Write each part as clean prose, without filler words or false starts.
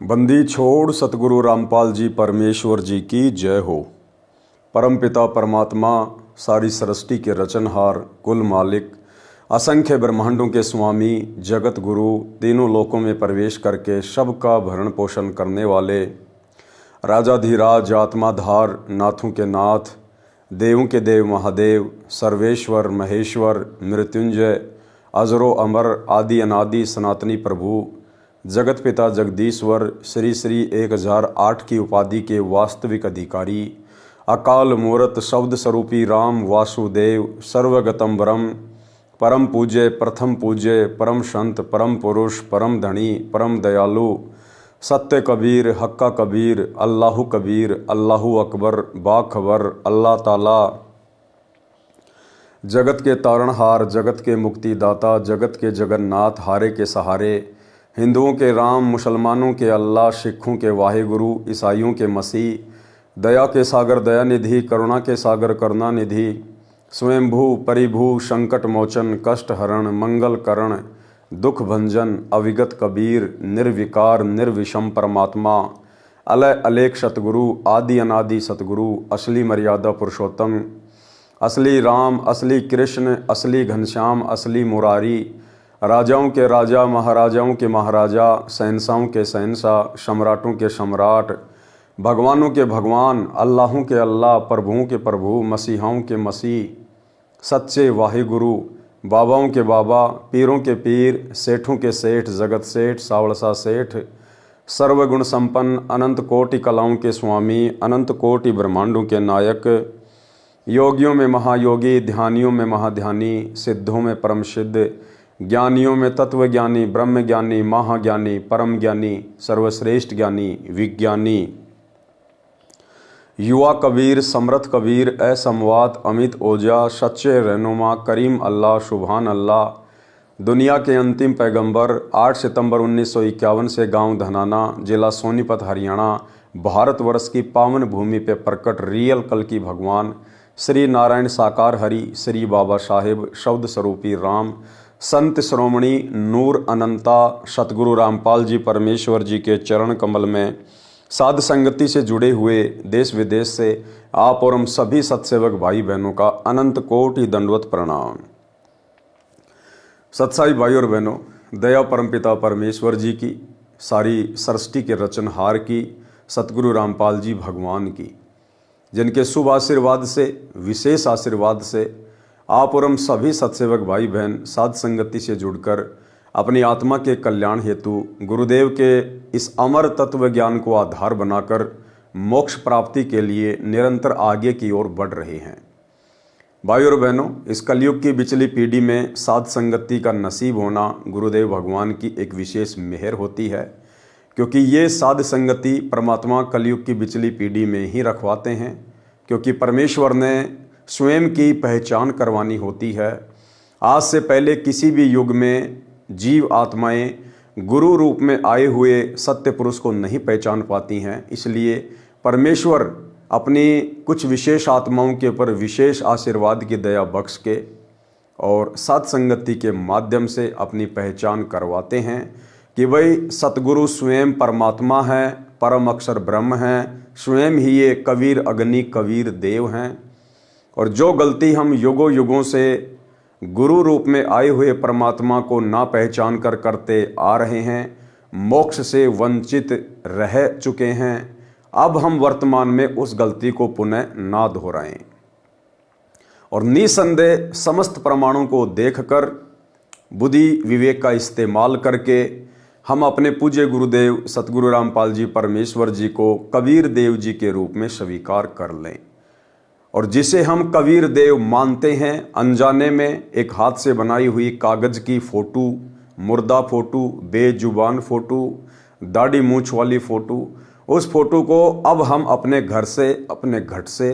बंदी छोड़ सतगुरु रामपाल जी परमेश्वर जी की जय हो। परमपिता परमात्मा, सारी सृष्टि के रचनहार, कुल मालिक, असंख्य ब्रह्मांडों के स्वामी, जगत गुरु, तीनों लोकों में प्रवेश करके सबका भरण पोषण करने वाले, राजाधिराज, आत्माधार, नाथों के नाथ, देवों के देव महादेव, सर्वेश्वर महेश्वर, मृत्युंजय, अजरो अमर, आदि अनादि सनातनी प्रभु, जगत पिता जगदीश्वर, श्री श्री 1008 की उपाधि के वास्तविक अधिकारी, अकाल मूर्त शब्द स्वरूपी राम वासुदेव, सर्वगतम ब्रह्म, परम पूज्य, प्रथम पूज्य, परम संत, परम पुरुष, परम धनी, परम दयालु, सत्य कबीर, हक्का कबीर, अल्लाहु कबीर, अल्लाहु अकबर, बाखबर, अल्लाह ताला, जगत के तारणहार, जगत के मुक्तिदाता, जगत के जगन्नाथ, हारे के सहारे, हिंदुओं के राम, मुसलमानों के अल्लाह, सिखों के वाहेगुरु, ईसाइयों के मसीह, दया के सागर दया निधि, करुणा के सागर करुणा निधि, स्वयंभू परिभू, संकट मोचन, कष्ट हरण, मंगल करण, दुख भंजन, अविगत कबीर, निर्विकार निर्विषम परमात्मा, अलय अलेख सतगुरु, आदि अनादि सतगुरु, असली मर्यादा पुरुषोत्तम, असली राम, असली कृष्ण, असली घनश्याम, असली मुरारी, राजाओं के राजा, महाराजाओं के महाराजा, शहंशाहों के शहंशाह, सम्राटों के सम्राट, भगवानों के भगवान, अल्लाहों के अल्लाह, प्रभुओं के प्रभु, मसीहाओं के मसीह, सच्चे वाहिगुरु, बाबाओं के बाबा, पीरों के पीर, सेठों के सेठ, जगत सेठ, सावड़सा सेठ, सर्वगुण संपन्न, अनंत कोटि कलाओं के स्वामी, अनंत कोटि ब्रह्मांडों के नायक, योगियों में महायोगी, ध्यानियों में महाध्यानी, सिद्धों में परम सिद्ध, ज्ञानियों में तत्व ज्ञानी, ब्रह्म ज्ञानी, महाज्ञानी, परम ज्ञानी, सर्वश्रेष्ठ ज्ञानी, विज्ञानी, युवा कबीर, समर्थ कबीर, असमवात, अमित ओजा, सच्चे रहनुमा, करीम अल्लाह, सुभान अल्लाह, दुनिया के अंतिम पैगंबर, 8 सितंबर 1951 से गांव धनाना, जिला सोनीपत, हरियाणा, भारतवर्ष की पावन भूमि पे प्रकट रियल कल की भगवान श्री नारायण साकार हरि, श्री बाबा साहेब, शब्द स्वरूपी राम, संत श्रोमणी नूर अनंता सतगुरु रामपाल जी परमेश्वर जी के चरण कमल में साध संगति से जुड़े हुए देश विदेश से आप और हम सभी सत्सेवक भाई बहनों का अनंत कोटि दंडवत प्रणाम। सत्साई भाई और बहनों, दया परमपिता परमेश्वर जी की, सारी सृष्टि के रचनहार की, सतगुरु रामपाल जी भगवान की, जिनके शुभ आशीर्वाद से, विशेष आशीर्वाद से आप और हम सभी सत्सेवक भाई बहन साध संगति से जुड़कर अपनी आत्मा के कल्याण हेतु गुरुदेव के इस अमर तत्व ज्ञान को आधार बनाकर मोक्ष प्राप्ति के लिए निरंतर आगे की ओर बढ़ रहे हैं। भाई और बहनों, इस कलयुग की बिचली पीढ़ी में साध संगति का नसीब होना गुरुदेव भगवान की एक विशेष मेहर होती है, क्योंकि ये साध संगति परमात्मा कलयुग की बिचली पीढ़ी में ही रखवाते हैं, क्योंकि परमेश्वर ने स्वयं की पहचान करवानी होती है। आज से पहले किसी भी युग में जीव आत्माएं गुरु रूप में आए हुए सत्य पुरुष को नहीं पहचान पाती हैं, इसलिए परमेश्वर अपनी कुछ विशेष आत्माओं के ऊपर विशेष आशीर्वाद की दया बख्श के और साध संगति के माध्यम से अपनी पहचान करवाते हैं कि भाई सतगुरु स्वयं परमात्मा है, परम अक्षर ब्रह्म हैं, स्वयं ही ये कबीर अग्नि कबीर देव हैं। और जो गलती हम युगों युगों से गुरु रूप में आए हुए परमात्मा को ना पहचान कर करते आ रहे हैं, मोक्ष से वंचित रह चुके हैं, अब हम वर्तमान में उस गलती को पुनः ना दोहराएं और निसंदेह समस्त प्रमाणों को देखकर बुद्धि विवेक का इस्तेमाल करके हम अपने पूज्य गुरुदेव सतगुरु रामपाल जी परमेश्वर जी को कबीर देव जी के रूप में स्वीकार कर लें। और जिसे हम कबीर देव मानते हैं, अनजाने में एक हाथ से बनाई हुई कागज की फोटो, मुर्दा फोटो, बेजुबान फोटो, दाढ़ी मूछ वाली फोटो, उस फोटो को अब हम अपने घर से, अपने घट से,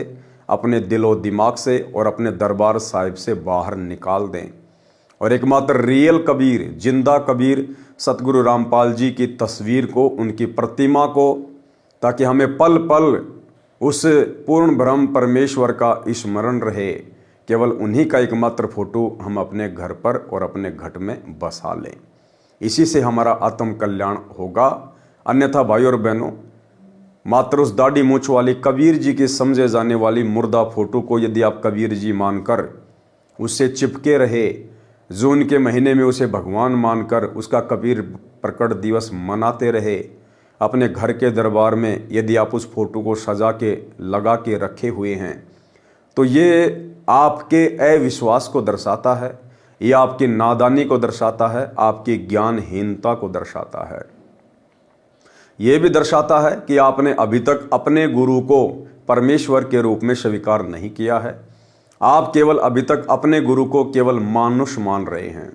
अपने दिलो दिमाग से और अपने दरबार साहिब से बाहर निकाल दें और एकमात्र रियल कबीर, जिंदा कबीर सतगुरु रामपाल जी की तस्वीर को, उनकी प्रतिमा को, ताकि हमें पल पल उस पूर्ण ब्रह्म परमेश्वर का स्मरण रहे, केवल उन्हीं का एकमात्र फोटो हम अपने घर पर और अपने घट में बसा लें। इसी से हमारा आत्म कल्याण होगा, अन्यथा भाई और बहनों, मात्र उस दाढ़ी मूछ वाली कबीर जी की समझे जाने वाली मुर्दा फोटो को यदि आप कबीर जी मानकर उससे चिपके रहे, जून के महीने में उसे भगवान मानकर उसका कबीर प्रकट दिवस मनाते रहे, अपने घर के दरबार में यदि आप उस फोटो को सजा के लगा के रखे हुए हैं, तो ये आपके अविश्वास को दर्शाता है, ये आपकी नादानी को दर्शाता है, आपकी ज्ञानहीनता को दर्शाता है। ये भी दर्शाता है कि आपने अभी तक अपने गुरु को परमेश्वर के रूप में स्वीकार नहीं किया है। आप केवल अभी तक अपने गुरु को केवल मानुष मान रहे हैं।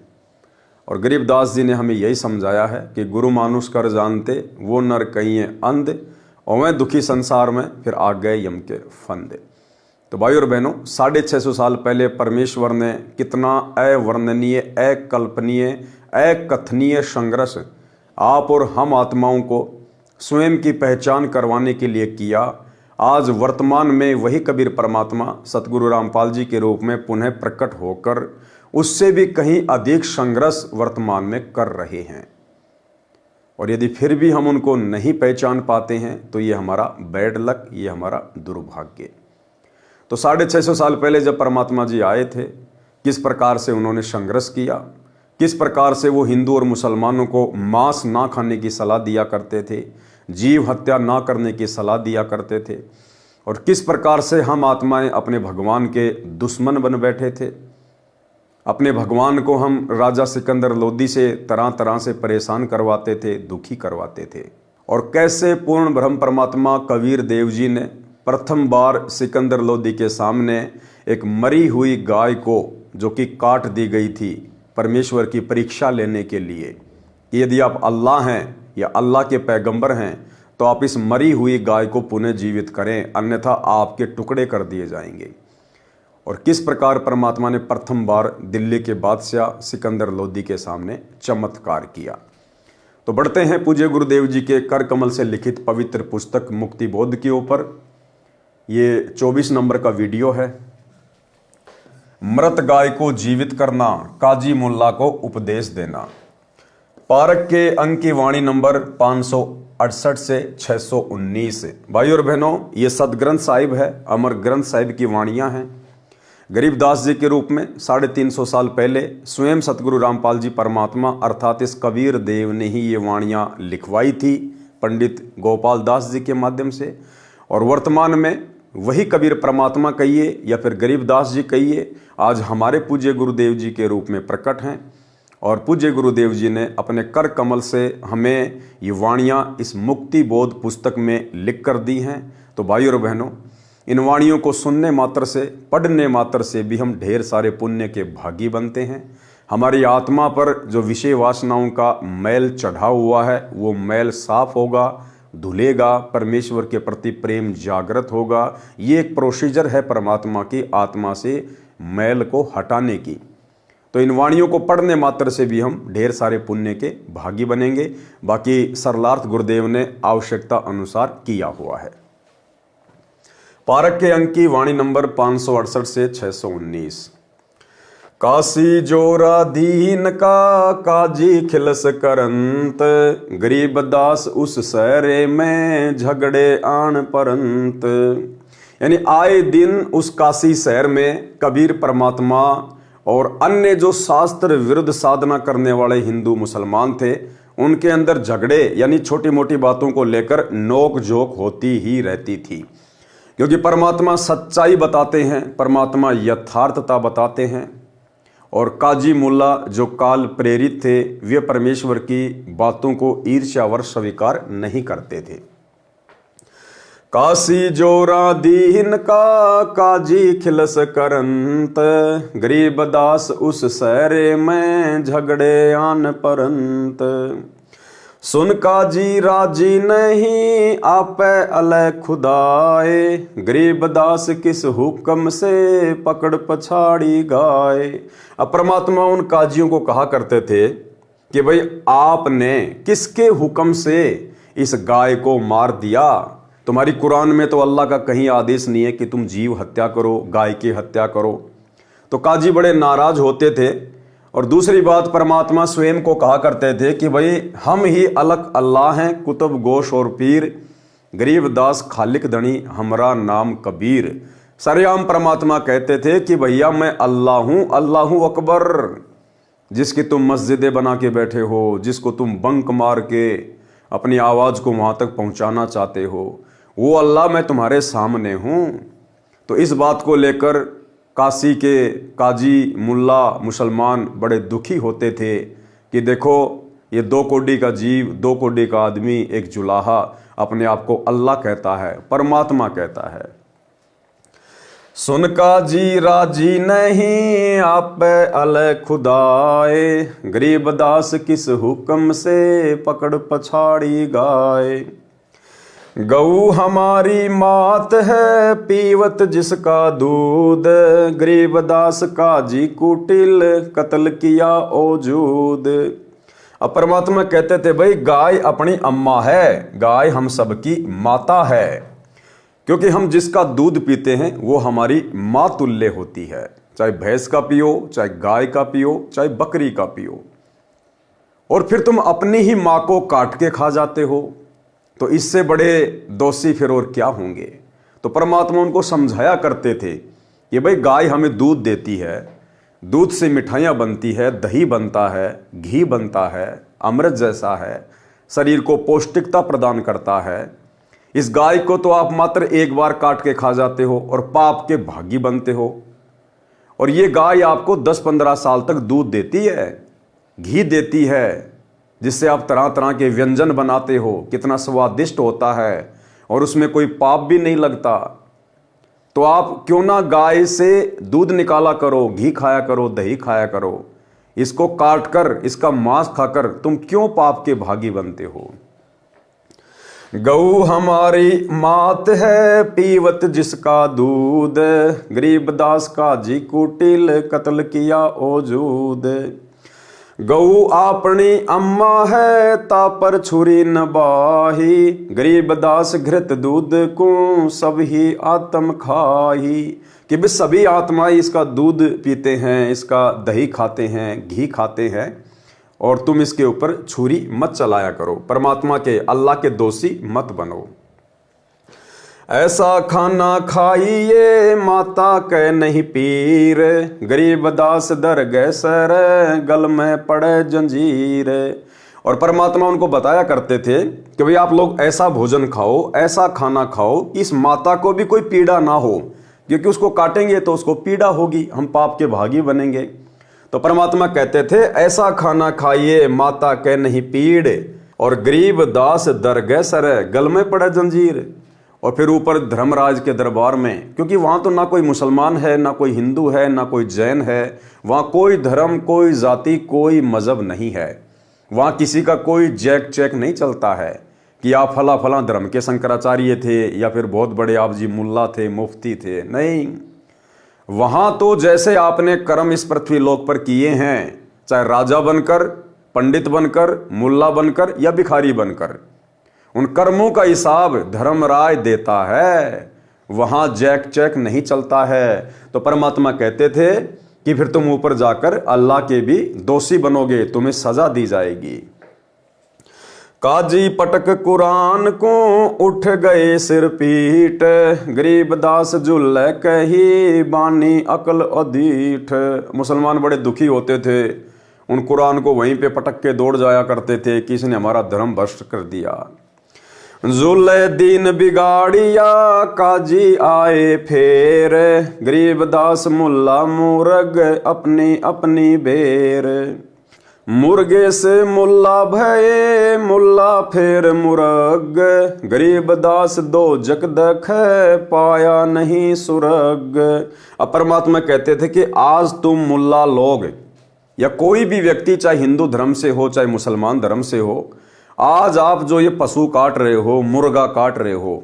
और गरीबदास जी ने हमें यही समझाया है कि गुरु मानुष कर जानते, वो नर कहिए अंध, और वह दुखी संसार में फिर आ गए यम के फंदे। तो भाई और बहनों, 650 साल पहले परमेश्वर ने कितना अवर्णनीय, अकल्पनीय, अकथनीय संघर्ष आप और हम आत्माओं को स्वयं की पहचान करवाने के लिए किया। आज वर्तमान में वही कबीर परमात्मा सतगुरु रामपाल जी के रूप में पुनः प्रकट होकर उससे भी कहीं अधिक संघर्ष वर्तमान में कर रहे हैं। और यदि फिर भी हम उनको नहीं पहचान पाते हैं तो ये हमारा बैड लक, ये हमारा दुर्भाग्य। तो 650 साल पहले जब परमात्मा जी आए थे, किस प्रकार से उन्होंने संघर्ष किया, किस प्रकार से वो हिंदू और मुसलमानों को मांस ना खाने की सलाह दिया करते थे, जीव हत्या ना करने की सलाह दिया करते थे, और किस प्रकार से हम आत्माएं अपने भगवान के दुश्मन बन बैठे थे। अपने भगवान को हम राजा सिकंदर लोदी से तरह तरह से परेशान करवाते थे, दुखी करवाते थे। और कैसे पूर्ण ब्रह्म परमात्मा कबीर देव जी ने प्रथम बार सिकंदर लोदी के सामने एक मरी हुई गाय को, जो कि काट दी गई थी, परमेश्वर की परीक्षा लेने के लिए कि यदि आप अल्लाह हैं या अल्लाह के पैगंबर हैं तो आप इस मरी हुई गाय को पुनः जीवित करें, अन्यथा आपके टुकड़े कर दिए जाएंगे। और किस प्रकार परमात्मा ने प्रथम बार दिल्ली के बादशाह सिकंदर लोदी के सामने चमत्कार किया। तो बढ़ते हैं पूज्य गुरुदेव जी के कर कमल से लिखित पवित्र पुस्तक मुक्ति बोध के ऊपर। ये 24 नंबर का वीडियो है। मृत गाय को जीवित करना, काजी मुल्ला को उपदेश देना। पारक के अंक की वाणी नंबर 568 से 619। भाई और बहनों, ये सदग्रंथ साहिब है, अमर ग्रंथ साहिब की वाणियां हैं। गरीबदास जी के रूप में 350 साल पहले स्वयं सतगुरु रामपाल जी परमात्मा अर्थात इस कबीर देव ने ही ये वाणियां लिखवाई थी पंडित गोपाल दास जी के माध्यम से। और वर्तमान में वही कबीर परमात्मा कहिए या फिर गरीबदास जी कहिए, आज हमारे पूज्य गुरुदेव जी के रूप में प्रकट हैं। और पूज्य गुरुदेव जी ने अपने कर कमल से हमें ये वाणियाँ इस मुक्ति बोध पुस्तक में लिख कर दी हैं। तो भाई और बहनों, इन वाणियों को सुनने मात्र से, पढ़ने मात्र से भी हम ढेर सारे पुण्य के भागी बनते हैं। हमारी आत्मा पर जो विषय वासनाओं का मैल चढ़ा हुआ है वो मैल साफ होगा, धुलेगा, परमेश्वर के प्रति प्रेम जागृत होगा। ये एक प्रोसीजर है परमात्मा की आत्मा से मैल को हटाने की। तो इन वाणियों को पढ़ने मात्र से भी हम ढेर सारे पुण्य के भागी बनेंगे। बाकी सरलार्थ गुरुदेव ने आवश्यकता अनुसार किया हुआ है। पारक के अंक की वाणी नंबर 568 से 619। काशी जोरा दीन का काजी खिलस करंत, गरीब दास उस सहरे में झगड़े आन परंत। यानी आए दिन उस काशी शहर में कबीर परमात्मा और अन्य जो शास्त्र विरुद्ध साधना करने वाले हिंदू मुसलमान थे, उनके अंदर झगड़े यानी छोटी मोटी बातों को लेकर नोक झोंक होती ही रहती थी। क्योंकि परमात्मा सच्चाई बताते हैं, परमात्मा यथार्थता बताते हैं। और काजी मुल्ला जो काल प्रेरित थे, वे परमेश्वर की बातों को ईर्ष्यावश स्वीकार नहीं करते थे। काशी जोरा दीन का काजी खिलस करंत, गरीब दास उस सहरे में झगड़े आन परंत। सुन काजी राजी नहीं आपे अलय खुदाए, गरीब दास किस हुक्म से पकड़ पछाड़ी गाय। अब परमात्मा उन काजियों को कहा करते थे कि भाई आपने किसके हुक्म से इस गाय को मार दिया। तुम्हारी कुरान में तो अल्लाह का कहीं आदेश नहीं है कि तुम जीव हत्या करो, गाय की हत्या करो। तो काजी बड़े नाराज होते थे और दूसरी बात, परमात्मा स्वयं को कहा करते थे कि भाई हम ही अलग अल्लाह हैं, कुतुब गोश और पीर, गरीब दास खालिक धनी हमरा नाम कबीर। सरेआम परमात्मा कहते थे कि भैया मैं अल्लाह हूँ, अल्लाहू अकबर। जिसकी तुम मस्जिदें बना के बैठे हो, जिसको तुम बंक मार के अपनी आवाज़ को वहाँ तक पहुँचाना चाहते हो, वो अल्लाह मैं तुम्हारे सामने हूँ। तो इस बात को लेकर काशी के काजी मुल्ला मुसलमान बड़े दुखी होते थे कि देखो ये 2 कोड़ी का जीव, 2 कोड़ी का आदमी, एक जुलाहा अपने आप को अल्लाह कहता है, परमात्मा कहता है। सुन काजी राजी नहीं आप अल खुदाए, गरीब दास किस हुक्म से पकड़ पछाड़ी गाए। गऊ हमारी मात है पीवत जिसका दूध, गरीब दास काजी कुटिल कत्ल किया ओजूद। अब परमात्मा कहते थे भाई गाय अपनी अम्मा है, गाय हम सबकी माता है, क्योंकि हम जिसका दूध पीते हैं वो हमारी माँ तुल्य होती है। चाहे भैंस का पियो, चाहे गाय का पियो, चाहे बकरी का पियो। और फिर तुम अपनी ही माँ को काट के खा जाते हो, तो इससे बड़े दोषी फिर और क्या होंगे। तो परमात्मा उनको समझाया करते थे कि भाई गाय हमें दूध देती है, दूध से मिठाइयाँ बनती है, दही बनता है, घी बनता है, अमृत जैसा है, शरीर को पौष्टिकता प्रदान करता है। इस गाय को तो आप मात्र एक बार काट के खा जाते हो और पाप के भागी बनते हो। और ये गाय आपको 10-15 साल तक दूध देती है, घी देती है, जिससे आप तरह तरह के व्यंजन बनाते हो, कितना स्वादिष्ट होता है और उसमें कोई पाप भी नहीं लगता। तो आप क्यों ना गाय से दूध निकाला करो, घी खाया करो, दही खाया करो। इसको काट कर, इसका मांस खाकर तुम क्यों पाप के भागी बनते हो। गऊ हमारी मात है पीवत जिसका दूध, गरीब दास काजी कुटिल कत्ल किया ओजूद। गऊ आपनी अम्मा है ता पर छुरी न बाही, गरीब दास घृत दूध को सब ही आत्म खाही। कि भी सभी आत्माएं इसका दूध पीते हैं, इसका दही खाते हैं, घी खाते हैं, और तुम इसके ऊपर छुरी मत चलाया करो। परमात्मा के, अल्लाह के दोषी मत बनो। ऐसा खाना खाइए माता के नहीं पीर, गरीब दास दर गए सर गल में पड़े जंजीर। और परमात्मा उनको बताया करते थे कि भाई आप लोग ऐसा भोजन खाओ, ऐसा खाना खाओ, इस माता को भी कोई पीड़ा ना हो, क्योंकि उसको काटेंगे तो उसको पीड़ा होगी, हम पाप के भागी बनेंगे। तो परमात्मा कहते थे ऐसा खाना खाइए माता के नहीं पीड़, और गरीब दास दर गए सर गल में पड़े जंजीर। और फिर ऊपर धर्मराज के दरबार में, क्योंकि वहाँ तो ना कोई मुसलमान है, ना कोई हिंदू है, ना कोई जैन है, वहाँ कोई धर्म, कोई जाति, कोई मज़हब नहीं है। वहाँ किसी का कोई जैक चैक नहीं चलता है कि आप फला फला धर्म के शंकराचार्य थे या फिर बहुत बड़े आप जी मुल्ला थे, मुफ्ती थे। नहीं, वहाँ तो जैसे आपने कर्म इस पृथ्वी लोक पर किए हैं, चाहे राजा बनकर, पंडित बनकर, मुल्ला बनकर या भिखारी बनकर, उन कर्मों का हिसाब धर्मराज देता है। वहाँ जैक चैक नहीं चलता है। तो परमात्मा कहते थे कि फिर तुम ऊपर जाकर अल्लाह के भी दोषी बनोगे, तुम्हें सजा दी जाएगी। काजी पटक कुरान को उठ गए सिर पीट, गरीब दास जुल्ले कही बानी अकल अधीठ। मुसलमान बड़े दुखी होते थे, उन कुरान को वहीं पे पटक के दौड़ जाया करते थे कि इसने हमारा धर्म भ्रष्ट कर दिया। जुल्ले दीन बिगाड़िया काजी आए फेर, गरीब दास मुल्ला मुर्ग अपनी अपनी बेर। मुर्गे से मुल्ला भये मुल्ला फिर मुर्ग, गरीब दास दो जक दखे पाया नहीं सुरग। अब परमात्मा कहते थे कि आज तुम मुल्ला लोग या कोई भी व्यक्ति, चाहे हिंदू धर्म से हो चाहे मुसलमान धर्म से हो, आज आप जो ये पशु काट रहे हो, मुर्गा काट रहे हो,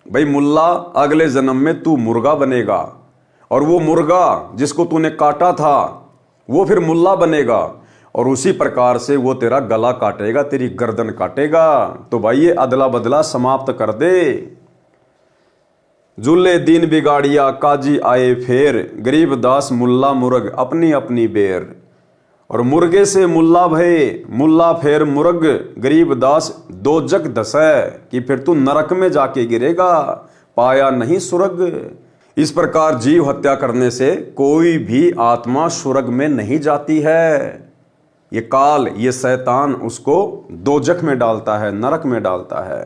भाई मुल्ला अगले जन्म में तू मुर्गा बनेगा, और वो मुर्गा जिसको तूने काटा था वो फिर मुल्ला बनेगा, और उसी प्रकार से वो तेरा गला काटेगा, तेरी गर्दन काटेगा। तो भाई ये अदला बदला समाप्त कर दे। जुल्ले दीन बिगाड़िया काजी आए फेर, गरीब दास मुल्ला मुर्ग अपनी अपनी बेर। और मुर्गे से मुल्ला भये, मुल्ला फेर मुर्ग, गरीब दास दो जग दसै, कि फिर तू नरक में जाके गिरेगा, पाया नहीं सुरग। इस प्रकार जीव हत्या करने से कोई भी आत्मा सुरग में नहीं जाती है। ये काल, ये शैतान उसको दोजख में डालता है, नरक में डालता है।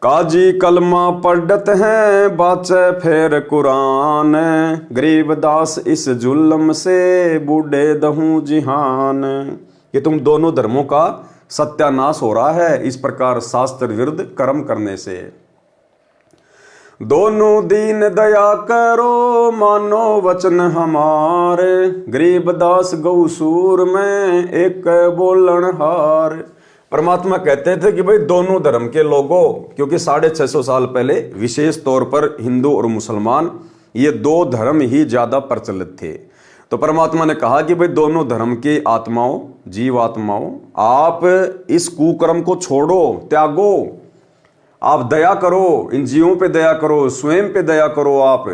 काजी कलमा पढ़त है, बाचे फेर कुरान, गरीब दास इस जुल्म से बूढ़े दहूं जिहान। ये तुम दोनों धर्मों का सत्यानाश हो रहा है इस प्रकार शास्त्र विरुद्ध कर्म करने से। दोनों दीन दया करो, मानो वचन हमारे, गरीब दास गौसूर में एक बोलन हार। परमात्मा कहते थे कि भाई दोनों धर्म के लोगों, क्योंकि 650 साल पहले विशेष तौर पर हिंदू और मुसलमान ये दो धर्म ही ज्यादा प्रचलित थे। तो परमात्मा ने कहा कि भाई दोनों धर्म के आत्माओं, जीव आत्माओं, आप इस कुकर्म को छोड़ो, त्यागो, आप दया करो, इन जीवों पे दया करो, स्वयं पे दया करो आप।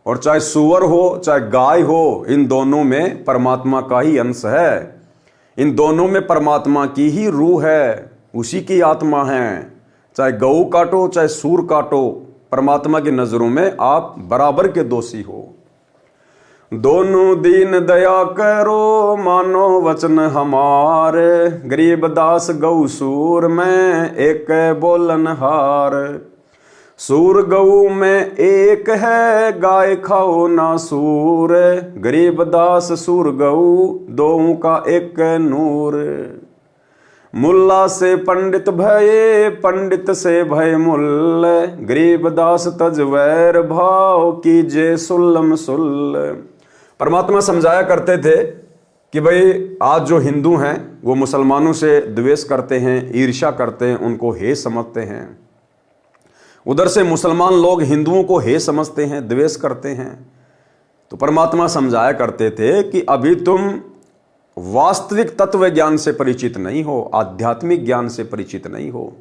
और चाहे सुअर हो चाहे गाय हो, इन दोनों में परमात्मा का ही अंश है, इन दोनों में परमात्मा की ही रूह है, उसी की आत्मा है। चाहे गऊ काटो चाहे सूर काटो, परमात्मा की नजरों में आप बराबर के दोषी हो। दोनों दीन दया करो, मानो वचन हमारे, गरीब दास गौ सूर में एक बोलन हार। सूर गऊ में एक है, गाय खाओ ना सूर, गरीब दास सूर गऊ दों का एक नूर। मुल्ला से पंडित भये, पंडित से भय मुल्ल, गरीब दास तज वैर भाव कीजे सुल्लम सुल्ल। परमात्मा समझाया करते थे कि भाई आज जो हिंदू हैं वो मुसलमानों से द्वेष करते हैं, ईर्ष्या करते हैं, उनको हे समझते हैं। उधर से मुसलमान लोग हिंदुओं को हे समझते हैं, द्वेष करते हैं। तो परमात्मा समझाया करते थे कि अभी तुम वास्तविक तत्व ज्ञान से परिचित नहीं हो, आध्यात्मिक ज्ञान से परिचित नहीं हो।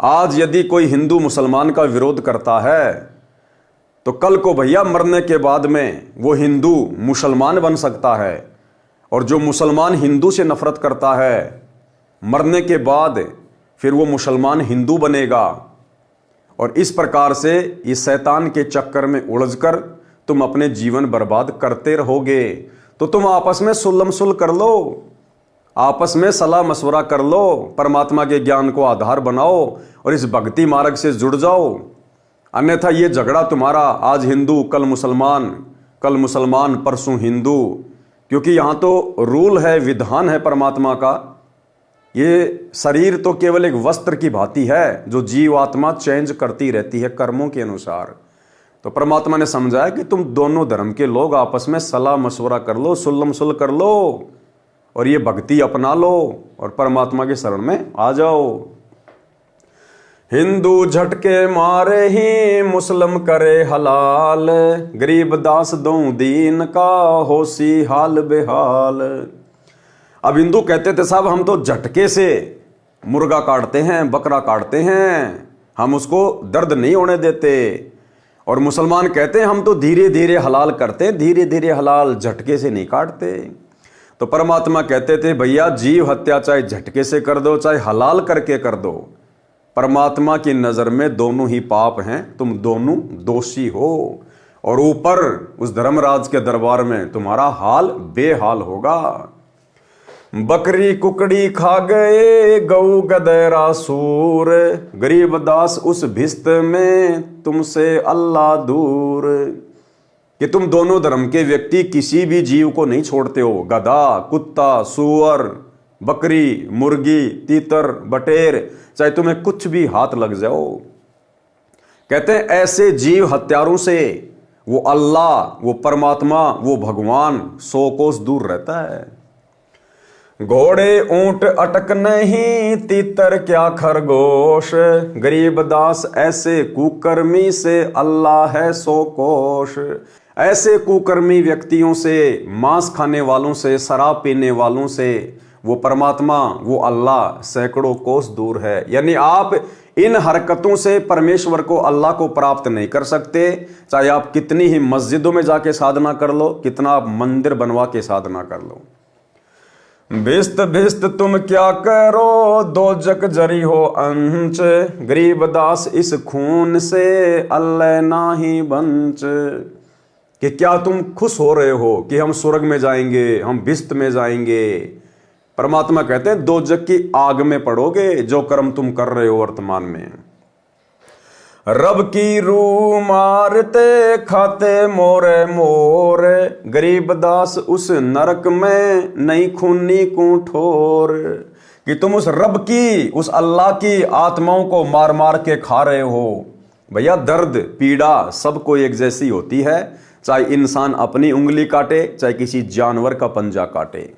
आज यदि कोई हिंदू मुसलमान का विरोध करता है तो कल को भैया मरने के बाद में वो हिंदू मुसलमान बन सकता है, और जो मुसलमान हिंदू से नफरत करता है मरने के बाद फिर वो मुसलमान हिंदू बनेगा। और इस प्रकार से इस शैतान के चक्कर में उलझकर तुम अपने जीवन बर्बाद करते रहोगे। तो तुम आपस में सुलम सुल कर लो, आपस में सलाह मशवरा कर लो, परमात्मा के ज्ञान को आधार बनाओ और इस भक्ति मार्ग से जुड़ जाओ। अन्यथा ये झगड़ा तुम्हारा आज हिंदू कल मुसलमान परसों हिंदू, क्योंकि यहाँ तो रूल है, विधान है परमात्मा का। ये शरीर तो केवल एक वस्त्र की भांति है जो जीव आत्मा चेंज करती रहती है कर्मों के अनुसार। तो परमात्मा ने समझाया कि तुम दोनों धर्म के लोग आपस में सलाह मशवरा कर लो, सुल्लम सुल कर लो और ये भक्ति अपना लो और परमात्मा के शरण में आ जाओ। हिंदू झटके मारे ही मुस्लिम करे हलाल, गरीब दास दो दीन का होसी हाल बेहाल। अब हिंदू कहते थे साहब हम तो झटके से मुर्गा काटते हैं, बकरा काटते हैं, हम उसको दर्द नहीं होने देते। और मुसलमान कहते हैं हम तो धीरे धीरे हलाल करते, धीरे धीरे हलाल, झटके से नहीं काटते। तो परमात्मा कहते थे भैया जीव हत्या चाहे झटके से कर दो चाहे हलाल करके कर दो, परमात्मा की नजर में दोनों ही पाप हैं, तुम दोनों दोषी हो। और ऊपर उस धर्मराज के दरबार में तुम्हारा हाल बेहाल होगा। बकरी कुकड़ी खा गए गऊ गदेरा सूर, गरीब दास उस भिस्त में तुमसे अल्लाह दूर। कि तुम दोनों धर्म के व्यक्ति किसी भी जीव को नहीं छोड़ते हो, गधा, कुत्ता, सूअर, बकरी, मुर्गी, तीतर, बटेर, चाहे तुम्हें कुछ भी हाथ लग जाओ। कहते हैं ऐसे जीव हत्यारों से वो अल्लाह, वो परमात्मा, वो भगवान 100 कोस दूर रहता है। घोड़े ऊंट अटक नहीं, तीतर क्या खरगोश, गरीब दास ऐसे कुकर्मी से अल्लाह है 100 कोश। ऐसे कुकर्मी व्यक्तियों से, मांस खाने वालों से, शराब पीने वालों से, वो परमात्मा, वो अल्लाह सैकड़ों कोस दूर है। यानी आप इन हरकतों से परमेश्वर को, अल्लाह को प्राप्त नहीं कर सकते। चाहे आप कितनी ही मस्जिदों में जाके साधना कर लो, कितना आप मंदिर बनवा के साधना कर लो। भिस्त भिस्त तुम क्या करो, दो जक जरी हो अंच, गरीबदास इस खून से अल्लाह नाही बंच। कि क्या तुम खुश हो रहे हो कि हम स्वर्ग में जाएंगे, हम भिस्त में जाएंगे। परमात्मा कहते हैं दो जग की आग में पड़ोगे जो कर्म तुम कर रहे हो वर्तमान में। रब की रू मारते खाते मोरे मोरे, गरीबदास उस नरक में नहीं खूनी को ठोर। कि तुम उस रब की, उस अल्लाह की आत्माओं को मार मार के खा रहे हो। भैया दर्द पीड़ा सबको एक जैसी होती है, चाहे इंसान अपनी उंगली काटे, चाहे किसी जानवर का पंजा काटे।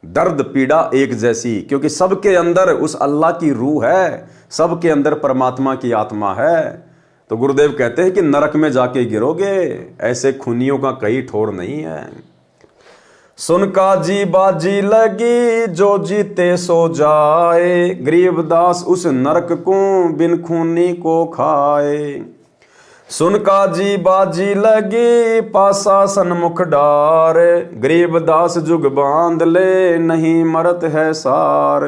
दर्द पीड़ा एक जैसी, क्योंकि सबके अंदर उस अल्लाह की रूह है, सबके अंदर परमात्मा की आत्मा है। तो गुरुदेव कहते हैं कि नरक में जाके गिरोगे, ऐसे खूनियों का कहीं ठोर नहीं है। सुन का जी बाजी लगी जो जीते सो जाए, गरीबदास उस नरक को बिन खूनी को खाए। सुन का जी बाजी लगी पासा सन्मुख डार, गरीबदास जुग बांध ले नहीं मरत है सार।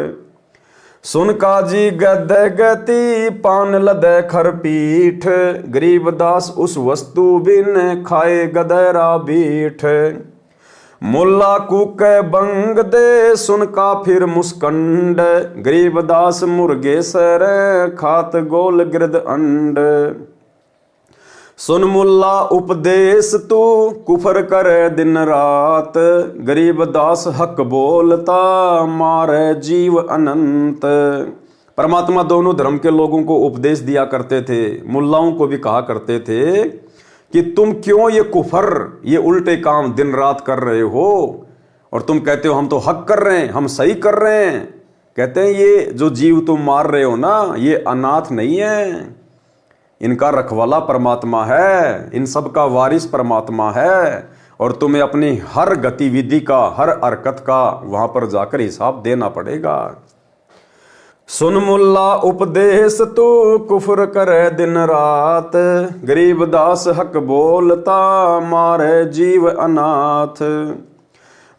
सुन का जी गद गति पान लदे खर पीठ, गरीबदास उस वस्तु बिन खाए गदरा बीठ। मुल्ला कुके बंग दे सुन का फिर मुस्कंड, गरीबदास मुर्गे सर खात गोल गिरद अंड। सुन मुल्ला उपदेश तू कुफर करे दिन रात, गरीबदास हक बोलता मारे जीव अनंत। परमात्मा दोनों धर्म के लोगों को उपदेश दिया करते थे, मुल्लाओं को भी कहा करते थे कि तुम क्यों ये कुफर, ये उल्टे काम दिन रात कर रहे हो, और तुम कहते हो हम तो हक कर रहे हैं, हम सही कर रहे हैं। कहते हैं ये जो जीव तुम मार रहे हो ना, ये अनाथ नहीं है, इनका रखवाला परमात्मा है, इन सब का वारिस परमात्मा है, और तुम्हें अपनी हर गतिविधि का, हर हरकत का वहां पर जाकर हिसाब देना पड़ेगा। सुन मुल्ला उपदेश तू कुफर करे दिन रात, गरीबदास हक बोलता मारे जीव अनाथ।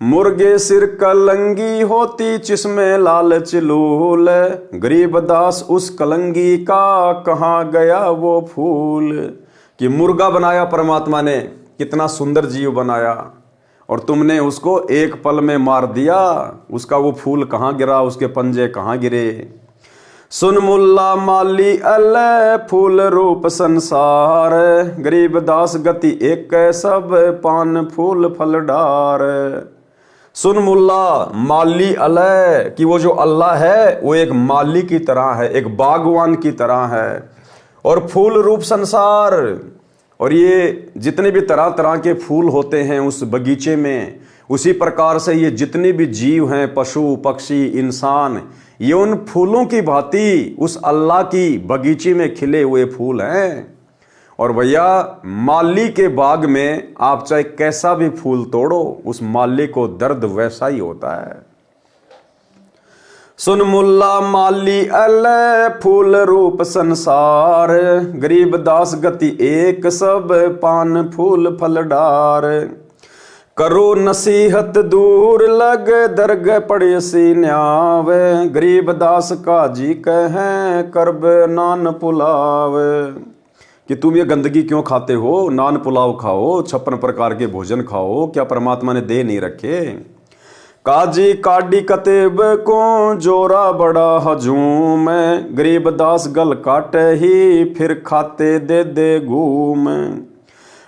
मुर्गे सिर कलंगी होती जिसमें लालच लूल, गरीबदास उस कलंगी का कहाँ गया वो फूल। कि मुर्गा बनाया परमात्मा ने, कितना सुंदर जीव बनाया, और तुमने उसको एक पल में मार दिया, उसका वो फूल कहाँ गिरा, उसके पंजे कहाँ गिरे। सुन मुल्ला माली अल्लाह फूल रूप संसार, गरीबदास गति एक सब पान फूल फल डार। सुन मुल्ला माली अलह, कि वो जो अल्लाह है वो एक माली की तरह है, एक बागवान की तरह है, और फूल रूप संसार, और ये जितने भी तरह तरह के फूल होते हैं उस बगीचे में, उसी प्रकार से ये जितने भी जीव हैं, पशु पक्षी इंसान, ये उन फूलों की भांति उस अल्लाह की बगीचे में खिले हुए फूल हैं। और भैया माली के बाग में आप चाहे कैसा भी फूल तोड़ो, उस माली को दर्द वैसा ही होता है। सुन मुल्ला माली अल्लाह फूल रूप संसार, गरीबदास गति एक सब पान फूल फल डार। करो नसीहत दूर लग दरग पड़े सी न्यावे, गरीबदास का जी कहे करब नान पुलाव। कि तुम ये गंदगी क्यों खाते हो, नान पुलाव खाओ, 56 प्रकार के भोजन खाओ, क्या परमात्मा ने दे नहीं रखे। काजी काडी कतेब को जोरा बड़ा हजूम, गरीबदास गल काटे ही फिर खाते दे दे घूम।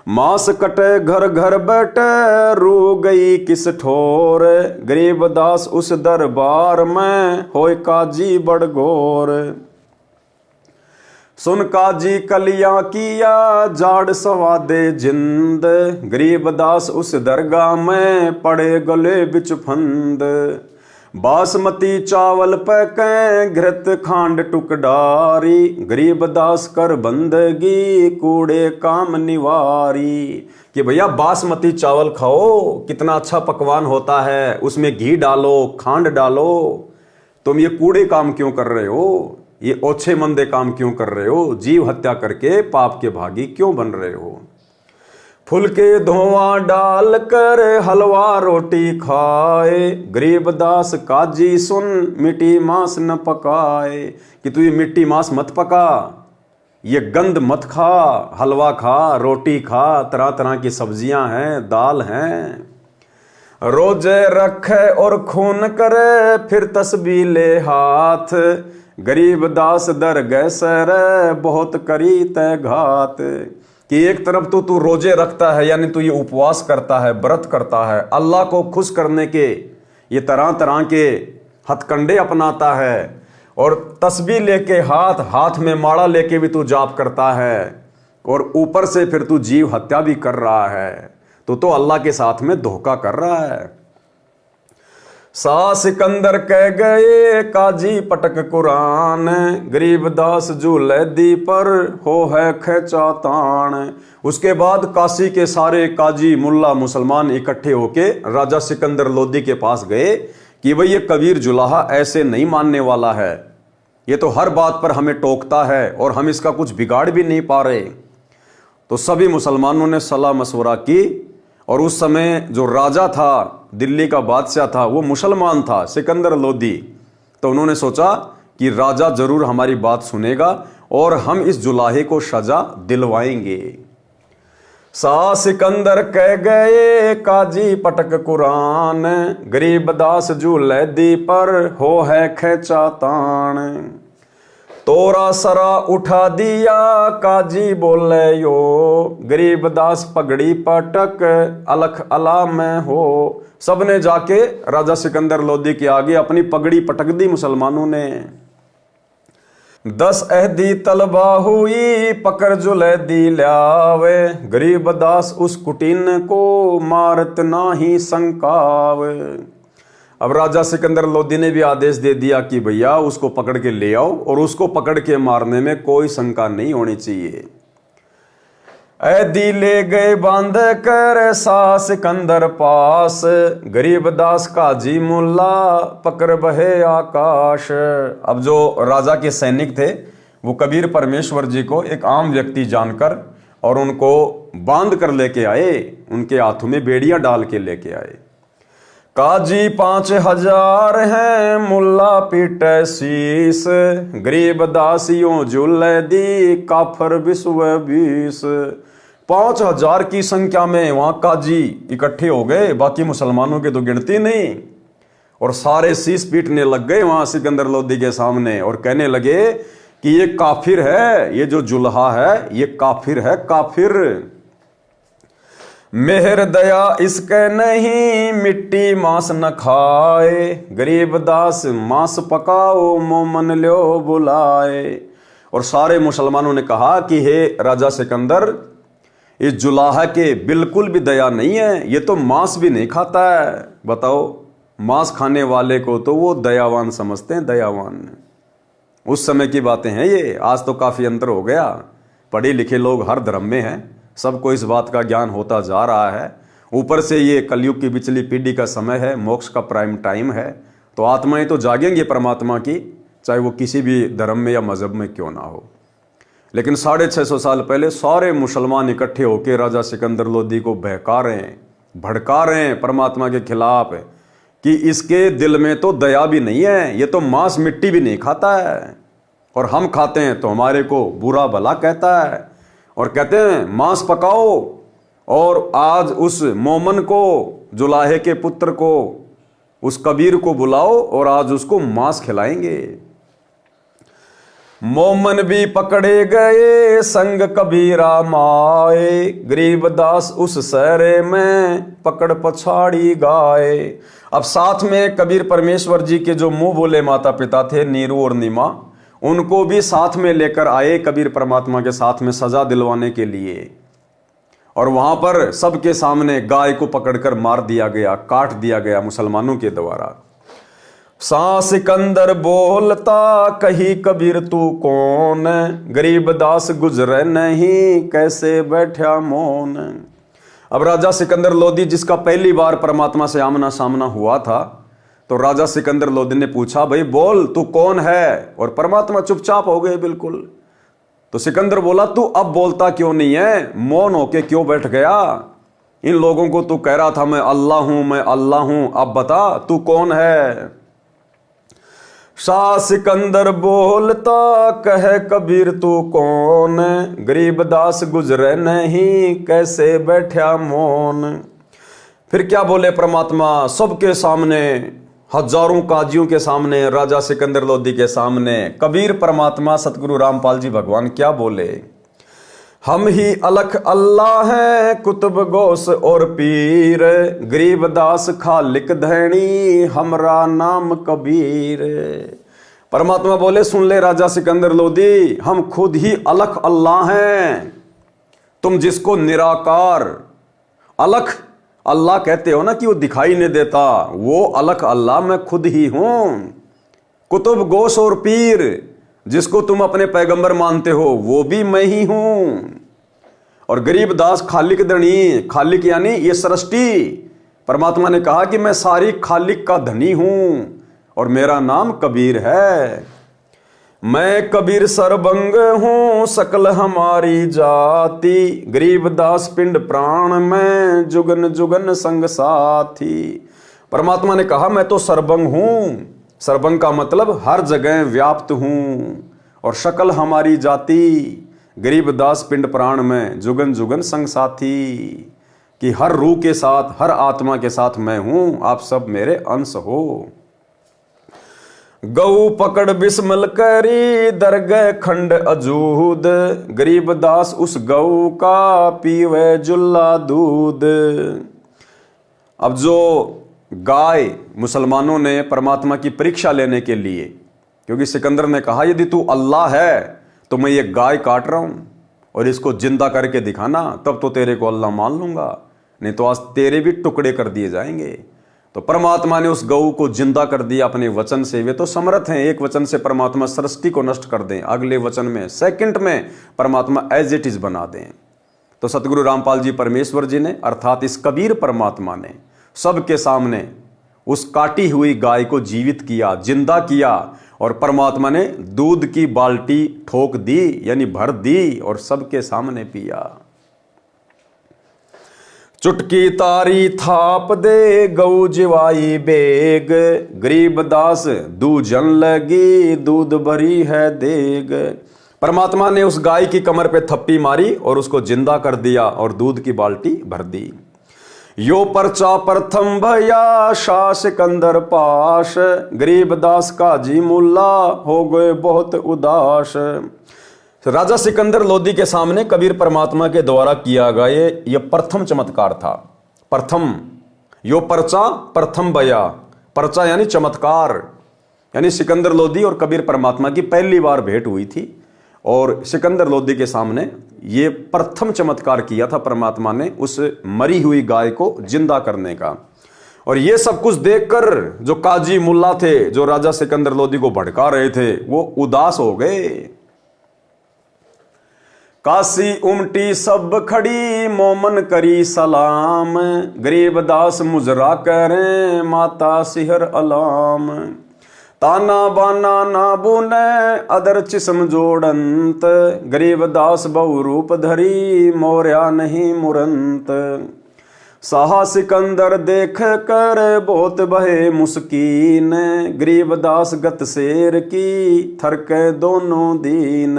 मांस कटे घर घर बैठे रू गई किस ठोर, गरीबदास उस दरबार में होय काजी बड़ घोर। सुन काजी कलियां किया जाड़ सवादे जिंद, गरीबदास उस दरगाह में पड़े गले बिच फंद। बासमती चावल पकै घृत खांड टुकडारी, गरीब दास कर बंदगी कूड़े काम निवारी। कि भैया बासमती चावल खाओ, कितना अच्छा पकवान होता है, उसमें घी डालो, खांड डालो। तुम ये कूड़े काम क्यों कर रहे हो, ये ओछे मंदे काम क्यों कर रहे हो, जीव हत्या करके पाप के भागी क्यों बन रहे हो। फुलके धुआं डाल कर हलवा रोटी खाए, गरीब दास काजी सुन मिट्टी मांस न पकाए। कि तू ये मिट्टी मांस मत पका, ये गंद मत खा, हलवा खा, रोटी खा, तरह तरह की सब्जियां हैं, दाल हैं। रोजे रखे और खून करे फिर तस्बीह ले हाथ, गरीब दास दर गए सर बहुत करी तय घात। कि एक तरफ तो तू रोजे रखता है, यानी तू ये उपवास करता है, व्रत करता है, अल्लाह को खुश करने के ये तरह तरह के हथकंडे अपनाता है, और तस्बीह लेके हाथ में माड़ा लेके भी तू जाप करता है, और ऊपर से फिर तू जीव हत्या भी कर रहा है। तो अल्लाह के साथ में धोखा कर रहा है। सा सिकंदर कह गए काजी पटक कुरान, गरीब दास झूले दी पर हो है खेचा तान। उसके बाद काशी के सारे काजी मुल्ला मुसलमान इकट्ठे होके राजा सिकंदर लोदी के पास गए कि भाई ये कबीर जुलाहा ऐसे नहीं मानने वाला है, ये तो हर बात पर हमें टोकता है और हम इसका कुछ बिगाड़ भी नहीं पा रहे। तो सभी मुसलमानों ने सलाह मशवरा की, और उस समय जो राजा था, दिल्ली का बादशाह था, वो मुसलमान था, सिकंदर लोदी। तो उन्होंने सोचा कि राजा जरूर हमारी बात सुनेगा और हम इस जुलाहे को सजा दिलवाएंगे। सा सिकंदर कह गए काजी पटक कुरान, गरीब दास झूले दी पर हो है खेचा तान। तोरा सरा उठा दिया काजी बोले यो, गरीब दास पगड़ी पटक अलख अला में हो। सबने जाके राजा सिकंदर लोदी के आगे अपनी पगड़ी पटक दी मुसलमानों ने। 10 अहदी तलबा हुई पकड़ जुले दी ल्यावे, गरीब दास उस कुटीन को मारत नाही संकावे। अब राजा सिकंदर लोदी ने भी आदेश दे दिया कि भैया उसको पकड़ के ले आओ, और उसको पकड़ के मारने में कोई शंका नहीं होनी चाहिए। ऐदी ले गए बांध कर सा सिकंदर पास, गरीब दास काजी मुल्ला पकड़ बहे आकाश। अब जो राजा के सैनिक थे वो कबीर परमेश्वर जी को एक आम व्यक्ति जानकर और उनको बांध कर लेके आए, उनके हाथों में बेड़ियां डाल के लेके आए। काजी 5000 हैं मुल्ला पीटे शीस, गरीब दासियों झूले दी काफर विश्व 20। 5000 की संख्या में वहां काजी इकट्ठे हो गए, बाकी मुसलमानों की तो गिनती नहीं, और सारे शीस पीटने लग गए वहां सिकंदर लोदी के सामने, और कहने लगे कि ये काफिर है, ये जो जुल्हा है ये काफिर है, काफिर। मेहर दया इसके नहीं मिट्टी मांस न खाए, गरीब दास मांस पकाओ मोमन लो बुलाए। और सारे मुसलमानों ने कहा कि हे राजा सिकंदर, इस जुलाहा के बिल्कुल भी दया नहीं है, ये तो मांस भी नहीं खाता है। बताओ, मांस खाने वाले को तो वो दयावान समझते हैं, दयावान। उस समय की बातें हैं ये, आज तो काफी अंतर हो गया। पढ़े लिखे लोग हर धर्म में हैं, सबको इस बात का ज्ञान होता जा रहा है। ऊपर से ये कलयुग की पिछली पीढ़ी का समय है, मोक्ष का प्राइम टाइम है, तो आत्माएं तो जागेंगी परमात्मा की, चाहे वो किसी भी धर्म में या मजहब में क्यों ना हो। लेकिन 650 साल पहले सारे मुसलमान इकट्ठे होकर राजा सिकंदर लोदी को बहका रहे हैं, भड़का रहे हैं परमात्मा के खिलाफ, कि इसके दिल में तो दया भी नहीं है, ये तो मांस मिट्टी भी नहीं खाता है, और हम खाते हैं तो हमारे को बुरा भला कहता है, और कहते हैं मांस पकाओ, और आज उस मोमन को, जुलाहे के पुत्र को, उस कबीर को बुलाओ और आज उसको मांस खिलाएंगे। मोमन भी पकड़े गए संग कबीरा माए, गरीब दास उस सहरे में पकड़ पछाड़ी गाए। अब साथ में कबीर परमेश्वर जी के जो मुंह बोले माता पिता थे, नीरू और नीमा, उनको भी साथ में लेकर आए कबीर परमात्मा के साथ में सजा दिलवाने के लिए। और वहां पर सबके सामने गाय को पकड़कर मार दिया गया, काट दिया गया मुसलमानों के द्वारा। सा सिकंदर बोलता कही कबीर तू कौन, गरीब दास गुजरे नहीं कैसे बैठा मौन। अब राजा सिकंदर लोदी जिसका पहली बार परमात्मा से आमना सामना हुआ था, तो राजा सिकंदर लोदी ने पूछा भाई बोल तू कौन है, और परमात्मा चुपचाप हो गए बिल्कुल। तो सिकंदर बोला तू अब बोलता क्यों नहीं है, मौन होके क्यों बैठ गया। इन लोगों को तू कह रहा था मैं अल्लाह हूं मैं अल्लाह हूं, अब बता तू कौन है। शाह सिकंदर बोलता कहे कबीर तू कौन, गरीब दास गुजरे नहीं कैसे बैठा मौन। फिर क्या बोले परमात्मा सबके सामने, हजारों काजियों के सामने, राजा सिकंदर लोदी के सामने कबीर परमात्मा सतगुरु रामपाल जी भगवान क्या बोले, हम ही अलख अल्लाह है कुतुब गौस और पीर, गरीब दास खालिक धैनी हमरा नाम कबीर। परमात्मा बोले सुन ले राजा सिकंदर लोदी, हम खुद ही अलख अल्लाह हैं। तुम जिसको निराकार अलख अल्लाह कहते हो ना कि वो दिखाई नहीं देता, वो अलख अल्लाह मैं खुद ही हूं। कुतुब गौस और पीर जिसको तुम अपने पैगंबर मानते हो वो भी मैं ही हूं। और गरीब दास खालिक धनी, खालिक यानी ये सृष्टि, परमात्मा ने कहा कि मैं सारी खालिक का धनी हूं और मेरा नाम कबीर है। मैं कबीर सरबंग हूं सकल हमारी जाति, गरीब दास पिंड प्राण में जुगन जुगन संग साथी। परमात्मा ने कहा मैं तो सरबंग हूं, सरबंग का मतलब हर जगह व्याप्त हूं, और शकल हमारी जाति, गरीब दास पिंड प्राण में जुगन जुगन संग साथी, कि हर रूह के साथ हर आत्मा के साथ मैं हूं, आप सब मेरे अंश हो। गऊ पकड़ बिस्मल करी दरगह खंड अजूद, गरीब दास उस गऊ का पीवे जुल्ला दूध। अब जो गाय मुसलमानों ने परमात्मा की परीक्षा लेने के लिए, क्योंकि सिकंदर ने कहा यदि तू अल्लाह है तो मैं ये गाय काट रहा हूं और इसको जिंदा करके दिखाना, तब तो तेरे को अल्लाह मान लूंगा, नहीं तो आज तेरे भी टुकड़े कर दिए जाएंगे। तो परमात्मा ने उस गऊ को जिंदा कर दिया अपने वचन से। वे तो समर्थ हैं, एक वचन से परमात्मा सृष्टि को नष्ट कर दें, अगले वचन में सेकंड में परमात्मा एज इट इज बना दें। तो सतगुरु रामपाल जी परमेश्वर जी ने अर्थात इस कबीर परमात्मा ने सबके सामने उस काटी हुई गाय को जीवित किया, जिंदा किया, और परमात्मा ने दूध की बाल्टी ठोक दी यानी भर दी और सबके सामने पिया। चुटकी तारी थाप दे गऊ जिवाई बेग, गरीब दास दूजन लगी दूध भरी है देग। परमात्मा ने उस गाय की कमर पे थप्पी मारी और उसको जिंदा कर दिया और दूध की बाल्टी भर दी। यो पर्चा प्रथम भया शाह सिकंदर पाश, गरीब दास काजी मुल्ला हो गए बहुत उदास। राजा सिकंदर लोदी के सामने कबीर परमात्मा के द्वारा किया गया ये प्रथम चमत्कार था। प्रथम यो पर्चा प्रथम भया, पर्चा यानी चमत्कार, यानी सिकंदर लोदी और कबीर परमात्मा की पहली बार भेंट हुई थी, और सिकंदर लोदी के सामने ये प्रथम चमत्कार किया था परमात्मा ने उस मरी हुई गाय को जिंदा करने का। और ये सब कुछ देखकर जो काजी मुल्ला थे, जो राजा सिकंदर लोदी को भड़का रहे थे, वो उदास हो गए। काशी उमटी सब खड़ी मोमन करी सलाम, गरीब दास मुजरा करें माता सिहर अलाम। ताना बाना ना बुने अदर चिस्म जोड़ंत, गरीब दास बहु रूप धरी मोर्या नहीं मुरंत। साहा सिकंदर देख कर बहुत बहे मुस्कीन, गरीब दास गत शेर की थरके दोनों दीन।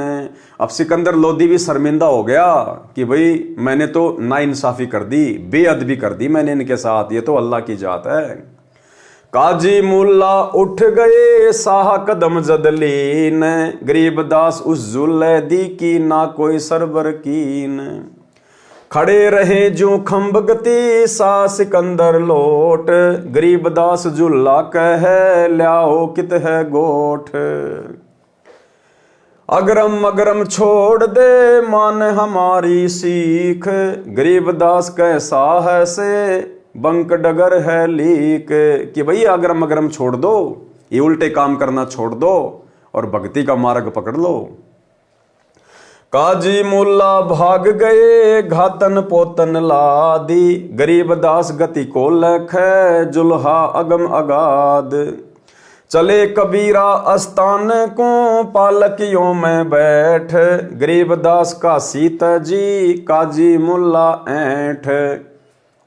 अब सिकंदर लोदी भी शर्मिंदा हो गया कि भाई मैंने तो नाइंसाफी कर दी, बेअदबी कर दी मैंने इनके साथ, ये तो अल्लाह की जात है। काजी मुल्ला उठ गए साहा कदम जदलीन, गरीब दास उस जुल्लैदी की ना कोई सरबर कीन। खड़े रहे जो खंब गति सा सिकंदर लोट, गरीब दास जुल्ला कह ल्याओ कित है गोठ। अगरम अगरम छोड़ दे मान हमारी सीख, गरीब दास कैसा है से बंक डगर है लीक। कि भैया अगरम अगरम छोड़ दो, ये उल्टे काम करना छोड़ दो और भक्ति का मार्ग पकड़ लो। काजी मुल्ला भाग गए घातन पोतन लादी, गरीब दास गति को लख जुल्हा अगम अगाध। चले कबीरा अस्तान को पालकियों में बैठ, गरीब दास का सीता जी काजी मुल्ला ऐठ।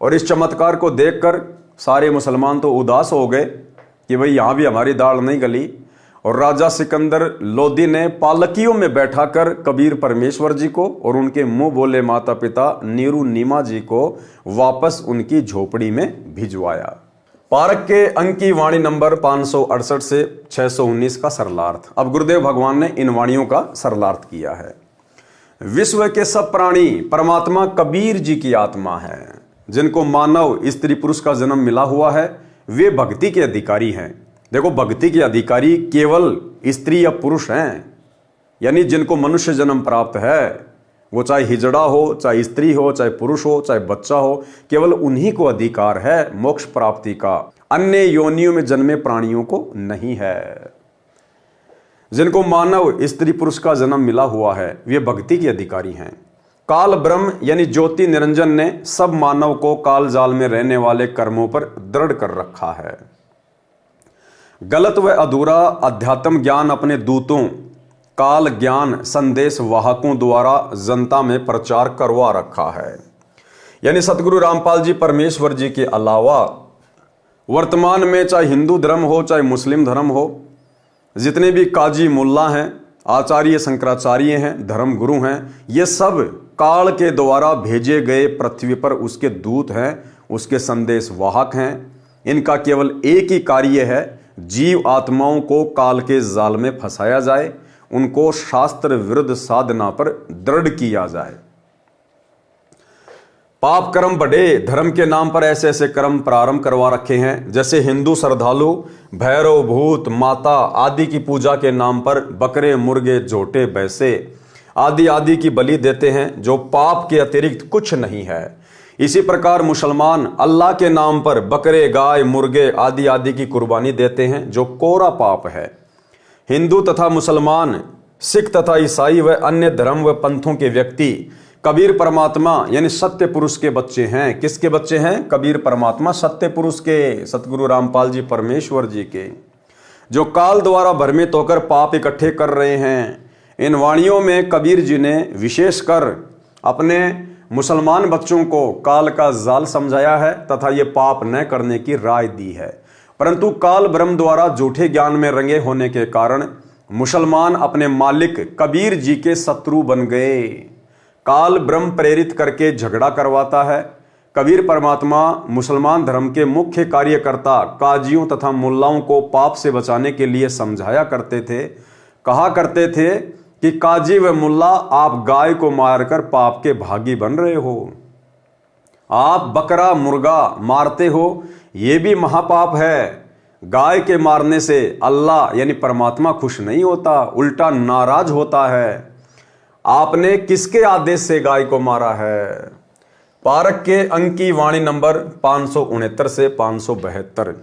और इस चमत्कार को देखकर सारे मुसलमान तो उदास हो गए कि भाई यहाँ भी हमारी दाल नहीं गली। और राजा सिकंदर लोदी ने पालकियों में बैठाकर कबीर परमेश्वर जी को और उनके मुंह बोले माता पिता नीरू नीमा जी को वापस उनकी झोपड़ी में भिजवाया। पारक के अंक की वाणी नंबर 568 से 619 का सरलार्थ। अब गुरुदेव भगवान ने इन वाणियों का सरलार्थ किया है। विश्व के सब प्राणी परमात्मा कबीर जी की आत्मा है। जिनको मानव स्त्री पुरुष का जन्म मिला हुआ है वे भक्ति के अधिकारी हैं। देखो, भक्ति के अधिकारी केवल स्त्री या पुरुष हैं, यानी जिनको मनुष्य जन्म प्राप्त है, वो चाहे हिजड़ा हो, चाहे स्त्री हो, चाहे पुरुष हो, चाहे बच्चा हो, केवल उन्हीं को अधिकार है मोक्ष प्राप्ति का। अन्य योनियों में जन्मे प्राणियों को नहीं है। जिनको मानव स्त्री पुरुष का जन्म मिला हुआ है वे भक्ति के अधिकारी हैं। काल ब्रह्म यानी ज्योति निरंजन ने सब मानव को काल जाल में रहने वाले कर्मों पर दृढ़ कर रखा है। गलत व अधूरा अध्यात्म ज्ञान अपने दूतों काल ज्ञान संदेश वाहकों द्वारा जनता में प्रचार करवा रखा है। यानी सतगुरु रामपाल जी परमेश्वर जी के अलावा वर्तमान में चाहे हिंदू धर्म हो चाहे मुस्लिम धर्म हो, जितने भी काजी मुल्ला हैं, आचार्य शंकराचार्य हैं, धर्म गुरु हैं, ये सब काल के द्वारा भेजे गए पृथ्वी पर उसके दूत हैं, उसके संदेश वाहक हैं। इनका केवल एक ही कार्य है, जीव आत्माओं को काल के जाल में फंसाया जाए, उनको शास्त्र विरुद्ध साधना पर दृढ़ किया जाए। पाप कर्म बढ़े, धर्म के नाम पर ऐसे ऐसे कर्म प्रारंभ करवा रखे हैं। जैसे हिंदू श्रद्धालु भैरव भूत माता आदि की पूजा के नाम पर बकरे मुर्गे झोटे भैंसे आदि आदि की बलि देते हैं, जो पाप के अतिरिक्त कुछ नहीं है। इसी प्रकार मुसलमान अल्लाह के नाम पर बकरे गाय मुर्गे आदि आदि की कुर्बानी देते हैं, जो कोरा पाप है। हिंदू तथा मुसलमान सिख तथा ईसाई व अन्य धर्म व पंथों के व्यक्ति कबीर परमात्मा यानी सत्य पुरुष के बच्चे हैं। किसके बच्चे हैं? कबीर परमात्मा सत्य पुरुष के, सतगुरु रामपाल जी परमेश्वर जी के, जो काल द्वारा भ्रमित होकर पाप इकट्ठे कर रहे हैं। इन वाणियों में कबीर जी ने विशेषकर अपने मुसलमान बच्चों को काल का जाल समझाया है तथा ये पाप न करने की राय दी है। परंतु काल ब्रह्म द्वारा झूठे ज्ञान में रंगे होने के कारण मुसलमान अपने मालिक कबीर जी के शत्रु बन गए। काल ब्रह्म प्रेरित करके झगड़ा करवाता है। कबीर परमात्मा मुसलमान धर्म के मुख्य कार्यकर्ता काजियों तथा मुल्लाओं को पाप से बचाने के लिए समझाया करते थे। कहा करते थे कि काजी व मुल्ला, आप गाय को मारकर पाप के भागी बन रहे हो, आप बकरा मुर्गा मारते हो, ये भी महापाप है। गाय के मारने से अल्लाह यानी परमात्मा खुश नहीं होता, उल्टा नाराज होता है। आपने किसके आदेश से गाय को मारा है? पारक के अंक की वाणी नंबर 569 से 572।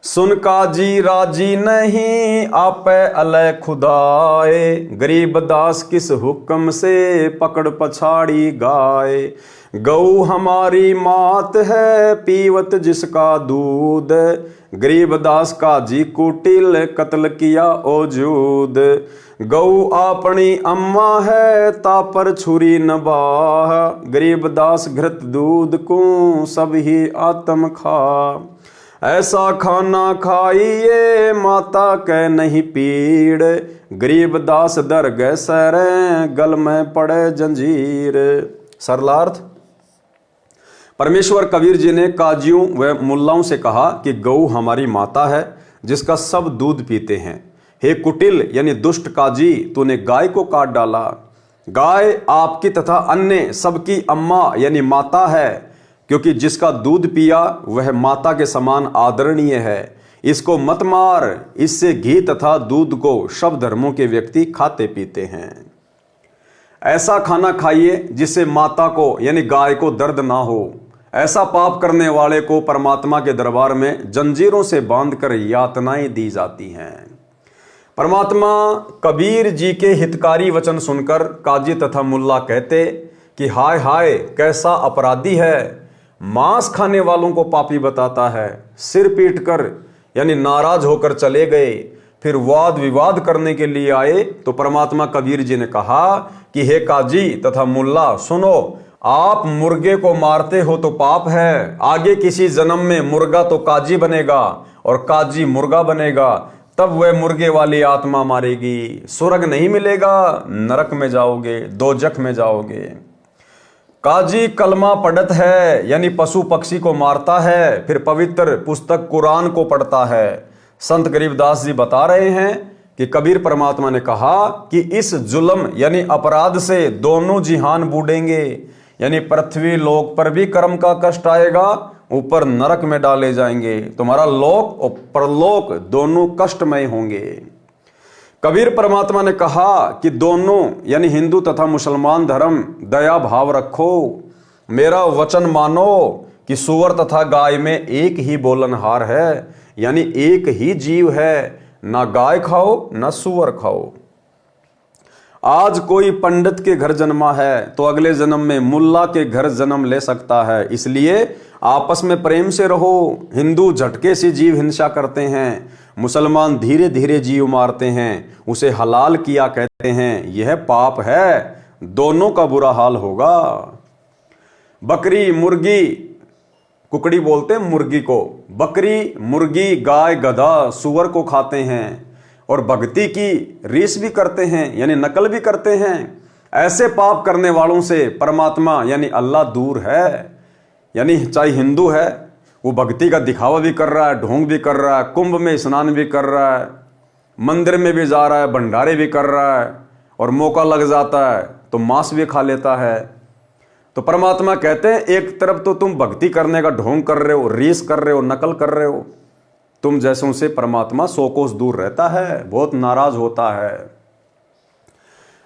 सुन काजी राजी नहीं आपे अलय खुदाए, गरीब दास किस हुक्म से पकड़ पछाड़ी गाय। गऊ हमारी मात है पीवत जिसका दूध, गरीब दास काजी कुटिल कत्ल किया ओजूद। गऊ अपनी अम्मा है तापर छुरी न बाह, गरीब दास घृत दूध को सब ही आत्म खा। ऐसा खाना खाइए माता के नहीं पीड़, गरीब दास दर गए सरे गल में पड़े जंजीर। सरलार्थ। परमेश्वर कबीर जी ने काजियों व मुल्लाओं से कहा कि गऊ हमारी माता है जिसका सब दूध पीते हैं। हे कुटिल यानी दुष्ट काजी, तूने गाय को काट डाला। गाय आपकी तथा अन्य सबकी अम्मा यानी माता है, क्योंकि जिसका दूध पिया वह माता के समान आदरणीय है। इसको मत मार, इससे घी तथा दूध को सब धर्मों के व्यक्ति खाते पीते हैं। ऐसा खाना खाइए जिससे माता को यानी गाय को दर्द ना हो। ऐसा पाप करने वाले को परमात्मा के दरबार में जंजीरों से बांधकर यातनाएं दी जाती हैं। परमात्मा कबीर जी के हितकारी वचन सुनकर काजी तथा मुल्ला कहते कि हाय हाय कैसा अपराधी है, मांस खाने वालों को पापी बताता है। सिर पीट कर यानी नाराज होकर चले गए। फिर वाद विवाद करने के लिए आए तो परमात्मा कबीर जी ने कहा कि हे काजी तथा मुल्ला सुनो, आप मुर्गे को मारते हो तो पाप है, आगे किसी जन्म में मुर्गा तो काजी बनेगा और काजी मुर्गा बनेगा, तब वह मुर्गे वाली आत्मा मारेगी, स्वर्ग नहीं मिलेगा, नरक में जाओगे, दोजख में जाओगे। काजी कलमा पढ़त है यानी पशु पक्षी को मारता है, फिर पवित्र पुस्तक कुरान को पढ़ता है। संत गरीबदास जी बता रहे हैं कि कबीर परमात्मा ने कहा कि इस जुल्म यानी अपराध से दोनों जिहान बूढ़ेंगे, यानी पृथ्वी लोक पर भी कर्म का कष्ट आएगा, ऊपर नरक में डाले जाएंगे, तुम्हारा लोक और परलोक दोनों कष्टमय होंगे। कबीर परमात्मा ने कहा कि दोनों यानी हिंदू तथा मुसलमान धर्म दया भाव रखो, मेरा वचन मानो कि सूअर तथा गाय में एक ही बोलनहार है, यानी एक ही जीव है, ना गाय खाओ ना सूअर खाओ। आज कोई पंडित के घर जन्मा है तो अगले जन्म में मुल्ला के घर जन्म ले सकता है, इसलिए आपस में प्रेम से रहो। हिंदू झटके से जीव हिंसा करते हैं, मुसलमान धीरे धीरे जीव मारते हैं, उसे हलाल किया कहते हैं, यह पाप है, दोनों का बुरा हाल होगा। बकरी मुर्गी, कुकड़ी बोलते हैं मुर्गी को, बकरी मुर्गी गाय गधा सूअर को खाते हैं और भक्ति की रीस भी करते हैं यानी नकल भी करते हैं। ऐसे पाप करने वालों से परमात्मा यानी अल्लाह दूर है। यानी चाहे हिंदू है वो भक्ति का दिखावा भी कर रहा है, ढोंग भी कर रहा है, कुंभ में स्नान भी कर रहा है, मंदिर में भी जा रहा है, भंडारे भी कर रहा है, और मौका लग जाता है तो मांस भी खा लेता है। तो परमात्मा कहते हैं एक तरफ तो तुम भक्ति करने का ढोंग कर रहे हो, रीस कर रहे हो, नकल कर रहे हो, तुम जैसों से परमात्मा 100 कोस दूर रहता है, बहुत नाराज होता है।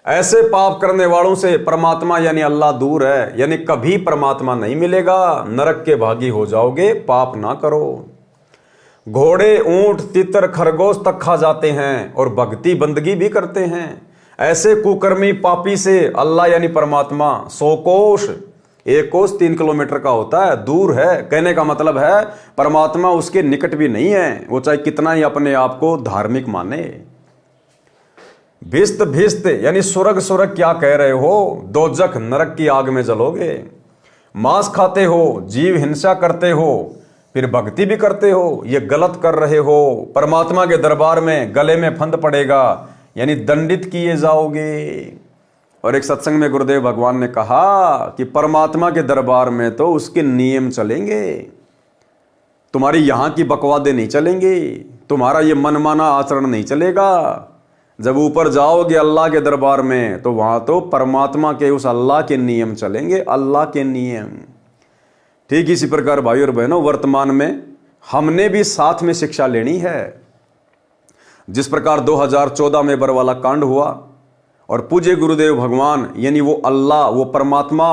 ऐसे पाप करने वालों से परमात्मा यानी अल्लाह दूर है, यानी कभी परमात्मा नहीं मिलेगा, नरक के भागी हो जाओगे, पाप ना करो। घोड़े ऊंट तितर खरगोश तक खा जाते हैं और भक्ति बंदगी भी करते हैं। ऐसे कुकर्मी पापी से अल्लाह यानी परमात्मा 100 कोस, 1 कोस 3 किलोमीटर का होता है, दूर है। कहने का मतलब है परमात्मा उसके निकट भी नहीं है, वो चाहे कितना ही अपने आप को धार्मिक माने। भिस्त भिस्त यानी स्वर्ग स्वर्ग क्या कह रहे हो, दोजख नरक की आग में जलोगे। मांस खाते हो, जीव हिंसा करते हो, फिर भक्ति भी करते हो, ये गलत कर रहे हो। परमात्मा के दरबार में गले में फंद पड़ेगा यानी दंडित किए जाओगे। और एक सत्संग में गुरुदेव भगवान ने कहा कि परमात्मा के दरबार में तो उसके नियम चलेंगे, तुम्हारी यहां की बकवादे नहीं चलेंगी, तुम्हारा ये मनमाना आचरण नहीं चलेगा। जब ऊपर जाओगे अल्लाह के दरबार में तो वहां तो परमात्मा के उस अल्लाह के नियम चलेंगे, अल्लाह के नियम। ठीक इसी प्रकार भाई और बहनों, वर्तमान में हमने भी साथ में शिक्षा लेनी है। जिस प्रकार 2014 में बरवाला कांड हुआ और पूज्य गुरुदेव भगवान यानी वो अल्लाह, वो परमात्मा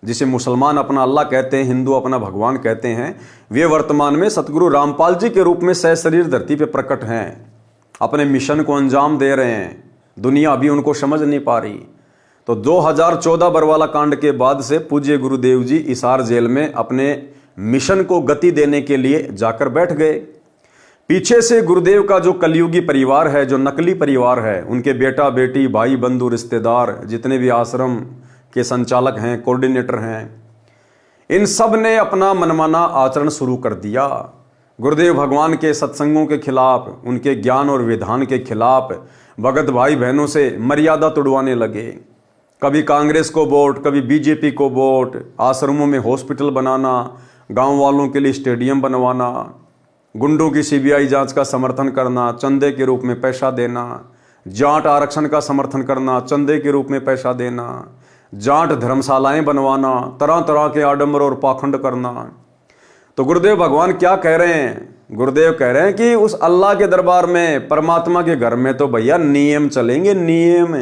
जिसे मुसलमान अपना अल्लाह कहते हैं, हिंदू अपना भगवान कहते हैं, वे वर्तमान में सतगुरु रामपाल जी के रूप में सशरीर धरती पे प्रकट हैं, अपने मिशन को अंजाम दे रहे हैं। दुनिया अभी उनको समझ नहीं पा रही। तो 2014 बरवाला कांड के बाद से पूज्य गुरुदेव जी हिसार जेल में अपने मिशन को गति देने के लिए जाकर बैठ गए। पीछे से गुरुदेव का जो कलयुगी परिवार है, जो नकली परिवार है, उनके बेटा बेटी भाई बंधु रिश्तेदार जितने भी आश्रम के संचालक हैं, कोऑर्डिनेटर हैं, इन सब ने अपना मनमाना आचरण शुरू कर दिया। गुरुदेव भगवान के सत्संगों के खिलाफ, उनके ज्ञान और विधान के खिलाफ भगत भाई बहनों से मर्यादा तोड़वाने लगे। कभी कांग्रेस को वोट, कभी बीजेपी को वोट, आश्रमों में हॉस्पिटल बनाना, गांव वालों के लिए स्टेडियम बनवाना, गुंडों की सीबीआई जांच का समर्थन करना, चंदे के रूप में पैसा देना, जाट आरक्षण का समर्थन करना, चंदे के रूप में पैसा देना, जाट धर्मशालाएं बनवाना, तरह तरह के आडंबर और पाखंड करना। तो गुरुदेव भगवान क्या कह रहे हैं? गुरुदेव कह रहे हैं कि उस अल्लाह के दरबार में, परमात्मा के घर में तो भैया नियम चलेंगे, नियम।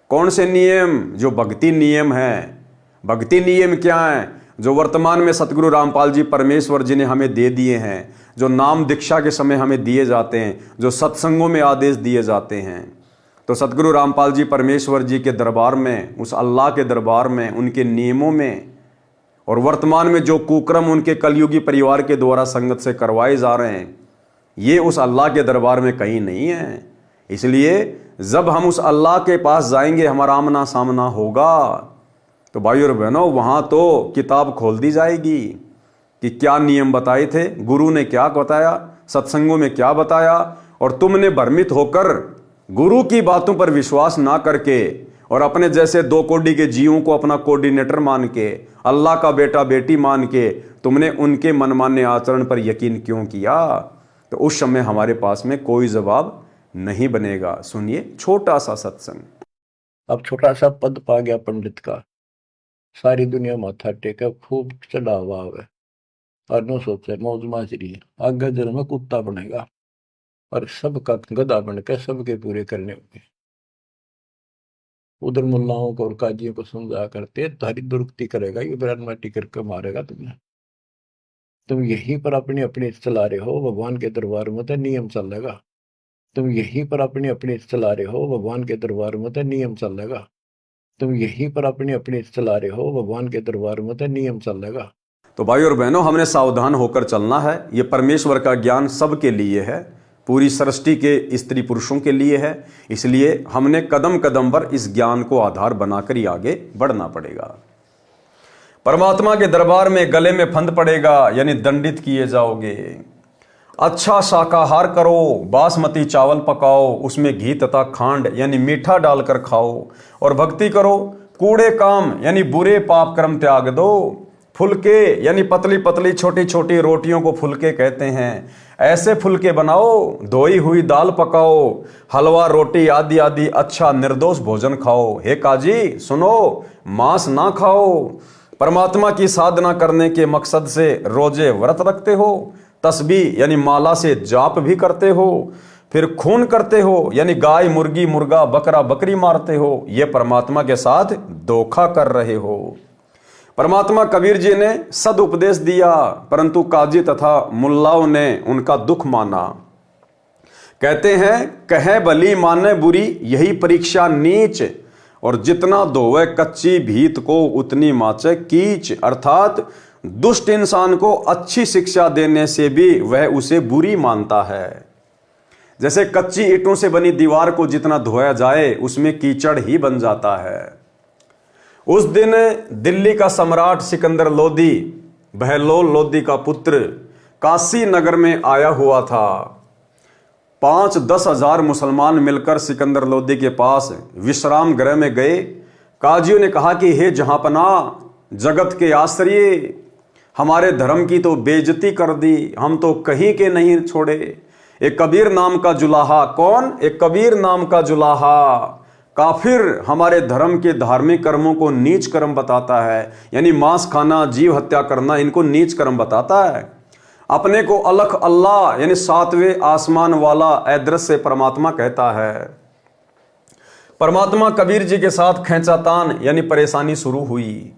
कौन से नियम? जो भक्ति नियम है। भक्ति नियम क्या है? जो वर्तमान में सतगुरु रामपाल जी परमेश्वर जी ने हमें दे दिए हैं, जो नाम दीक्षा के समय हमें दिए जाते हैं, जो सत्संगों में आदेश दिए जाते हैं, तो सतगुरु रामपाल जी परमेश्वर जी के दरबार में, उस अल्लाह के दरबार में, उनके नियमों में, और वर्तमान में जो कुक्रम उनके कलयुगी परिवार के द्वारा संगत से करवाए जा रहे हैं, ये उस अल्लाह के दरबार में कहीं नहीं है। इसलिए जब हम उस अल्लाह के पास जाएंगे, हमारा आमना सामना होगा, तो भाइयों और बहनों वहाँ तो किताब खोल दी जाएगी कि क्या नियम बताए थे, गुरु ने क्या बताया, सत्संगों में क्या बताया, और तुमने भ्रमित होकर गुरु की बातों पर विश्वास ना करके और अपने जैसे 2 कोड़ी के जीवों को अपना कोऑर्डिनेटर मान के, अल्लाह का बेटा बेटी मान के तुमने उनके मनमाने आचरण पर यकीन क्यों किया, तो उस समय हमारे पास में कोई जवाब नहीं बनेगा। सुनिए छोटा सा सत्संग। अब छोटा सा पद पा गया पंडित का, सारी दुनिया माथा टेका, खूब चढ़ावा है और नो सोचे मौज माजरी, आगे जन्म में कुत्ता बनेगा और सबका गधा बनकर सबके पूरे करने होंगे। उधर मुल्लाओं को और काजियों को समझा करते तारी दुरुक्ति करेगा, ये बरान माटी करके मारेगा तुम्हें। तुम यहीं पर अपनी अपनी चला रहे हो, भगवान के दरबार में तो नियम चलेगा। तुम यहीं पर अपनी अपनी चला रहे हो, भगवान के दरबार में तो नियम चलेगा। तुम यहीं पर अपनी अपनी चला रहे हो, भगवान के दरबार में तो नियम चलेगा। तो भाई और बहनों, हमने सावधान होकर चलना है। ये परमेश्वर का ज्ञान सबके लिए है, पूरी सृष्टि के स्त्री पुरुषों के लिए है। इसलिए हमने कदम कदम पर इस ज्ञान को आधार बनाकर ही आगे बढ़ना पड़ेगा। परमात्मा के दरबार में गले में फंद पड़ेगा, यानी दंडित किए जाओगे। अच्छा शाकाहार करो, बासमती चावल पकाओ, उसमें घी तथा खांड यानी मीठा डालकर खाओ, और भक्ति करो। कूड़े काम यानी बुरे पाप कर्म त्याग दो। फुलके यानी पतली पतली छोटी छोटी रोटियों को फुलके कहते हैं, ऐसे फुलके बनाओ। धोई हुई दाल पकाओ, हलवा रोटी आदि आदि अच्छा निर्दोष भोजन खाओ। हे काजी सुनो, मांस ना खाओ। परमात्मा की साधना करने के मकसद से रोजे व्रत रखते हो, तस्बीह यानी माला से जाप भी करते हो, फिर खून करते हो यानी गाय मुर्गी मुर्गा बकरा बकरी मारते हो। ये परमात्मा के साथ धोखा कर रहे हो। परमात्मा कबीर जी ने सदुपदेश दिया, परंतु काजी तथा मुल्लाओं ने उनका दुख माना। कहते हैं कहे भली माने बुरी, यही परीक्षा नीच, और जितना धोवे कच्ची भीत को उतनी माचे कीच। अर्थात दुष्ट इंसान को अच्छी शिक्षा देने से भी वह उसे बुरी मानता है। जैसे कच्ची ईंटों से बनी दीवार को जितना धोया जाए उसमें कीचड़ ही बन जाता है। उस दिन दिल्ली का सम्राट सिकंदर लोदी, बहलोल लोदी का पुत्र, काशी नगर में आया हुआ था। 5-10 हजार मुसलमान मिलकर सिकंदर लोदी के पास विश्राम गृह में गए। काजियों ने कहा कि हे जहांपना, जगत के आश्रय, हमारे धर्म की तो बेइज्जती कर दी, हम तो कहीं के नहीं छोड़े। एक कबीर नाम का जुलाहा, कौन? एक कबीर नाम का जुलाहा काफिर हमारे धर्म के धार्मिक कर्मों को नीच कर्म बताता है, यानी मांस खाना, जीव हत्या करना, इनको नीच कर्म बताता है। अपने को अलख अल्लाह यानी 7वें आसमान वाला अदृश्य परमात्मा कहता है। परमात्मा कबीर जी के साथ खैंचातान यानी परेशानी शुरू हुई।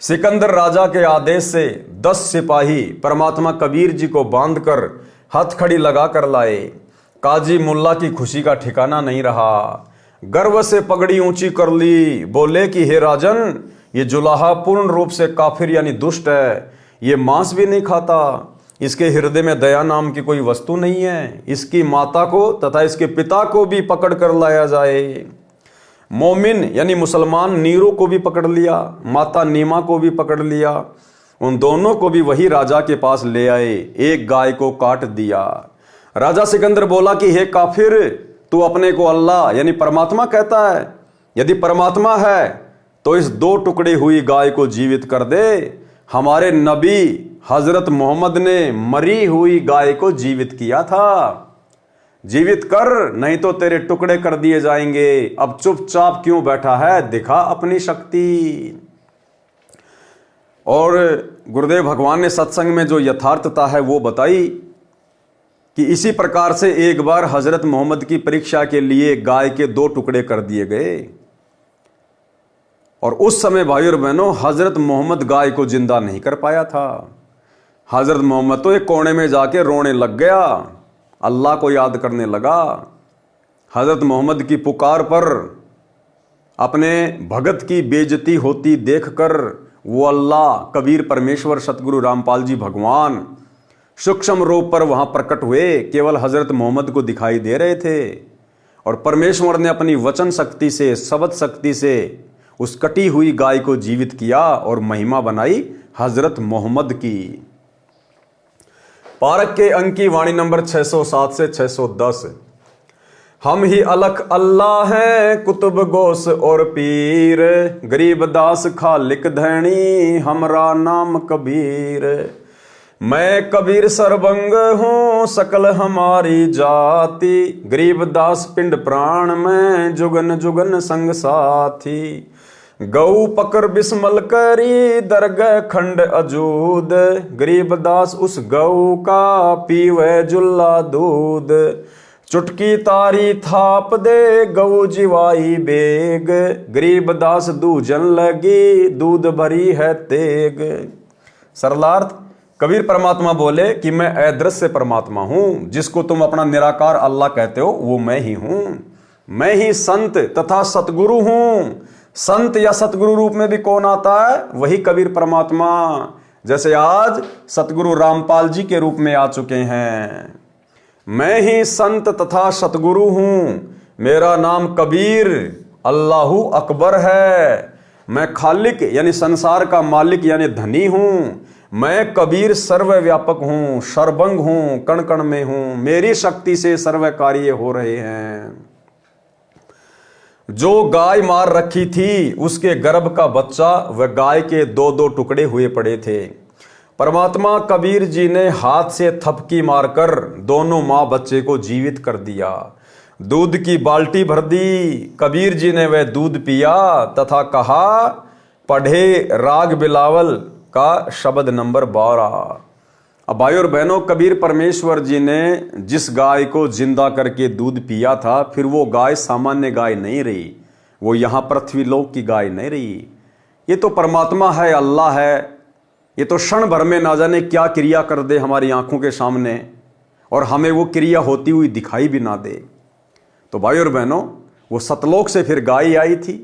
सिकंदर राजा के आदेश से 10 सिपाही परमात्मा कबीर जी को बांधकर हथकड़ी लगा कर लाए। काजी मुल्ला की खुशी का ठिकाना नहीं रहा, गर्व से पगड़ी ऊंची कर ली, बोले कि हे राजन, ये जुलाहा पूर्ण रूप से काफिर यानी दुष्ट है। ये मांस भी नहीं खाता, इसके हृदय में दया नाम की कोई वस्तु नहीं है। इसकी माता को तथा इसके पिता को भी पकड़ कर लाया जाए। मोमिन यानी मुसलमान नीरो को भी पकड़ लिया, माता नीमा को भी पकड़ लिया। उन दोनों को भी वही राजा के पास ले आए। एक गाय को काट दिया। राजा सिकंदर बोला कि हे काफिर, तू अपने को अल्लाह यानी परमात्मा कहता है। यदि परमात्मा है तो इस 2 टुकड़ी हुई गाय को जीवित कर दे। हमारे नबी हजरत मोहम्मद ने मरी हुई गाय को जीवित किया था। जीवित कर, नहीं तो तेरे टुकड़े कर दिए जाएंगे। अब चुपचाप क्यों बैठा है, दिखा अपनी शक्ति। और गुरुदेव भगवान ने सत्संग में जो यथार्थता है वो बताई कि इसी प्रकार से एक बार हजरत मोहम्मद की परीक्षा के लिए गाय के 2 टुकड़े कर दिए गए और उस समय भाई और बहनों हजरत मोहम्मद गाय को जिंदा नहीं कर पाया था। हजरत मोहम्मद तो एक कोने में जाके रोने लग गया, अल्लाह को याद करने लगा। हजरत मोहम्मद की पुकार पर अपने भगत की बेइज्जती होती देखकर वो अल्लाह कबीर परमेश्वर सतगुरु रामपाल जी भगवान सूक्ष्म रूप पर वहां प्रकट हुए, केवल हजरत मोहम्मद को दिखाई दे रहे थे। और परमेश्वर ने अपनी वचन शक्ति से, शब्द शक्ति से उस कटी हुई गाय को जीवित किया और महिमा बनाई हजरत मोहम्मद की। पारक के अंक की वाणी नंबर 607 से 610। हम ही अलख अल्लाह हैं कुतुब गोस और पीर, गरीब दास खालिक धैनी हमरा नाम कबीर। मैं कबीर सरबंग हूँ सकल हमारी जाति, गरीब दास पिंड प्राण में जुगन जुगन संग साथी। गौ पकर बिस्मल करी दरगह खंड अजूद, गरीब दास उस गौ का पीवे जुल्ला दूध। चुटकी तारी थाप दे गौ जिवाई बेग, गरीब दास दूजन लगी दूध भरी है तेग। सरलार्थ कबीर परमात्मा बोले कि मैं अदृश्य परमात्मा हूं, जिसको तुम अपना निराकार अल्लाह कहते हो वो मैं ही हूं। मैं ही संत तथा सतगुरु हूं। संत या सतगुरु रूप में भी कौन आता है? वही कबीर परमात्मा, जैसे आज सतगुरु रामपाल जी के रूप में आ चुके हैं। मैं ही संत तथा सतगुरु हूं, मेरा नाम कबीर अल्लाहू अकबर है। मैं खालिक यानी संसार का मालिक यानी धनी हूं। मैं कबीर सर्वव्यापक हूं, सर्वंग हूं, कण कण में हूं, मेरी शक्ति से सर्व कार्य हो रहे हैं। जो गाय मार रखी थी उसके गर्भ का बच्चा वह गाय के दो दो टुकड़े हुए पड़े थे। परमात्मा कबीर जी ने हाथ से थपकी मारकर दोनों मां बच्चे को जीवित कर दिया। दूध की बाल्टी भर दी, कबीर जी ने वह दूध पिया तथा कहा पढ़े राग बिलावल का शब्द नंबर 12। अब भाई और बहनों कबीर परमेश्वर जी ने जिस गाय को जिंदा करके दूध पिया था, फिर वो गाय सामान्य गाय नहीं रही, वो यहाँ पृथ्वीलोक की गाय नहीं रही। ये तो परमात्मा है, अल्लाह है। ये तो क्षण भर में ना जाने क्या क्रिया कर दे हमारी आंखों के सामने और हमें वो क्रिया होती हुई दिखाई भी ना दे। तो भाई और बहनों वो सतलोक से फिर गाय आई थी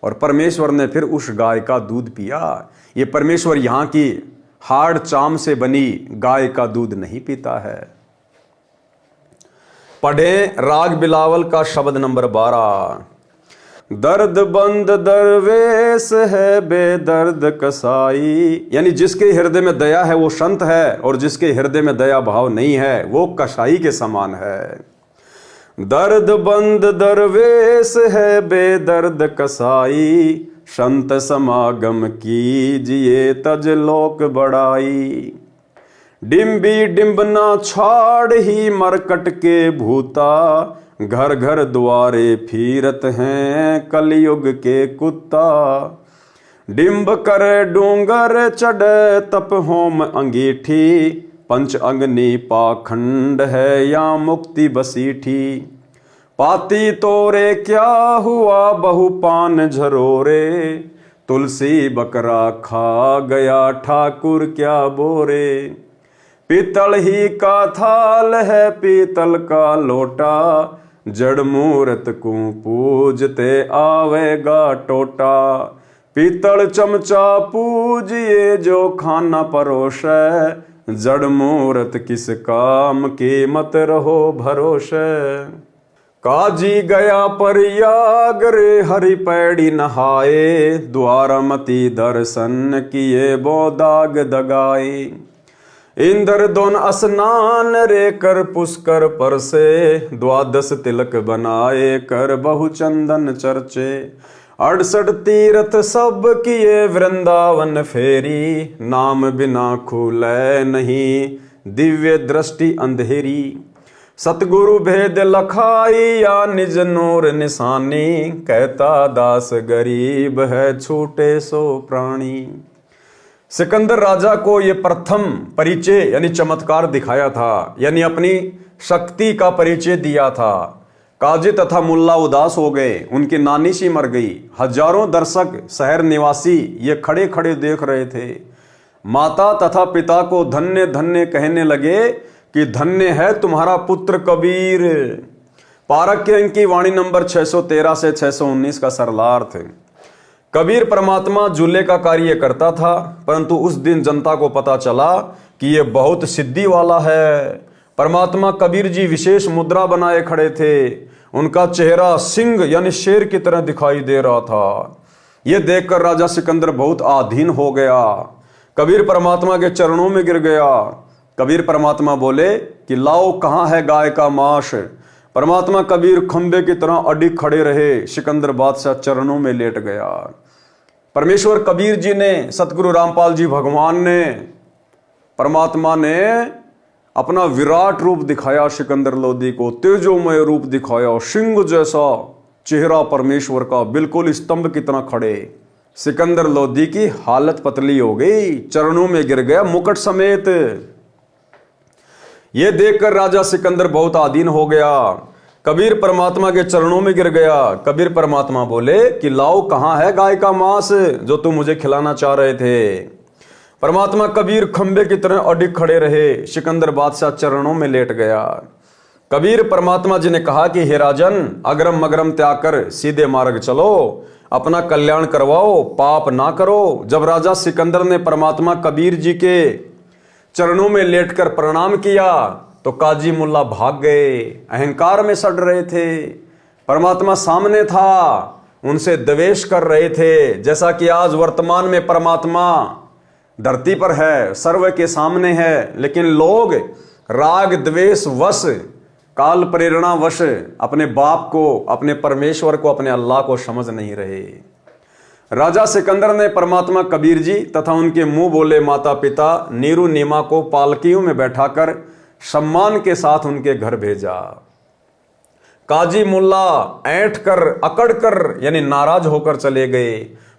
और परमेश्वर ने फिर उस गाय का दूध पिया। ये परमेश्वर यहाँ की हाड़ चाम से बनी गाय का दूध नहीं पीता है। पढ़े राग बिलावल का शब्द नंबर 12। दर्द बंद दरवेश है बेदर्द कसाई, यानी जिसके हृदय में दया है वो संत है और जिसके हृदय में दया भाव नहीं है वो कसाई के समान है। दर्द बंद दरवेश है बेदर्द कसाई, संत समागम कीजिए तज लोक बढ़ाई। डिम्बी डिम्बना छाड़ ही मरकट के भूता, घर घर द्वारे फिरत हैं कलयुग के कुत्ता। डिम्ब कर डूंगर चढ़ तप होम अंगीठी, पंच अग्नि पाखंड है या मुक्ति बसीठी। पाती तोरे क्या हुआ बहुपान झरोरे, तुलसी बकरा खा गया ठाकुर क्या बोरे। पीतल ही का थाल है पीतल का लोटा, जड़ मूरत को पूजते आवेगा टोटा। पीतल चमचा पूजिए जो खाना परोसे, जड़ मूरत किस काम की मत रहो भरोसे। काजी गया प्रयाग रे हरि पैड़ी नहाए, द्वारमती दर्शन किए बोदाग दगाए। इंद्र दोन स्नान रे कर पुष्कर पर से, द्वादश तिलक बनाए कर बहु चंदन चर्चे। 68 तीर्थ सब किए वृंदावन फेरी, नाम बिना खुले नहीं दिव्य दृष्टि अंधेरी। सतगुरु भेद लखाई या निज नूर निशानी, कहता दास गरीब है छूटे सो प्राणी। सिकंदर राजा को ये प्रथम परिचय यानी चमत्कार दिखाया था, यानी अपनी शक्ति का परिचय दिया था। काजी तथा मुल्ला उदास हो गए, उनकी नानी सी मर गई। हजारों दर्शक शहर निवासी ये खड़े खड़े देख रहे थे। माता तथा पिता को धन्य धन्य कहने लगे कि धन्य है तुम्हारा पुत्र कबीर। पारक के अंक की वाणी नंबर 613 से 619 का सरलार्थ। कबीर परमात्मा झूले का कार्य करता था, परंतु उस दिन जनता को पता चला कि ये बहुत सिद्धि वाला है। परमात्मा कबीर जी विशेष मुद्रा बनाए खड़े थे। उनका चेहरा सिंह यानी शेर की तरह दिखाई दे रहा था। यह देखकर राजा सिकंदर बहुत आधीन हो गया, कबीर परमात्मा के चरणों में गिर गया। कबीर परमात्मा बोले कि लाओ कहाँ है गाय का मांस। परमात्मा कबीर खंबे की तरह अडिग खड़े रहे। सिकंदर बादशाह चरणों में लेट गया। परमेश्वर कबीर जी ने, सतगुरु रामपाल जी भगवान ने, परमात्मा ने अपना विराट रूप दिखाया सिकंदर लोधी को, तेजोमय रूप दिखाया, सिंह जैसा चेहरा परमेश्वर का, बिल्कुल स्तंभ की तरह खड़े। सिकंदर लोधी की हालत पतली हो गई, चरणों में गिर गया मुकुट समेत। यह देखकर राजा सिकंदर बहुत आधीन हो गया, कबीर परमात्मा के चरणों में गिर गया। कबीर परमात्मा बोले कि लाओ कहाँ है गाय का मांस जो तुम मुझे खिलाना चाह रहे थे। परमात्मा कबीर खंबे की तरह अडिग खड़े रहे। सिकंदर बादशाह चरणों में लेट गया। कबीर परमात्मा जी ने कहा कि हे राजन, अगरम मगरम त्याग कर सीधे मार्ग चलो, अपना कल्याण करवाओ, पाप ना करो। जब राजा सिकंदर ने परमात्मा कबीर जी के चरणों में लेटकर प्रणाम किया तो काजी मुल्ला भाग गए, अहंकार में सड़ रहे थे। परमात्मा सामने था, उनसे द्वेष कर रहे थे। जैसा कि आज वर्तमान में परमात्मा धरती पर है, सर्व के सामने है, लेकिन लोग राग द्वेष वश, काल प्रेरणा वश अपने बाप को, अपने परमेश्वर को, अपने अल्लाह को समझ नहीं रहे। राजा सिकंदर ने परमात्मा कबीर जी तथा उनके मुंह बोले माता पिता नीरू नीमा को पालकियों में बैठाकर सम्मान के साथ उनके घर भेजा। काजी मुल्ला ऐंठ कर, अकड़ कर यानी नाराज होकर चले गए।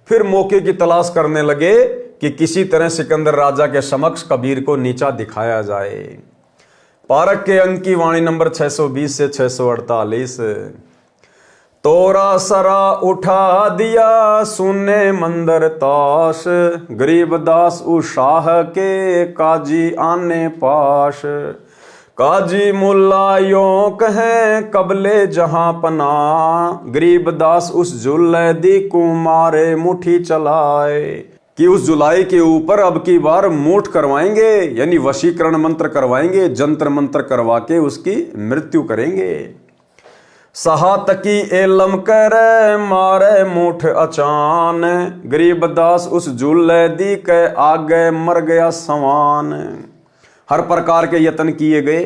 फिर मौके की तलाश करने लगे कि किसी तरह सिकंदर राजा के समक्ष कबीर को नीचा दिखाया जाए। पारक के अंक की वाणी नंबर 620 से 648। तोरा सरा उठा दिया सुने मंदर ताश, गरीब दास उशाह के काजी आने पाश। काजी मुल्ला यों कहे कबले जहां पना, गरीब दास उस जुल्ले दी कुमारे मुठी चलाए। कि उस जुलाई के ऊपर अब की बार मूठ करवाएंगे, यानी वशीकरण मंत्र करवाएंगे, जंत्र मंत्र करवा के उसकी मृत्यु करेंगे। सहातकी एलम करे मारे मूठ अचान, गरीब दास उस जुल्ले दी के आगे मर गया सवान। हर प्रकार के यत्न किए गए,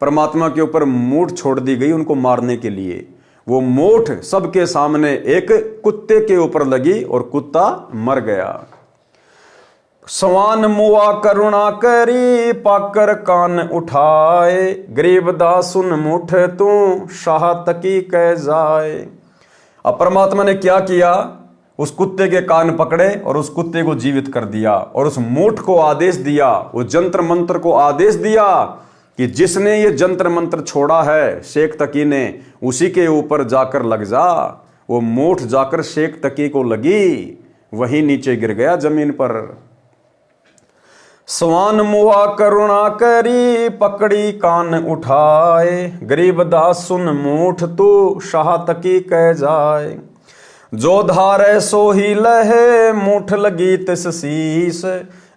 परमात्मा के ऊपर मूठ छोड़ दी गई उनको मारने के लिए। वो मूठ सबके सामने एक कुत्ते के ऊपर लगी और कुत्ता मर गया। सवान मुआ करुणा करी पाकर कान उठाए, गरीब दास सुन मुठ तू शाह तकी कह जाए। अब परमात्मा ने क्या किया, उस कुत्ते के कान पकड़े और उस कुत्ते को जीवित कर दिया और उस मूठ को आदेश दिया, उस जंत्र मंत्र को आदेश दिया कि जिसने ये जंत्र मंत्र छोड़ा है शेख तकी ने, उसी के ऊपर जाकर लग जा। वो मूठ जाकर शेख तकी को लगी, वहीं नीचे गिर गया जमीन पर। स्वान मुआ करुणा करी पकड़ी कान उठाए, गरीब दास सुन मूठ तू शाह तकी कह जाए। जो धारे सो ही लहे मूठ लगी तिस शीस,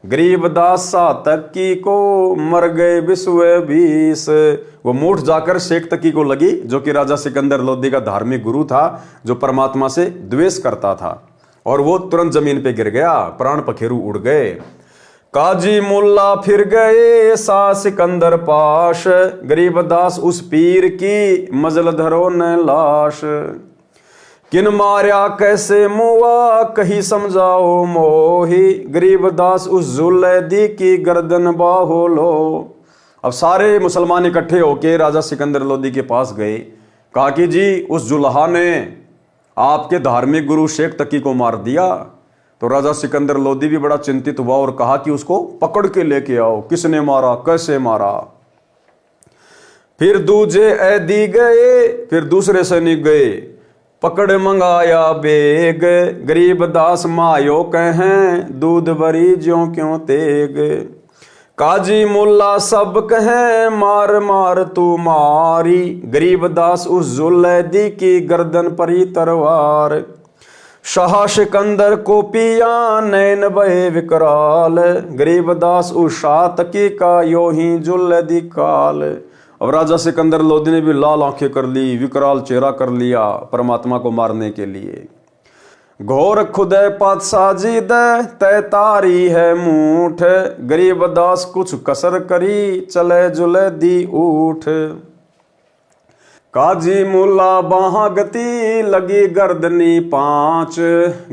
गरीब दास सा तकी को मर गए बिस्वे 20। वो मूठ जाकर शेख तकी को लगी, जो कि राजा सिकंदर लोधी का धार्मिक गुरु था, जो परमात्मा से द्वेष करता था, और वो तुरंत जमीन पे गिर गया, प्राण पखेरु उड़ गए। काजी मुल्ला फिर गए सा सिकंदर पाश, गरीब दास उस पीर की मजल धरो न लाश। किन मार्या कैसे मुआ कही समझाओ मोही, गरीब दास उस जुल्ले दी की गर्दन बाहो लो। अब सारे मुसलमान इकट्ठे होके राजा सिकंदर लोधी के पास गए, कहा कि जी उस जुल्हा ने आपके धार्मिक गुरु शेख तकी को मार दिया। तो राजा सिकंदर लोधी भी बड़ा चिंतित हुआ और कहा कि उसको पकड़ के लेके आओ, किसने मारा, कैसे मारा। फिर दूजे ऐदी गए, फिर दूसरे सैनिक गए, पकड़ मंगाया बेग, गरीब दास मायो कहें, दूध भरी ज्यों क्यों तेग। काजी मुल्ला सब कहें, मार मार तू मारी, गरीब दास उस जुलैदी की गर्दन परी तरवार। शाह सिकंदर को पिया, नैन बहे विकराल, गरीब दास उस शाह तकी का यो ही जुलैदी काल। अब राजा सिकंदर लोदी ने भी लाल आंखें कर ली, विकराल चेहरा कर लिया परमात्मा को मारने के लिए। घोर खुदे पातशाही दे, तय तारी है मूठ, गरीब दास कुछ कसर करी, चले जुले दी उठ। काजी मुल्ला बाहा गति, लगी गर्दनी पांच,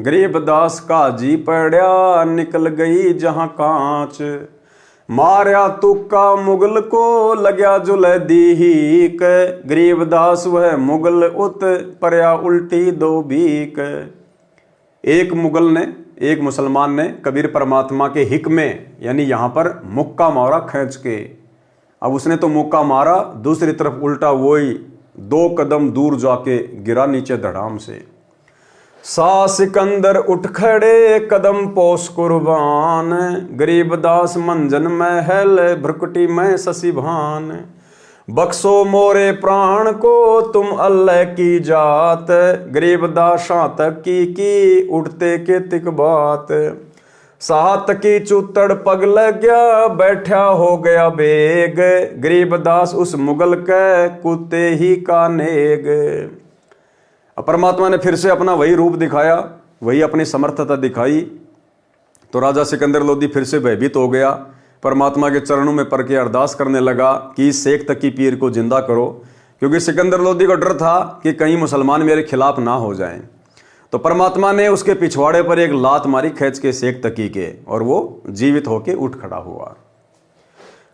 गरीब दास काजी पड़ा, निकल गई जहां कांच। मारया तुक्का मुगल को, लग्या जुलैदी हीक, गरीब दास वह मुगल उत, परया उल्टी दो बीक। एक मुगल ने, एक मुसलमान ने कबीर परमात्मा के हिक में यानी यहां पर मुक्का मारा खींच के। अब उसने तो मुक्का मारा, दूसरी तरफ उल्टा वही 2 कदम दूर जाके गिरा नीचे धड़ाम से। सा सिकंदर उठ खड़े, कदम पोस कुर्बान, गरीब दास मंजन महल, भ्रकुटी में शशि भान। बख्शो मोरे प्राण को, तुम अल्लाह की जात, गरीब दास शातक की उठते के तिक बात। साहत की चुतड़ पग लग गया, बैठा हो गया बेग, गरीब दास उस मुगल के कुत्ते ही का नेग। परमात्मा ने फिर से अपना वही रूप दिखाया, वही अपनी समर्थता दिखाई। तो राजा सिकंदर लोदी फिर से भयभीत हो गया, परमात्मा के चरणों में पड़ के अरदास करने लगा कि इस शेख तकी पीर को जिंदा करो, क्योंकि सिकंदर लोदी को डर था कि कहीं मुसलमान मेरे खिलाफ ना हो जाएं। तो परमात्मा ने उसके पिछवाड़े पर एक लात मारी खींच के शेख तकी के, और वो जीवित होके उठ खड़ा हुआ।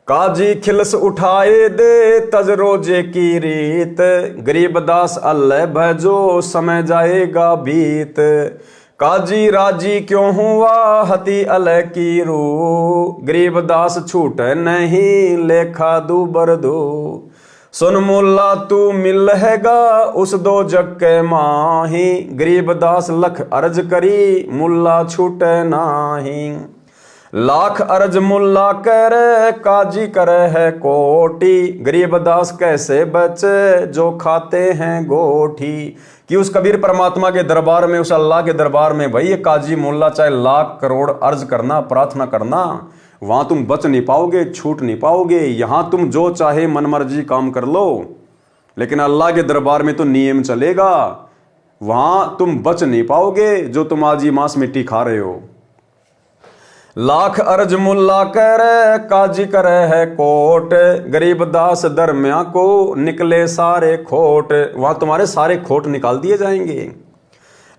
काजी खिलस उठाए दे, तज रोजे की रीत, गरीब दास अल्लाह भजो, समय जाएगा बीत। काजी राजी क्यों हुआ, हती अलह की रू, गरीब दास छूट नहीं, लेखा दू बरदू। सुन मुल्ला तू मिल हैगा, उस दो जग के माही, गरीब दास लख अर्ज करी, मुल्ला छूटे नाही। लाख अर्ज मुल्ला करे, काजी करे है कोटी, गरीब दास कैसे बचे, जो खाते हैं गोठी। कि उस कबीर परमात्मा के दरबार में, उस अल्लाह के दरबार में भाई ये काजी मुल्ला चाहे लाख करोड़ अर्ज करना, प्रार्थना करना, वहां तुम बच नहीं पाओगे, छूट नहीं पाओगे। यहां तुम जो चाहे मनमर्जी काम कर लो, लेकिन अल्लाह के दरबार में तो नियम चलेगा, वहां तुम बच नहीं पाओगे जो तुम आज ही मांस मिट्टी खा रहे हो। लाख अर्ज मुल्ला करे, काजी करे है कोट, गरीब दास दरमिया को, निकले सारे खोट। वहां तुम्हारे सारे खोट निकाल दिए जाएंगे।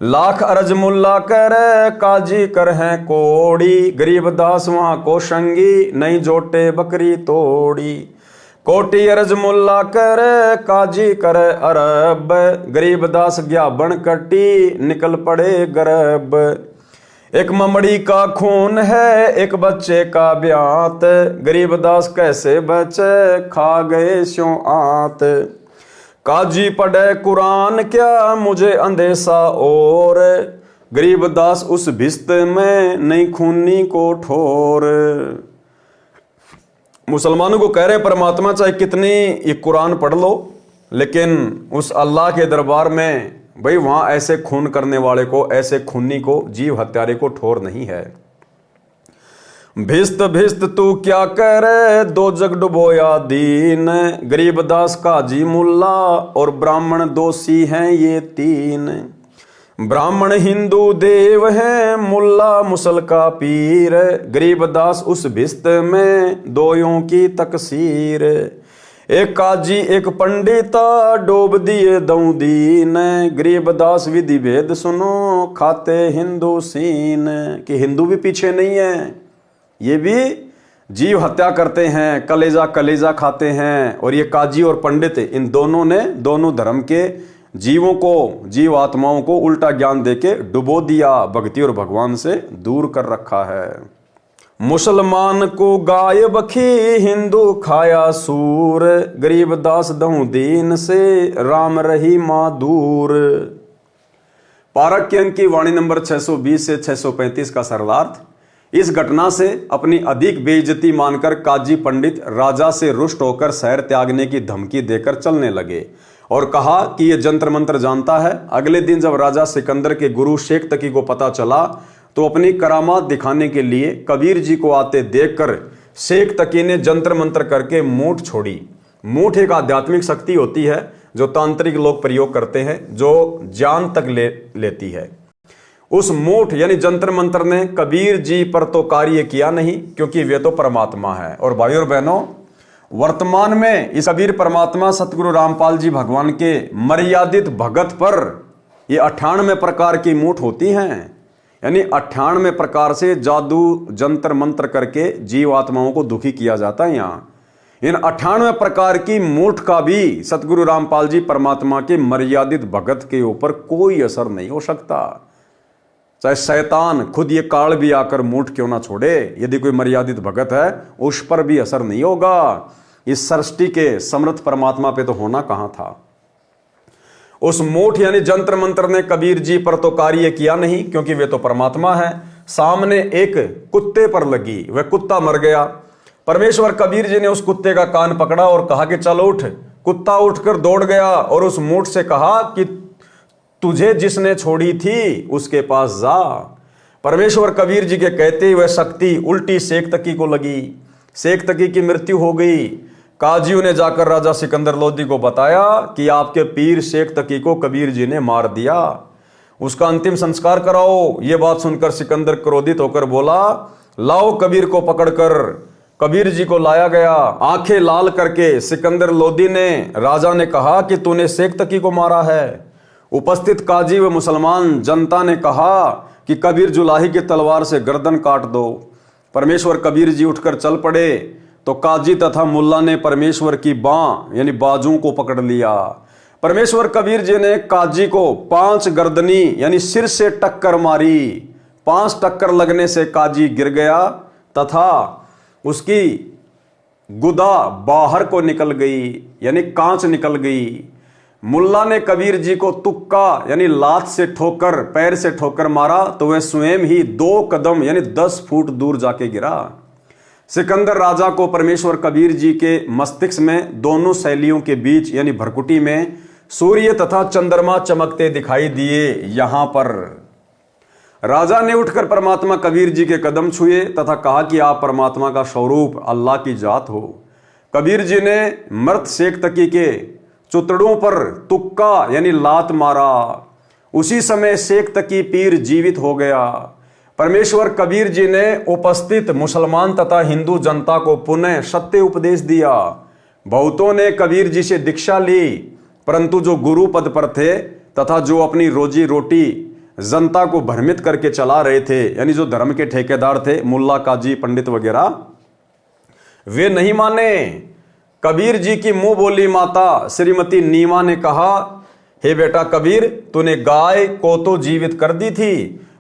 लाख अर्ज मुल्ला करे, काजी कर है कोड़ी, गरीब दास वहां को शंगी, नहीं जोटे बकरी तोड़ी। कोटी अर्ज मुल्ला करे, काजी करे अरब, गरीब दास गया बन कटी, निकल पड़े गरब। एक ममड़ी का खून है, एक बच्चे का ब्यात, गरीब दास कैसे बचे, खा गए स्यों आत। काजी पढ़े कुरान क्या, मुझे अंदेशा और, गरीब दास उस भिस्त में, नहीं खूनी को ठोर। मुसलमानों को कह रहे परमात्मा चाहे कितनी ये कुरान पढ़ लो, लेकिन उस अल्लाह के दरबार में भाई वहां ऐसे खून करने वाले को, ऐसे खूनी को, जीव हत्यारे को ठोर नहीं है। भिस्त भिस्त तू क्या करे, दो जग डुबोया दीन, गरीब दास काजी मुल्ला, और ब्राह्मण दोषी हैं ये 3। ब्राह्मण हिंदू देव हैं, मुल्ला मुसल का पीर, गरीब दास उस भिस्त में, दोयों की तकसीर। एक काजी एक पंडिता, डोब दिए दऊ दीन, गरीब दास विधि भेद सुनो, खाते हिंदू सीन। कि हिंदू भी पीछे नहीं है, ये भी जीव हत्या करते हैं, कलेजा कलेजा खाते हैं। और ये काजी और पंडित, इन दोनों ने दोनों धर्म के जीवों को, जीव आत्माओं को उल्टा ज्ञान देके डुबो दिया, भक्ति और भगवान से दूर कर रखा है। मुसलमान को गाय बखी, हिंदू खाया सूर, गरीब दास दहूं दीन से, राम रही मां दूर। पारक के अंक की वाणी नंबर 620 से 635 का सरलार्थ। इस घटना से अपनी अधिक बेइज्जती मानकर काजी पंडित राजा से रुष्ट होकर शहर त्यागने की धमकी देकर चलने लगे और कहा कि यह जंत्र मंत्र जानता है। अगले दिन जब राजा सिकंदर के गुरु शेख तकी को पता चला तो अपनी करामात दिखाने के लिए कबीर जी को आते देखकर शेख तकी ने जंत्र मंत्र करके मूठ छोड़ी। मूठ एक आध्यात्मिक शक्ति होती है जो तांत्रिक लोग प्रयोग करते हैं, जो जान तक लेती है। उस मूठ यानी जंत्र मंत्र ने कबीर जी पर तो कार्य किया नहीं, क्योंकि वे तो परमात्मा है। और भाइयों और बहनों, वर्तमान में इस कबीर परमात्मा सतगुरु रामपाल जी भगवान के मर्यादित भगत पर ये 98 प्रकार की मूठ होती हैं। यानी 98 प्रकार से जादू जंत्र मंत्र करके जीव आत्माओं को दुखी किया जाता है। यहाँ इन 98 प्रकार की मूठ का भी सतगुरु रामपाल जी परमात्मा के मर्यादित भगत के ऊपर कोई असर नहीं हो सकता। चाहे शैतान खुद ये काल भी आकर मूठ क्यों ना छोड़े, यदि कोई मर्यादित भगत है उस पर भी असर नहीं होगा। इस सृष्टि के समर्थ परमात्मा पे तो होना कहां था। उस मूठ यानी जंत्र मंत्र ने कबीर जी पर तो कार्य किया नहीं, क्योंकि वे तो परमात्मा है। सामने एक कुत्ते पर लगी, वह कुत्ता मर गया। परमेश्वर कबीर जी ने उस कुत्ते का कान पकड़ा और कहा कि चल उठ। कुत्ता उठकर दौड़ गया और उस मूठ से कहा कि तुझे जिसने छोड़ी थी उसके पास जा। परमेश्वर कबीर जी के कहते हुए शक्ति उल्टी शेख तकी को लगी। शेख तकी की मृत्यु हो गई। काजियों ने जाकर राजा सिकंदर लोदी को बताया कि आपके पीर शेख तकी को कबीर जी ने मार दिया, उसका अंतिम संस्कार कराओ। यह बात सुनकर सिकंदर क्रोधित होकर बोला, लाओ कबीर को पकड़कर। कबीर जी को लाया गया। आंखें लाल करके सिकंदर लोदी ने राजा ने कहा कि तूने शेख तकी को मारा है। उपस्थित काजी व मुसलमान जनता ने कहा कि कबीर जुलाही की तलवार से गर्दन काट दो। परमेश्वर कबीर जी उठकर चल पड़े तो काजी तथा मुल्ला ने परमेश्वर की बाँ यानी बाजू को पकड़ लिया। परमेश्वर कबीर जी ने काजी को 5 गर्दनी यानी सिर से टक्कर मारी। 5 टक्कर लगने से काजी गिर गया तथा उसकी गुदा बाहर को निकल गई यानी कांच निकल गई। मुल्ला ने कबीर जी को तुक्का यानी लात से ठोकर, पैर से ठोकर मारा तो वह स्वयं ही 2 कदम यानी 10 फुट दूर जाके गिरा। सिकंदर राजा को परमेश्वर कबीर जी के मस्तिष्क में दोनों शैलियों के बीच यानी भरकुटी में सूर्य तथा चंद्रमा चमकते दिखाई दिए। यहां पर राजा ने उठकर परमात्मा कबीर जी के कदम छुए तथा कहा कि आप परमात्मा का स्वरूप अल्लाह की जात हो। कबीर जी ने मर्द शेख तकी के चुतड़ों पर तुक्का यानी लात मारा। उसी समय शेख तकी पीर जीवित हो गया। परमेश्वर कबीर जी ने उपस्थित मुसलमान तथा हिंदू जनता को पुनः सत्य उपदेश दिया। बहुतों ने कबीर जी से दीक्षा ली, परंतु जो गुरु पद पर थे तथा जो अपनी रोजी रोटी जनता को भ्रमित करके चला रहे थे यानी जो धर्म के ठेकेदार थे, मुल्ला काजी पंडित वगैरह, वे नहीं माने। कबीर जी की मुंह बोली माता श्रीमती नीमा ने कहा, हे बेटा कबीर, तूने गाय को तो जीवित कर दी थी,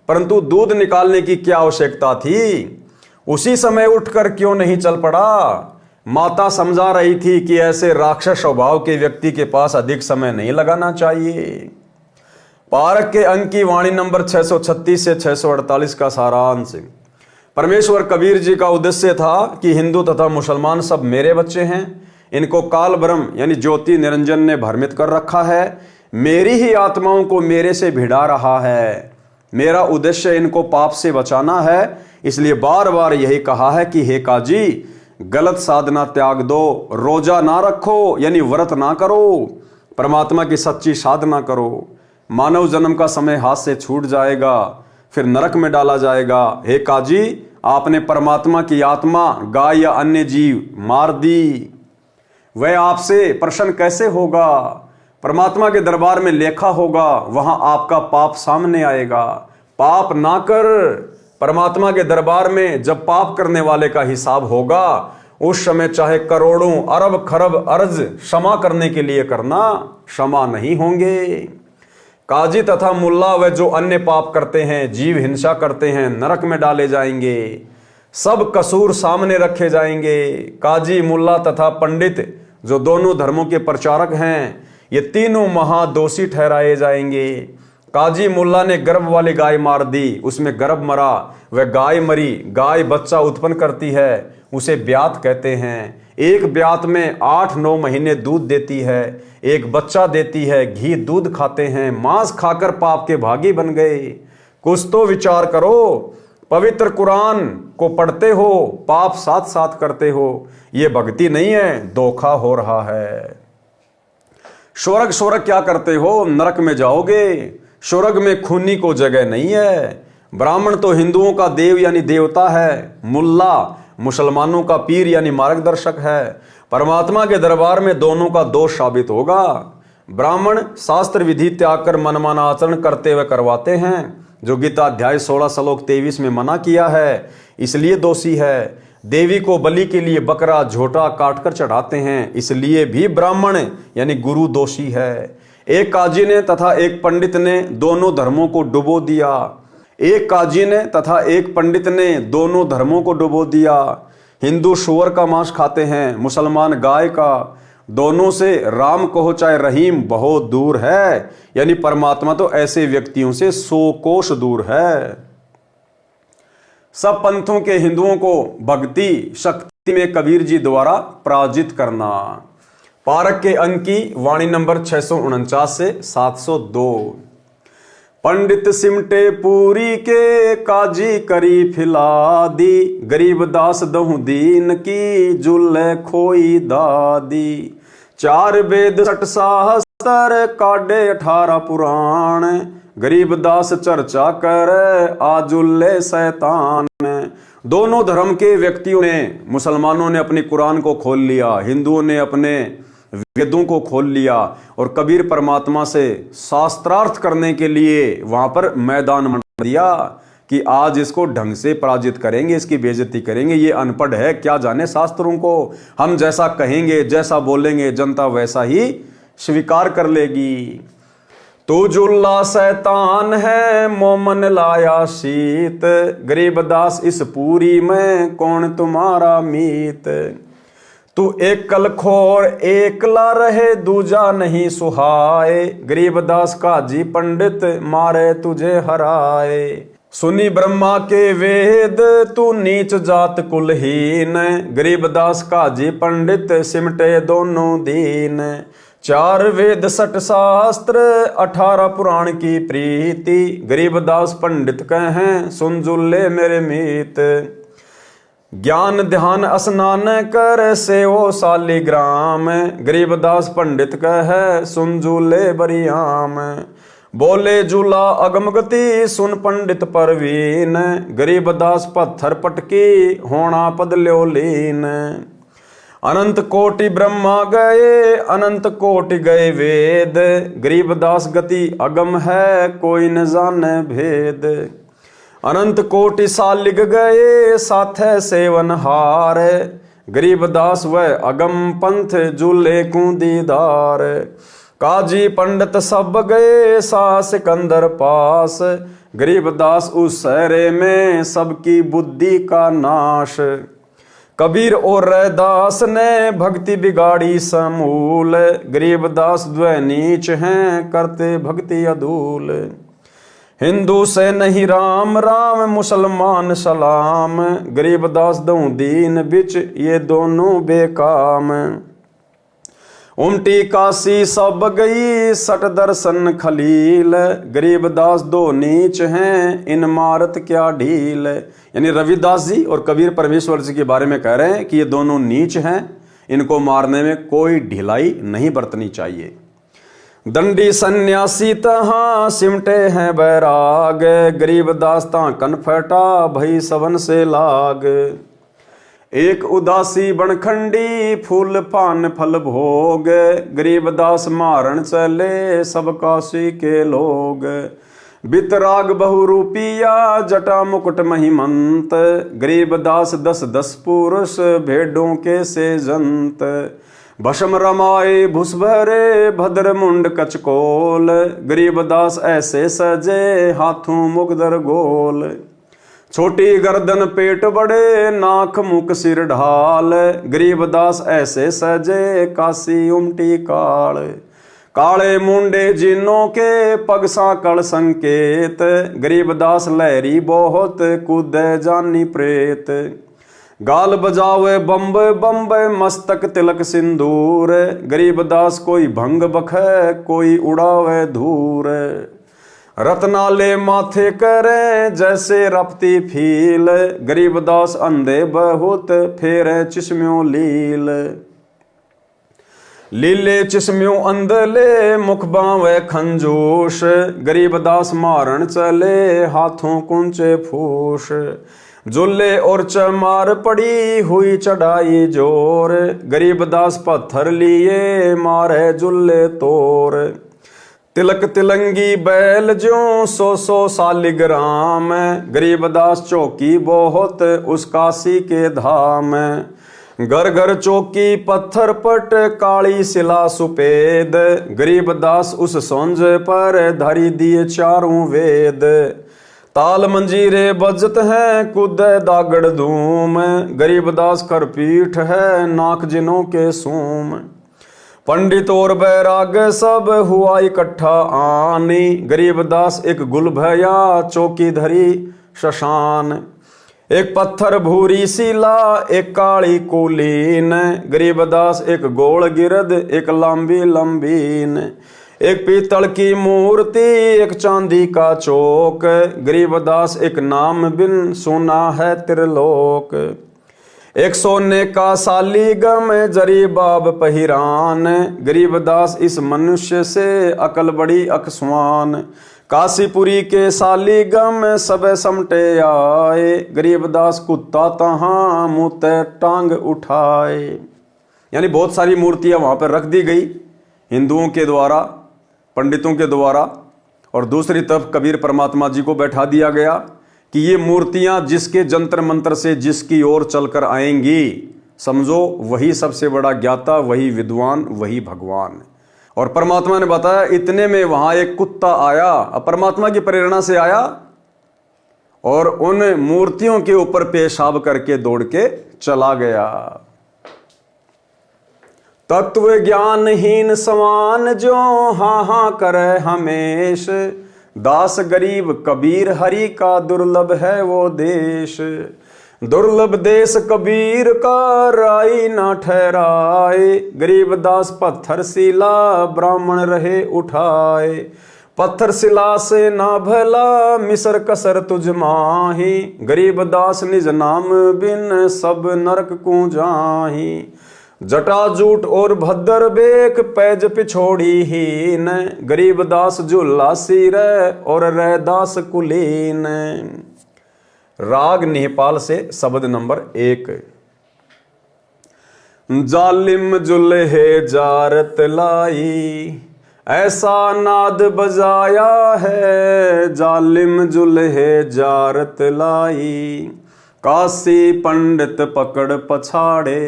परंतु दूध निकालने की क्या आवश्यकता थी? उसी समय उठकर क्यों नहीं चल पड़ा? माता समझा रही थी कि ऐसे राक्षस स्वभाव के व्यक्ति के पास अधिक समय नहीं लगाना चाहिए। पारक के अंक की वाणी नंबर 636 से 648 का सारांश। परमेश्वर कबीर जी का उद्देश्य था कि हिंदू तथा मुसलमान सब मेरे बच्चे हैं। इनको काल ब्रह्म यानी ज्योति निरंजन ने भ्रमित कर रखा है। मेरी ही आत्माओं को मेरे से भिड़ा रहा है। मेरा उद्देश्य इनको पाप से बचाना है। इसलिए बार बार यही कहा है कि हे काजी, गलत साधना त्याग दो, रोजा ना रखो यानी व्रत ना करो, परमात्मा की सच्ची साधना करो। मानव जन्म का समय हाथ से छूट जाएगा, फिर नरक में डाला जाएगा। हे काजी, आपने परमात्मा की आत्मा गाय या अन्य जीव मार दी, वह आपसे प्रसन्न कैसे होगा? परमात्मा के दरबार में लेखा होगा, वहां आपका पाप सामने आएगा। पाप ना कर। परमात्मा के दरबार में जब पाप करने वाले का हिसाब होगा, उस समय चाहे करोड़ों अरब खरब अर्ज क्षमा करने के लिए करना, क्षमा नहीं होंगे। काजी तथा मुल्ला व जो अन्य पाप करते हैं, जीव हिंसा करते हैं, नरक में डाले जाएंगे। सब कसूर सामने रखे जाएंगे। काजी, मुल्ला तथा पंडित जो दोनों धर्मों के प्रचारक हैं, ये तीनों महादोषी ठहराए जाएंगे। काजी मुल्ला ने गर्भ वाली गाय मार दी, उसमें गर्भ मरा, वह गाय मरी। गाय बच्चा उत्पन्न करती है, उसे ब्यात कहते हैं। एक ब्यात में 8-9 महीने दूध देती है, एक बच्चा देती है। घी दूध खाते हैं, मांस खाकर पाप के भागी बन गए। कुछ तो विचार करो, पवित्र कुरान को पढ़ते हो, पाप साथ साथ करते हो। ये भक्ति नहीं है, धोखा हो रहा है। स्वर्ग स्वर्ग क्या करते हो, नरक में जाओगे। स्वर्ग में खूनी को जगह नहीं है। ब्राह्मण तो हिंदुओं का देव यानी देवता है, मुल्ला मुसलमानों का पीर यानी मार्गदर्शक है। परमात्मा के दरबार में दोनों का दोष साबित होगा। ब्राह्मण शास्त्र विधि त्याग कर मनमाना आचरण करते हुए करवाते हैं, जो गीता अध्याय 16 श्लोक 23 में मना किया है, इसलिए दोषी है। देवी को बलि के लिए बकरा झोटा काटकर चढ़ाते हैं, इसलिए भी ब्राह्मण यानी गुरु दोषी है। एक काजी ने तथा एक पंडित ने दोनों धर्मों को डुबो दिया। एक काजी ने तथा एक पंडित ने दोनों धर्मों को डुबो दिया। हिंदू सूअर का मांस खाते हैं, मुसलमान गाय का। दोनों से राम कहो चाहे रहीम बहुत दूर है, यानी परमात्मा तो ऐसे व्यक्तियों से 100 कोस दूर है। सब पंथों के हिंदुओं को भक्ति शक्ति में कबीर जी द्वारा पराजित करना। पारक के अंक की वाणी नंबर 649 से 702। पंडित सिमटे पूरी के, काजी करी फिला दी। गरीब दास दहु दीन की, जुल्ले खोई दादी। 4 वेद 60 शास्त्र, काढ़े 18 पुराण। गरीब दास चर्चा कर, आजुल्ले शैतान। दोनों धर्म के व्यक्तियों ने, मुसलमानों ने अपनी कुरान को खोल लिया, हिंदुओं ने अपने वेदों को खोल लिया, और कबीर परमात्मा से शास्त्रार्थ करने के लिए वहां पर मैदान बना दिया कि आज इसको ढंग से पराजित करेंगे, इसकी बेइज्जती करेंगे। ये अनपढ़ है, क्या जाने शास्त्रों को। हम जैसा कहेंगे, जैसा बोलेंगे, जनता वैसा ही स्वीकार कर लेगी। तू जुल्ला शैतान है, मोमन लाया शीत। गरीबदास इस पूरी में, कौन तुम्हारा मीत। तू एक कलखोर एकला रहे, दूजा नहीं सुहाए। गरीबदास काजी पंडित, मारे तुझे हराए। सुनी ब्रह्मा के वेद, तू नीच जात कुलहीन। गरीबदास काजी पंडित, सिमटे दोनों दीन। 4 वेद 60 शास्त्र, 18 पुराण की प्रीति। गरीबदास पंडित कहें, सुन जुल्ले मेरे मीत। ज्ञान ध्यान स्नान कर, सेवो शालिग्राम। गरीबदास पंडित कहे, सुन जुल्ले बरियाम। बोले जुला अगम गति, सुन पंडित परवीन। गरीबदास पत्थर पटकी, होना पद ल्यो लीन। अनंत कोटि ब्रह्मा गए, अनंत कोटि गए वेद। गरीबदास गति अगम है, कोई न जाने भेद। अनंत कोटि सालिग गए, साथे सेवन हार। गरीबदास वह अगम पंथ, जुले कू दीदार। काजी पंडित सब गए, सा सिकंदर पास। गरीबदास उस सहरे में, सबकी बुद्धि का नाश। कबीर और रैदास ने, भक्ति बिगाड़ी समूल। गरीबदास द्वै नीच हैं, करते भक्ति अधूल। हिंदू से नहीं राम राम, मुसलमान सलाम। गरीबदास दऊं दीन बिच, ये दोनों बेकाम। उमटी काशी सब गई, 60 दर्शन खलील। गरीबदास दो नीच हैं, इन मारत क्या ढील। यानी रविदास जी और कबीर परमेश्वर जी के बारे में कह रहे हैं कि ये दोनों नीच हैं, इनको मारने में कोई ढिलाई नहीं बरतनी चाहिए। दंडी सन्यासी तहां, सिमटे हैं बैराग। गरीबदास ता कनफटा, भई सबन से लाग। एक उदासी बनखंडी, फूल पान फल भोग। गरीबदास मारण चले, सब काशी के लोग। बितराग बहुरूपिया, जटा मुकुट महिमंत। गरीबदास 10-10 पुरुष, भेड़ों के से जंत। भस्म रमाए भुस भरे, भद्र मुंड कचकोल। गरीबदास ऐसे सजे, हाथों मुगदर गोल। छोटी गर्दन पेट बड़े, नाक मुख सिर ढाल, गरीबदास ऐसे सजे, काशी उमटी काल। काले मुंडे जिनों के, पग सांकल संकेत, गरीबदास लहरी बहुत, कूदे जानी प्रेत। गाल बजावे बम्बे बम्बे, मस्तक तिलक सिंदूर, गरीबदास कोई भंग बखे, कोई उड़ावे धूर। रत्नाले माथे करे, जैसे रपती फील, गरीबदास अंधे बहुत, फेरे चिश्म्यों लील। लीले चिश्म्यों अंधले, मुख बावे खंजूश, गरीबदास मारण चले, हाथों कुंचे फूस। जुल्ले और चमार पड़ी, हुई चढ़ाई जोर, गरीबदास पत्थर लिए, मारे जुल्ले तोर। तिलक तिलंगी बैल ज्यों, 100 सालिग्राम, गरीबदास चौकी बहुत, उस काशी के धाम। घर घर चौकी पत्थर पट, काली शिला सुपेद, गरीबदास उस सोंज पर, धरी दिए चारों वेद। ताल मंजीरे बजत हैं, कूदे दागड़ धूम, गरीबदास कर पीठ है, नाक जिनों के सूम। पंडित और बैराग सब, हुआ इकट्ठा आनी, गरीबदास एक गुल भया, चौकी धरी शशान। एक पत्थर भूरी शिला, एक काली कुलीन, गरीबदास एक गोल गिरद, एक लंबी लंबीन। एक पीतल की मूर्ति, एक चांदी का चौक, गरीबदास एक नाम बिन, सुना है त्रिलोक। एक सोने का सालीगम, जरी बाब पहिरान, गरीबदास इस मनुष्य से, अकल बड़ी अकस्वान। काशीपुरी के सालीगम, सब समटे आए, गरीबदास कुत्ता तहाँ, मुँह टांग उठाए। यानी बहुत सारी मूर्तियां वहां पर रख दी गई हिंदुओं के द्वारा, पंडितों के द्वारा, और दूसरी तरफ कबीर परमात्मा जी को बैठा दिया गया कि ये मूर्तियां जिसके जंतर मंत्र से जिसकी ओर चलकर आएंगी, समझो वही सबसे बड़ा ज्ञाता, वही विद्वान, वही भगवान। और परमात्मा ने बताया, इतने में वहां एक कुत्ता आया, अब परमात्मा की प्रेरणा से आया, और उन मूर्तियों के ऊपर पेशाब करके दौड़ के चला गया। तत्व ज्ञानहीन समान जो, हाँ हाँ करे हमेश, दास गरीब कबीर हरि का, दुर्लभ है वो देश। दुर्लभ देश कबीर का, राई ना ठहराए, गरीबदास पत्थर शिला, ब्राह्मण रहे उठाए। पत्थर शिला से ना भला, मिसर कसर तुझ माही, गरीबदास निज नाम बिन, सब नरक को जाही। जटाजूट और भद्र बेक, पैज पिछोड़ी हीन, गरीबदास झूला सिर, और रैदास कुलीन। राग निहपाल से शब्द नंबर 1। जालिम जुल्हे जारत लाई, ऐसा नाद बजाया है, जालिम जुल्हे जारत लाई। काशी पंडित पकड़ पछाड़े,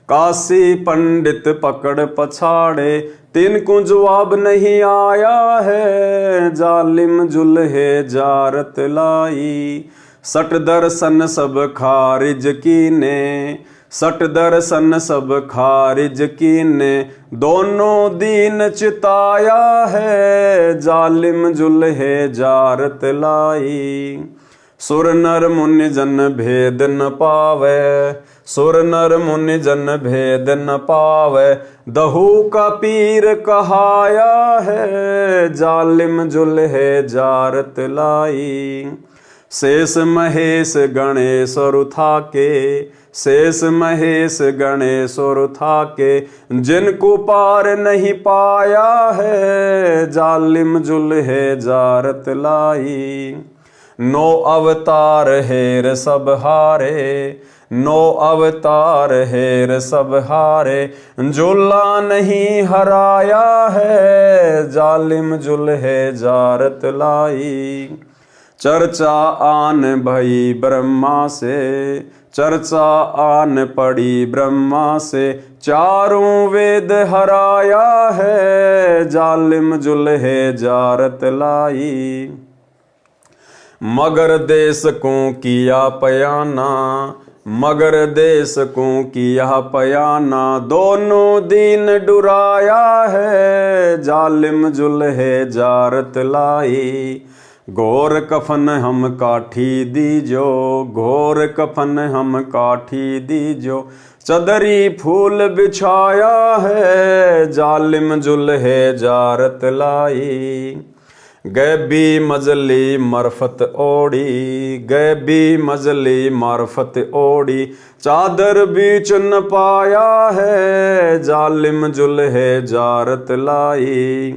काशी पंडित पकड़ पछाड़े, तिनको जवाब नहीं आया है, जालिम जुल्हे जारत लाई। सट दर्शन सब खारिज कीने, सट दर्शन सब खारिज कीने, दोनों दीन चिताया है, जालिम जुल्हे जारत लाई। सुर नर मुनि जन भेद न पावे, सुर नर मुनि जन भेद न पावे, दहू का पीर कहाया है, जालिम जुल्हे जारत लाई। शेष महेश गणेश रुथा के, शेष महेश गणेश रुथा के, जिनको पार नहीं पाया है, जालिम जुल्हे जारत लाई। 9 अवतार हेर सब हारे, 9 अवतार हेर सब हारे, जुल्ला नहीं हराया है, जालिम जुल्हे जारत लाई। चर्चा आन भई ब्रह्मा से, चर्चा आन पड़ी ब्रह्मा से, चारों वेद हराया है, जालिम जुल्हे जारत लाई। मगर देश को किया पयाना, मगर देश को किया पयाना, दोनों दीन डुराया है, जालिम जुल्हे जारत लाई। घोर कफन हम काठी दीजो, घोर कफन हम काठी दीजो, चदरी फूल बिछाया है, जालिम जुल्हे जारत लाई। गैबी मजली मरफत ओढ़ी, गैबी मजली मार्फत ओढ़ी, चादर बीच न पाया है, जालिम जुल्हे जारत लाई।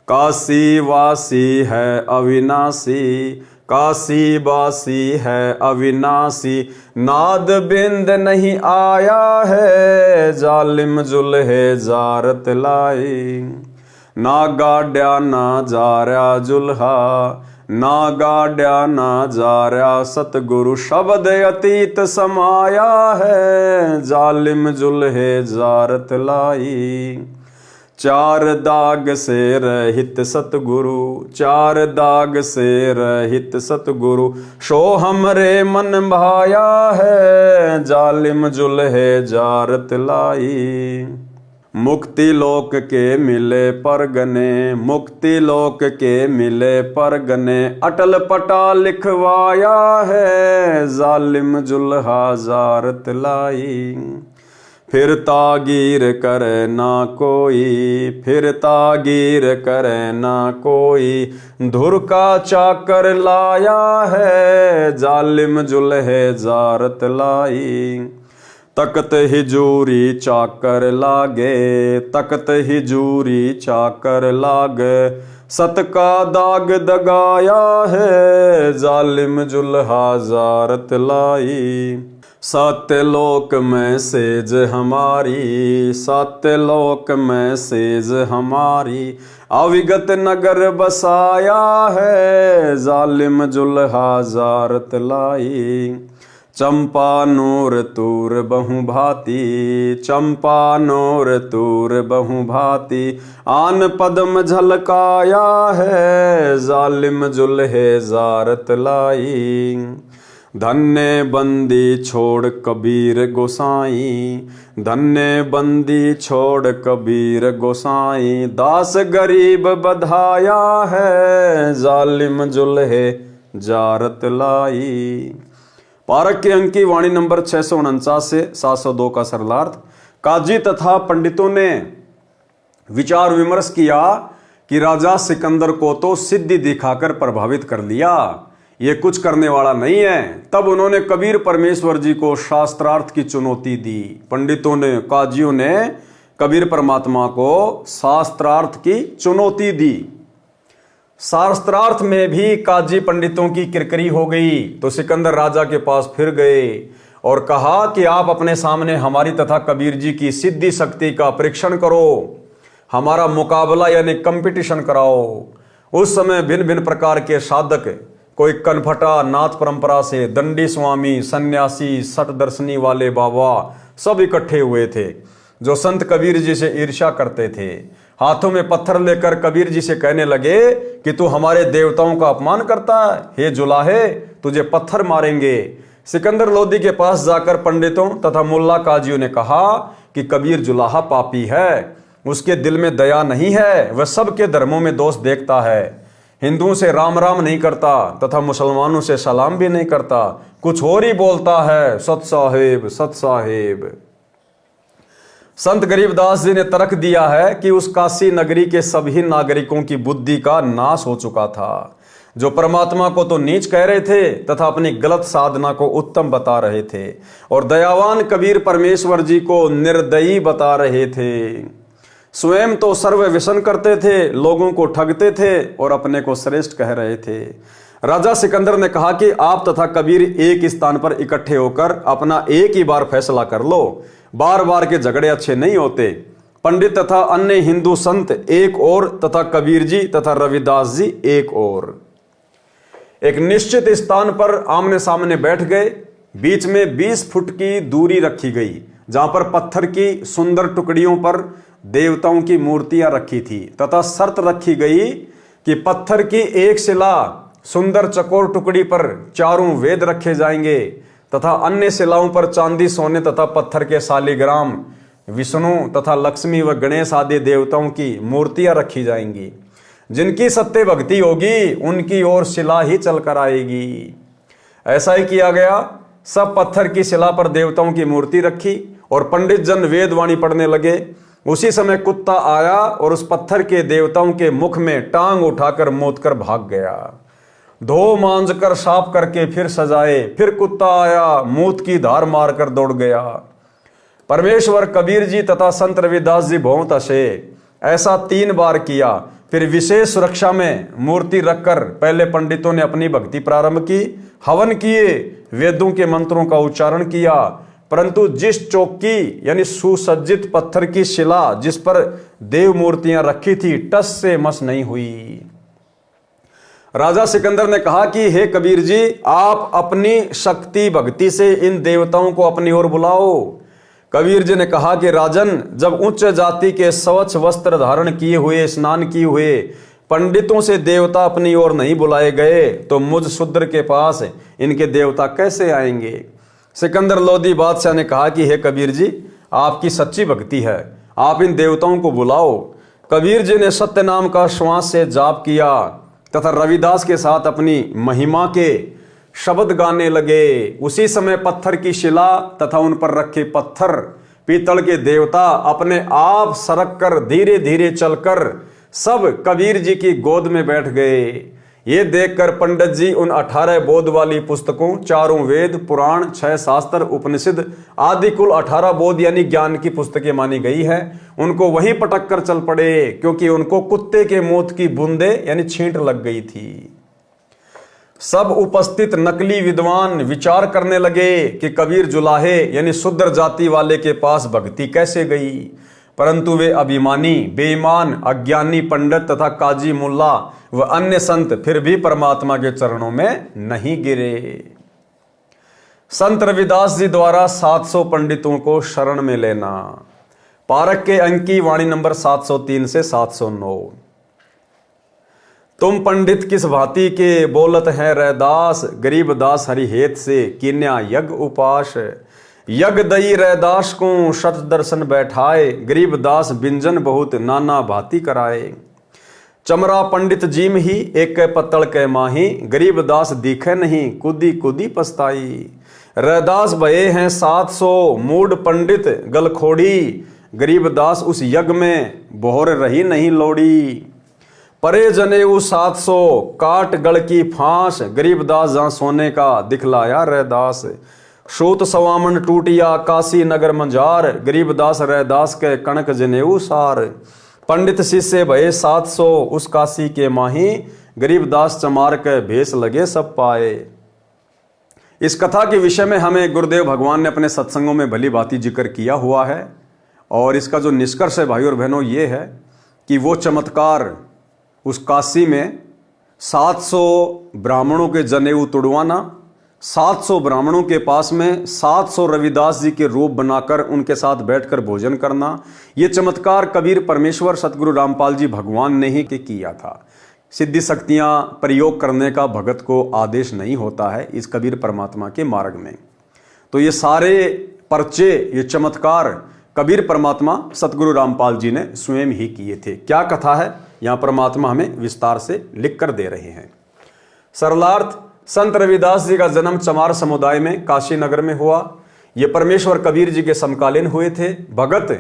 काशी वासी है अविनाशी, काशी वासी है अविनाशी, नाद बिंद नहीं आया है, जालिम जुल्हे जारत लाई। ना गाड्या ना जार्या जुल्हा, ना गाड्या ना जार्या सतगुरु, शब्द अतीत समाया है, जालिम जुल्हे जारत लाई। चार दाग से रहित सतगुरु, चार दाग से रहित सतगुरु, शो हमरे मन भाया है, जालिम जुल्हे जारत लाई। मुक्ति लोक के मिले परगने, मुक्ति लोक के मिले परगने, अटल पटा लिखवाया है, जालिम जुल्हा जारत लाई। फिर तागीर करे ना कोई, फिर तागीर करे ना कोई, धुर का चाकर लाया है, जालिम जुल्हे जारत लाई। तकत हिजूरी चाकर लागे, तकत हिजूरी चाकर लागे, सत का दाग दगाया है, जालिम जुल्हा जारत लाई। सत्यलोक में सेज हमारी, सत्यलोक में सेज हमारी, अविगत नगर बसाया है, जालिम जुल्हा जारत लाई। चंपा नूर तूर बहु भांति, चंपा नूर तूर बहु भांति, आन पद्म झलकाया है, जालिम जुल्हे जारत लाई। धन्य बंदी छोड़ कबीर गोसाई, धन्य बंदी छोड़ कबीर गोसाई, दास गरीब बधाया है, जालिम जुल्हे जारत लाई। पारक के अंक की वाणी नंबर 649 से 702 का सरलार्थ। काजी तथा पंडितों ने विचार विमर्श किया कि राजा सिकंदर को तो सिद्धि दिखाकर प्रभावित कर लिया, ये कुछ करने वाला नहीं है। तब उन्होंने कबीर परमेश्वर जी को शास्त्रार्थ की चुनौती दी। पंडितों ने, काजियों ने कबीर परमात्मा को शास्त्रार्थ की चुनौती दी। शास्त्रार्थ में भी काजी पंडितों की किरकिरी हो गई, तो सिकंदर राजा के पास फिर गए और कहा कि आप अपने सामने हमारी तथा कबीर जी की सिद्धि शक्ति का परीक्षण करो, हमारा मुकाबला यानी कंपटीशन कराओ। उस समय भिन्न भिन्न प्रकार के साधक, कोई कनफटा नाथ परंपरा से, दंडी स्वामी, सन्यासी, सठ दर्शनी वाले बाबा सब इकट्ठे हुए थे, जो संत कबीर जी से ईर्ष्या करते थे। हाथों में पत्थर लेकर कबीर जी से कहने लगे कि तू हमारे देवताओं का अपमान करता है, हे जुलाहे तुझे पत्थर मारेंगे। सिकंदर लोदी के पास जाकर पंडितों तथा मुल्ला काजियों ने कहा कि कबीर जुलाहा पापी है, उसके दिल में दया नहीं है, वह सबके धर्मों में दोष देखता है, हिंदुओं से राम राम नहीं करता तथा मुसलमानों से सलाम भी नहीं करता, कुछ और ही बोलता है, सत साहेब सत साहेब। संत गरीबदास जी ने तर्क दिया है कि उस काशी नगरी के सभी नागरिकों की बुद्धि का नाश हो चुका था, जो परमात्मा को तो नीच कह रहे थे तथा अपनी गलत साधना को उत्तम बता रहे थे, और दयावान कबीर परमेश्वर जी को निर्दयी बता रहे थे। स्वयं तो सर्व व्यसन करते थे, लोगों को ठगते थे और अपने को श्रेष्ठ कह रहे थे। राजा सिकंदर ने कहा कि आप तथा कबीर एक स्थान पर इकट्ठे होकर अपना एक ही बार फैसला कर लो, बार बार के झगड़े अच्छे नहीं होते। पंडित तथा अन्य हिंदू संत एक और तथा कबीर जी तथा रविदास जी एक और। एक निश्चित स्थान पर आमने सामने बैठ गए। बीच में 20 फुट की दूरी रखी गई, जहां पर पत्थर की सुंदर टुकड़ियों पर देवताओं की मूर्तियां रखी थी तथा शर्त रखी गई कि पत्थर की एक शिला सुंदर चकोर टुकड़ी पर चारों वेद रखे जाएंगे तथा अन्य शिलाओं पर चांदी, सोने तथा पत्थर के शालिग्राम, विष्णु तथा लक्ष्मी व गणेश आदि देवताओं की मूर्तियां रखी जाएंगी। जिनकी सत्य भक्ति होगी उनकी ओर शिला ही चलकर आएगी। ऐसा ही किया गया। सब पत्थर की शिला पर देवताओं की मूर्ति रखी और पंडित जन वेदवाणी पढ़ने लगे। उसी समय कुत्ता आया और उस पत्थर के देवताओं के मुख में टांग उठाकर मोदकर भाग गया। धो मांज कर साफ करके फिर सजाए, फिर कुत्ता आया, मूत की धार मारकर दौड़ गया। परमेश्वर कबीर जी तथा संत रविदास जी बहुत हंसे। ऐसा 3 बार किया। फिर विशेष सुरक्षा में मूर्ति रखकर पहले पंडितों ने अपनी भक्ति प्रारंभ की, हवन किए, वेदों के मंत्रों का उच्चारण किया, परंतु जिस चौकी यानी सुसज्जित पत्थर की शिला जिस पर देव मूर्तियां रखी थी टस से मस नहीं हुई। राजा सिकंदर ने कहा कि हे कबीर जी, आप अपनी शक्ति भक्ति से इन देवताओं को अपनी ओर बुलाओ। कबीर जी ने कहा कि राजन, जब उच्च जाति के स्वच्छ वस्त्र धारण किए हुए, स्नान किए हुए पंडितों से देवता अपनी ओर नहीं बुलाए गए तो मुझ शूद्र के पास इनके देवता कैसे आएंगे। सिकंदर लोदी बादशाह ने कहा कि हे कबीर जी, आपकी सच्ची भक्ति है, आप इन देवताओं को बुलाओ। कबीर जी ने सत्य नाम का श्वास से जाप किया तथा रविदास के साथ अपनी महिमा के शब्द गाने लगे। उसी समय पत्थर की शिला तथा उन पर रखे पत्थर पीतल के देवता अपने आप सरक कर धीरे धीरे चलकर सब कबीर जी की गोद में बैठ गए। ये देखकर पंडित जी उन 18 बोध वाली पुस्तकों, 4 वेद, पुराण, 6 शास्त्र, उपनिषद आदि कुल 18 बोध यानी ज्ञान की पुस्तकें मानी गई है, उनको वहीं पटक कर चल पड़े, क्योंकि उनको कुत्ते के मूत की बूंदे यानी छींट लग गई थी। सब उपस्थित नकली विद्वान विचार करने लगे कि कबीर जुलाहे यानी शूद्र जाति वाले के पास भक्ति कैसे गई, परंतु वे अभिमानी, बेईमान, अज्ञानी पंडित तथा काजी मुल्ला व अन्य संत फिर भी परमात्मा के चरणों में नहीं गिरे। संत रविदास जी द्वारा 700 पंडितों को शरण में लेना। पारक के अंक की वाणी नंबर 703 से 709। तुम पंडित किस भांति के बोलत है रैदास, गरीब दास हरिहेत से कीन्या यज्ञ उपास। यज्ञ दई रैदास को शत दर्शन बैठाए, गरीब दास बिंजन बहुत नाना भांति कराए। चमरा पंडित जीम ही एक पत्तल के माही, गरीब दास दिखे नहीं कूदी कूदी पछताई। रैदास भये हैं 700 मूड पंडित गलखोड़ी, गरीब दास उस यज्ञ में बोहर रही नहीं लोड़ी। परे जनेऊ 700 काट गढ़ की फांस, गरीब दास जहां सोने का दिखलाया रैदास। सूत सवामन टूटिया काशी नगर मंजार, गरीब दास रैदास के कणक जनेऊ सार। पंडित शिष्य भये 700 उस काशी के माही, गरीब दास चमार के भेष लगे सब पाए। इस कथा के विषय में हमें गुरुदेव भगवान ने अपने सत्संगों में भली भांति जिक्र किया हुआ है, और इसका जो निष्कर्ष है भाई और बहनों ये है कि वो चमत्कार उस काशी में 700 ब्राह्मणों के जनेऊ तुड़वाना, 700 ब्राह्मणों के पास में 700 रविदास जी के रूप बनाकर उनके साथ बैठकर भोजन करना, ये चमत्कार कबीर परमेश्वर सतगुरु रामपाल जी भगवान ने ही किया था। सिद्धि शक्तियां प्रयोग करने का भगत को आदेश नहीं होता है इस कबीर परमात्मा के मार्ग में। तो ये सारे पर्चे, ये चमत्कार कबीर परमात्मा सतगुरु रामपाल जी ने स्वयं ही किए थे। क्या कथा है यहाँ परमात्मा हमें विस्तार से लिख कर दे रहे हैं। सरलार्थ, संत रविदास जी का जन्म चमार समुदाय में काशी नगर में हुआ। ये परमेश्वर कबीर जी के समकालीन हुए थे। भगत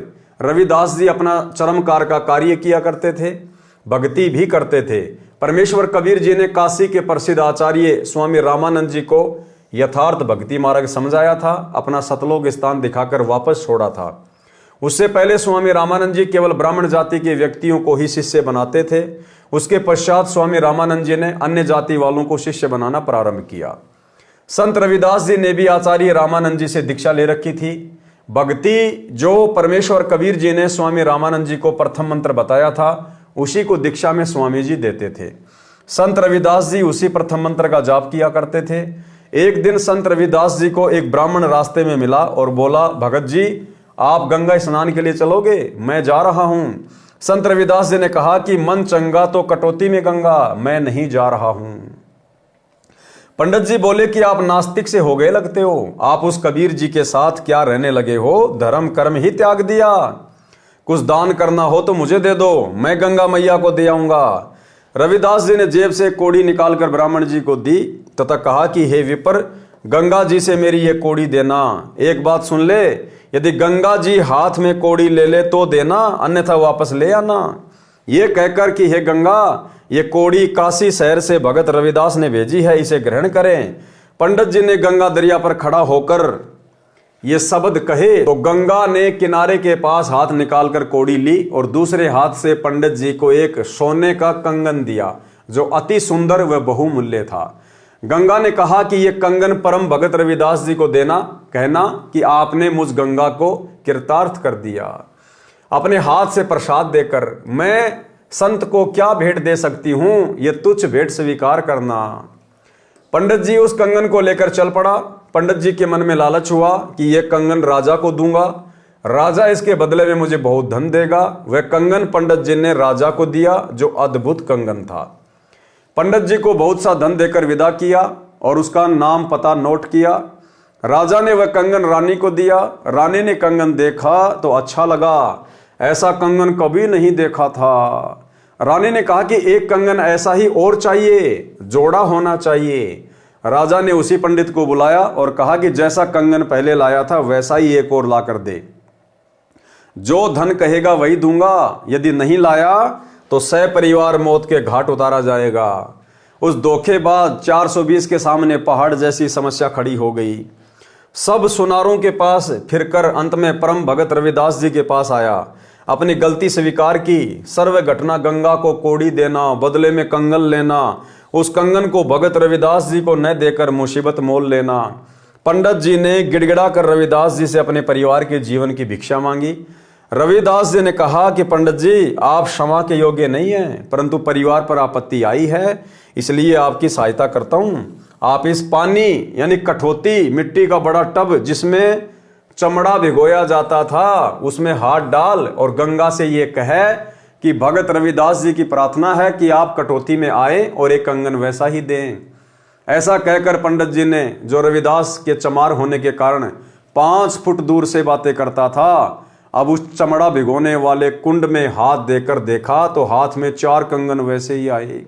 रविदास जी अपना चरमकार का कार्य किया करते थे, भक्ति भी करते थे। परमेश्वर कबीर जी ने काशी के प्रसिद्ध आचार्य स्वामी रामानंद जी को यथार्थ भक्ति मार्ग समझाया था, अपना सतलोक स्थान दिखाकर वापस छोड़ा था। उससे पहले स्वामी रामानंद जी केवल ब्राह्मण जाति के व्यक्तियों को ही शिष्य बनाते थे। उसके पश्चात स्वामी रामानंद जी ने अन्य जाति वालों को शिष्य बनाना प्रारंभ किया। संत रविदास जी ने भी आचार्य रामानंद जी से दीक्षा ले रखी थी। भक्ति जो परमेश्वर कबीर जी ने स्वामी रामानंद जी को प्रथम मंत्र बताया था, उसी को दीक्षा में स्वामी जी देते थे। संत रविदास जी उसी प्रथम मंत्र का जाप किया करते थे। एक दिन संत रविदास जी को एक ब्राह्मण रास्ते में मिला और बोला, भगत जी आप गंगा स्नान के लिए चलोगे? मैं जा रहा हूं। संत रविदास जी ने कहा कि मन चंगा तो कटौती में गंगा, मैं नहीं जा रहा हूं। पंडित जी बोले कि आप नास्तिक से हो गए लगते हो, आप उस कबीर जी के साथ क्या रहने लगे हो, धर्म कर्म ही त्याग दिया। कुछ दान करना हो तो मुझे दे दो, मैं गंगा मैया को दे आऊंगा। रविदास जी ने जेब से कोड़ी निकालकर ब्राह्मण जी को दी तथा कहा कि हे विपर, गंगा जी से मेरी ये कोड़ी देना। एक बात सुन ले, यदि गंगा जी हाथ में कोड़ी ले ले तो देना, अन्यथा वापस ले आना। ये कहकर कि हे गंगा, ये कोड़ी काशी शहर से भगत रविदास ने भेजी है, इसे ग्रहण करें। पंडित जी ने गंगा दरिया पर खड़ा होकर ये शब्द कहे तो गंगा ने किनारे के पास हाथ निकालकर कोड़ी ली और दूसरे हाथ से पंडित जी को एक सोने का कंगन दिया जो अति सुंदर व बहुमूल्य था। गंगा ने कहा कि यह कंगन परम भगत रविदास जी को देना, कहना कि आपने मुझ गंगा को कृतार्थ कर दिया। अपने हाथ से प्रसाद देकर मैं संत को क्या भेंट दे सकती हूं, यह तुच्छ भेंट स्वीकार करना। पंडित जी उस कंगन को लेकर चल पड़ा। पंडित जी के मन में लालच हुआ कि यह कंगन राजा को दूंगा, राजा इसके बदले में मुझे बहुत धन देगा। वह कंगन पंडित जी ने राजा को दिया जो अद्भुत कंगन था। पंडित जी को बहुत सा धन देकर विदा किया और उसका नाम पता नोट किया। राजा ने वह कंगन रानी को दिया। रानी ने कंगन देखा तो अच्छा लगा, ऐसा कंगन कभी नहीं देखा था। रानी ने कहा कि एक कंगन ऐसा ही और चाहिए, जोड़ा होना चाहिए। राजा ने उसी पंडित को बुलाया और कहा कि जैसा कंगन पहले लाया था वैसा ही एक और ला कर दे, जो धन कहेगा वही दूंगा, यदि नहीं लाया तो सपरिवार मौत के घाट उतारा जाएगा। उस धोखेबाज 420 के सामने पहाड़ जैसी समस्या खड़ी हो गई। सब सुनारों के पास फिरकर अंत में परम भगत रविदास जी के पास आया, अपनी गलती स्वीकार की। सर्व घटना गंगा को कोड़ी देना, बदले में कंगन लेना, उस कंगन को भगत रविदास जी को न देकर मुसीबत मोल लेना। पंडित जी ने गिड़गिड़ा कर रविदास जी से अपने परिवार के जीवन की भिक्षा मांगी। रविदास जी ने कहा कि पंडित जी, आप क्षमा के योग्य नहीं हैं, परंतु परिवार पर आपत्ति आई है, इसलिए आपकी सहायता करता हूं। आप इस पानी यानी कठौती, मिट्टी का बड़ा टब जिसमें चमड़ा भिगोया जाता था, उसमें हाथ डाल और गंगा से ये कहे कि भगत रविदास जी की प्रार्थना है कि आप कटौती में आए और एक कंगन वैसा ही दें। ऐसा कहकर पंडित जी ने, जो रविदास के चमार होने के कारण 5 फुट दूर से बातें करता था, अब उस चमड़ा भिगोने वाले कुंड में हाथ देकर देखा तो हाथ में 4 कंगन वैसे ही आए।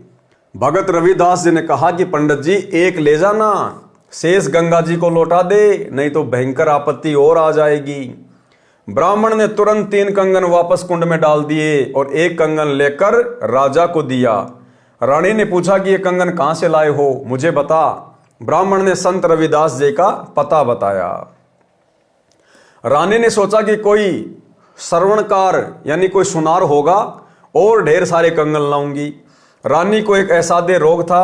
भगत रविदास जी ने कहा कि पंडित जी, एक ले जाना, शेष गंगा जी को लौटा दे, नहीं तो भयंकर आपत्ति और आ जाएगी। ब्राह्मण ने तुरंत 3 कंगन वापस कुंड में डाल दिए और एक कंगन लेकर राजा को दिया। रानी ने पूछा कि ये कंगन कहां से लाए हो, मुझे बता। ब्राह्मण ने संत रविदास जी का पता बताया। रानी ने सोचा कि कोई श्रवणकार यानी कोई सुनार होगा और ढेर सारे कंगन लाऊंगी। रानी को एक असाध्य रोग था,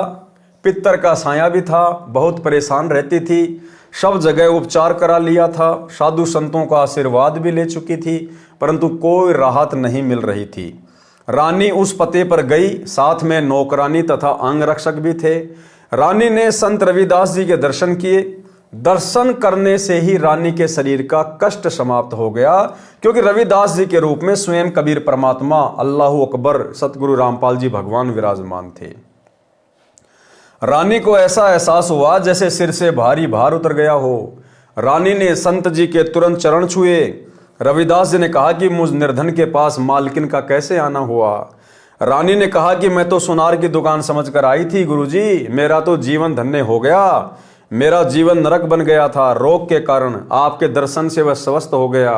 पित्तर का साया भी था, बहुत परेशान रहती थी, सब जगह उपचार करा लिया था, साधु संतों का आशीर्वाद भी ले चुकी थी, परंतु कोई राहत नहीं मिल रही थी। रानी उस पते पर गई, साथ में नौकरानी तथा अंगरक्षक भी थे। रानी ने संत रविदास जी के दर्शन किए। दर्शन करने से ही रानी के शरीर का कष्ट समाप्त हो गया, क्योंकि रविदास जी के रूप में स्वयं कबीर परमात्मा, अल्लाहु अकबर, सतगुरु रामपाल जी भगवान विराजमान थे। रानी को ऐसा एहसास हुआ जैसे सिर से भारी भार उतर गया हो। रानी ने संत जी के तुरंत चरण छुए। रविदास जी ने कहा कि मुझ निर्धन के पास मालकिन का कैसे आना हुआ। रानी ने कहा कि मैं तो सुनार की दुकान समझकर आई थी गुरुजी, मेरा तो जीवन धन्य हो गया, मेरा जीवन नरक बन गया था, रोग के कारण आपके दर्शन से वह स्वस्थ हो गया।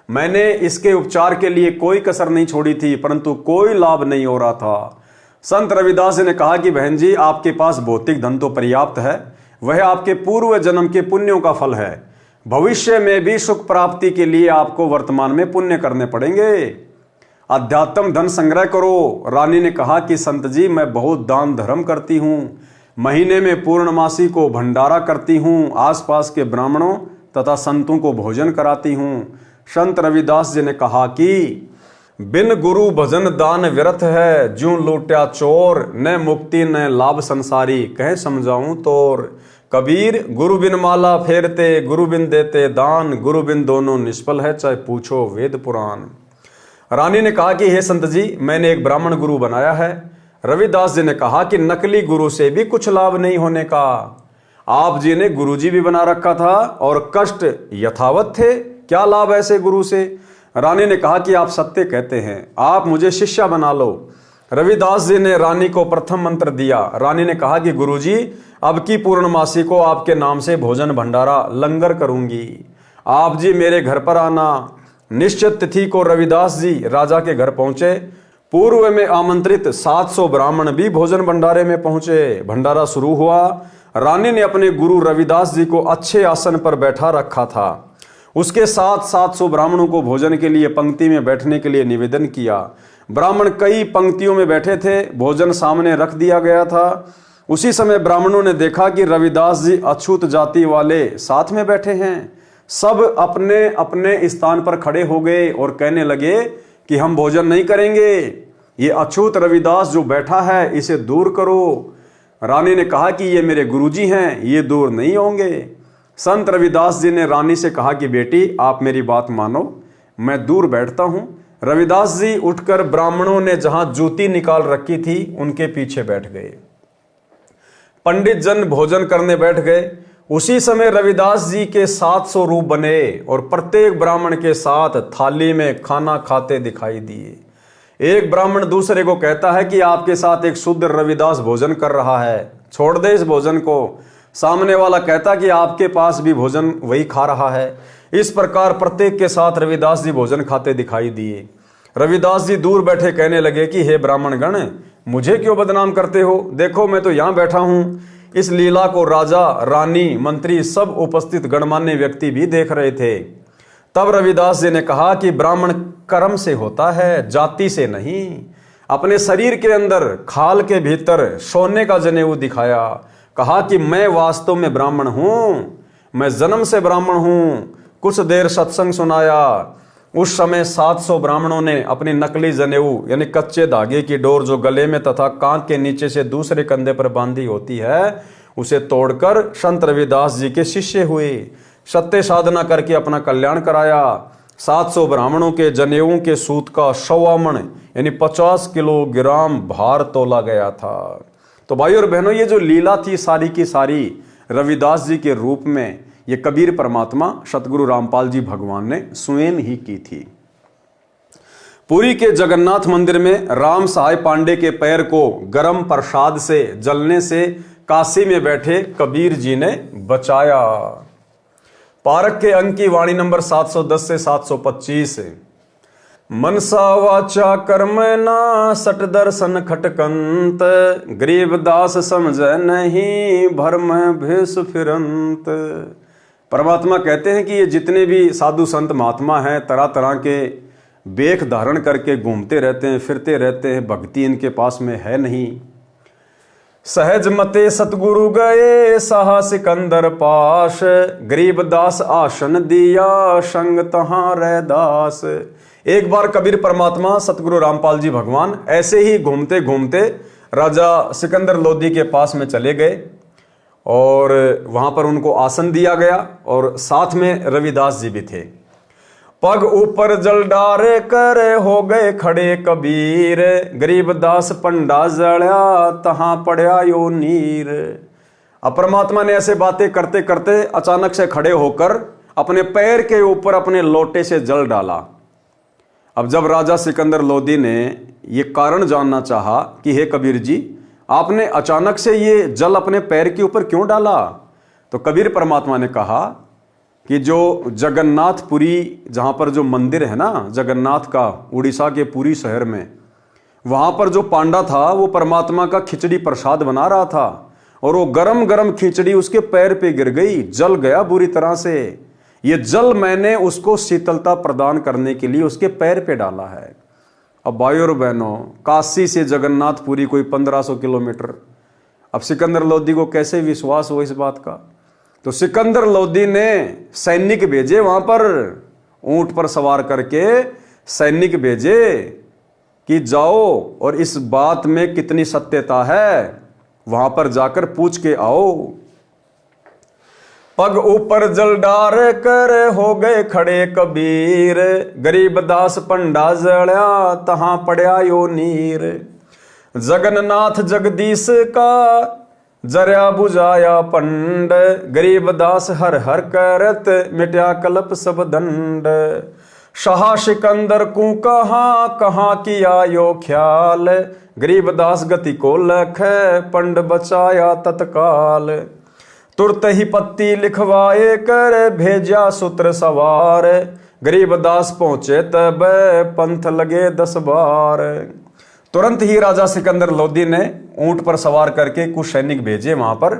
मैंने इसके उपचार के लिए कोई कसर नहीं छोड़ी थी, परंतु कोई लाभ नहीं हो रहा था। संत रविदास जी ने कहा कि बहन जी, आपके पास भौतिक धन तो पर्याप्त है, वह आपके पूर्व जन्म के पुण्यों का फल है। भविष्य में भी सुख प्राप्ति के लिए आपको वर्तमान में पुण्य करने पड़ेंगे। अध्यात्म धन संग्रह करो। रानी ने कहा कि संत जी, मैं बहुत दान धर्म करती हूँ, महीने में पूर्णमासी को भंडारा करती हूँ, आसपास के ब्राह्मणों तथा संतों को भोजन कराती हूँ। संत रविदास जी ने कहा कि बिन गुरु भजन दान व्यर्थ है, ज्यों लूटा चोर, न मुक्ति न लाभ संसारी, कहे समझाऊं तोर। कबीर, गुरु बिन माला फेरते, गुरु बिन देते दान, गुरु बिन दोनों निष्फल है, चाहे पूछो वेद पुराण। रानी ने कहा कि हे संत जी, मैंने एक ब्राह्मण गुरु बनाया है। रविदास जी ने कहा कि नकली गुरु से भी कुछ लाभ नहीं होने का। आप जी ने गुरुजी भी बना रखा था और कष्ट यथावत थे, क्या लाभ ऐसे गुरु से। रानी ने कहा कि आप सत्य कहते हैं, आप मुझे शिष्या बना लो। रविदास जी ने रानी को प्रथम मंत्र दिया। रानी ने कहा कि गुरुजी, अब की पूर्णमासी को आपके नाम से भोजन भंडारा लंगर करूंगी, आप जी मेरे घर पर आना। निश्चित तिथि को रविदास जी राजा के घर पहुंचे। पूर्व में आमंत्रित 700 ब्राह्मण भी भोजन भंडारे में पहुंचे। भंडारा शुरू हुआ। रानी ने अपने गुरु रविदास जी को अच्छे आसन पर बैठा रखा था। उसके साथ 700 ब्राह्मणों को भोजन के लिए पंक्ति में बैठने के लिए निवेदन किया। ब्राह्मण कई पंक्तियों में बैठे थे, भोजन सामने रख दिया गया था। उसी समय ब्राह्मणों ने देखा कि रविदास जी अछूत जाति वाले साथ में बैठे हैं। सब अपने अपने स्थान पर खड़े हो गए और कहने लगे कि हम भोजन नहीं करेंगे, ये अछूत रविदास जो बैठा है इसे दूर करो। रानी ने कहा कि ये मेरे गुरुजी हैं, ये दूर नहीं होंगे। संत रविदास जी ने रानी से कहा कि बेटी, आप मेरी बात मानो, मैं दूर बैठता हूं। रविदास जी उठकर ब्राह्मणों ने जहां जूती निकाल रखी थी उनके पीछे बैठ गए। पंडित जन भोजन करने बैठ गए। उसी समय रविदास जी के 700 रूप बने और प्रत्येक ब्राह्मण के साथ थाली में खाना खाते दिखाई दिए। एक ब्राह्मण दूसरे को कहता है कि आपके साथ एक शुद्ध रविदास भोजन कर रहा है, छोड़ दे इस भोजन को। सामने वाला कहता कि आपके पास भी भोजन वही खा रहा है। इस प्रकार प्रत्येक के साथ रविदास जी भोजन खाते दिखाई दिए। रविदास जी दूर बैठे कहने लगे कि हे ब्राह्मण गण, मुझे क्यों बदनाम करते हो? देखो मैं तो यहां बैठा हूं। इस लीला को राजा, रानी, मंत्री, सब उपस्थित गणमान्य व्यक्ति भी देख रहे थे। तब रविदास जी ने कहा कि ब्राह्मण कर्म से होता है, जाति से नहीं। अपने शरीर के अंदर खाल के भीतर सोने का जनेऊ दिखाया। कहा कि मैं वास्तव में ब्राह्मण हूं, मैं जन्म से ब्राह्मण हूं। कुछ देर सत्संग सुनाया। उस समय 700 ब्राह्मणों ने अपनी नकली जनेऊ यानी कच्चे धागे की डोर जो गले में तथा कांध के नीचे से दूसरे कंधे पर बांधी होती है, उसे तोड़कर संत रविदास जी के शिष्य हुए। सत्य साधना करके अपना कल्याण कराया। 700 ब्राह्मणों के जनेऊ के सूत का 100 मण यानी 50 किलोग्राम भार तोला गया था। तो भाई और बहनों, ये जो लीला थी सारी की सारी रविदास जी के रूप में ये कबीर परमात्मा सतगुरु रामपाल जी भगवान ने स्वयं ही की थी। पुरी के जगन्नाथ मंदिर में राम सहाय पांडे के पैर को गर्म प्रसाद से जलने से काशी में बैठे कबीर जी ने बचाया। पारक के अंक की वाणी नंबर 710 से 725। मनसा वाचा कर्म ना सट दर्शन खटकंत, गरीबदास समझ नहीं भरम भेष फिरंत। परमात्मा कहते हैं कि ये जितने भी साधु संत महात्मा हैं तरह तरह के बेख धारण करके घूमते रहते हैं, फिरते रहते हैं, भक्ति इनके पास में है नहीं। सहज मते सतगुरु गए सहा सिकंदर पास, गरीबदास आसन दिया संग तहां रैदास। एक बार कबीर परमात्मा सतगुरु रामपाल जी भगवान ऐसे ही घूमते घूमते राजा सिकंदर लोधी के पास में चले गए और वहां पर उनको आसन दिया गया और साथ में रविदास जी भी थे। पग ऊपर जल डारे कर हो गए खड़े कबीर, गरीबदास पंडा जड़या तहां पड़या यो नीर। अब परमात्मा ने ऐसे बातें करते करते अचानक से खड़े होकर अपने पैर के ऊपर अपने लोटे से जल डाला। अब जब राजा सिकंदर लोधी ने ये कारण जानना चाहा कि हे कबीर जी, आपने अचानक से ये जल अपने पैर के ऊपर क्यों डाला, तो कबीर परमात्मा ने कहा कि जो जगन्नाथपुरी जहाँ पर जो मंदिर है ना जगन्नाथ का, उड़ीसा के पुरी शहर में, वहाँ पर जो पांडा था वो परमात्मा का खिचड़ी प्रसाद बना रहा था और वो गरम गरम खिचड़ी उसके पैर पे गिर गई, जल गया बुरी तरह से। ये जल मैंने उसको शीतलता प्रदान करने के लिए उसके पैर पे डाला है। अब भाई और बहनों, काशी से जगन्नाथपुरी कोई 1500 किलोमीटर। अब सिकंदर लोधी को कैसे विश्वास हो इस बात का, तो सिकंदर लोधी ने सैनिक भेजे वहां पर, ऊंट पर सवार करके सैनिक भेजे कि जाओ और इस बात में कितनी सत्यता है वहां पर जाकर पूछ के आओ। पग ऊपर जल डार कर हो गए खड़े कबीर, गरीबदास पंडा जड़या तहां पड़या यो नीर। जगन्नाथ जगदीश का जरिया बुझाया पंड, गरीबदास हर हर करत मिट्या कलप सब दंड। शाह सिकंदर को कहाँ किया यो ख्याल, गरीबदास गति को लख पंड बचाया तत्काल। तुरत ही पत्ती लिखवाए कर भेजा सूत्र सवार, गरीबदास पहुंचे तब पंथ लगे 10 बार। तुरंत ही राजा सिकंदर लोदी ने ऊंट पर सवार करके कुछ सैनिक भेजे वहां पर,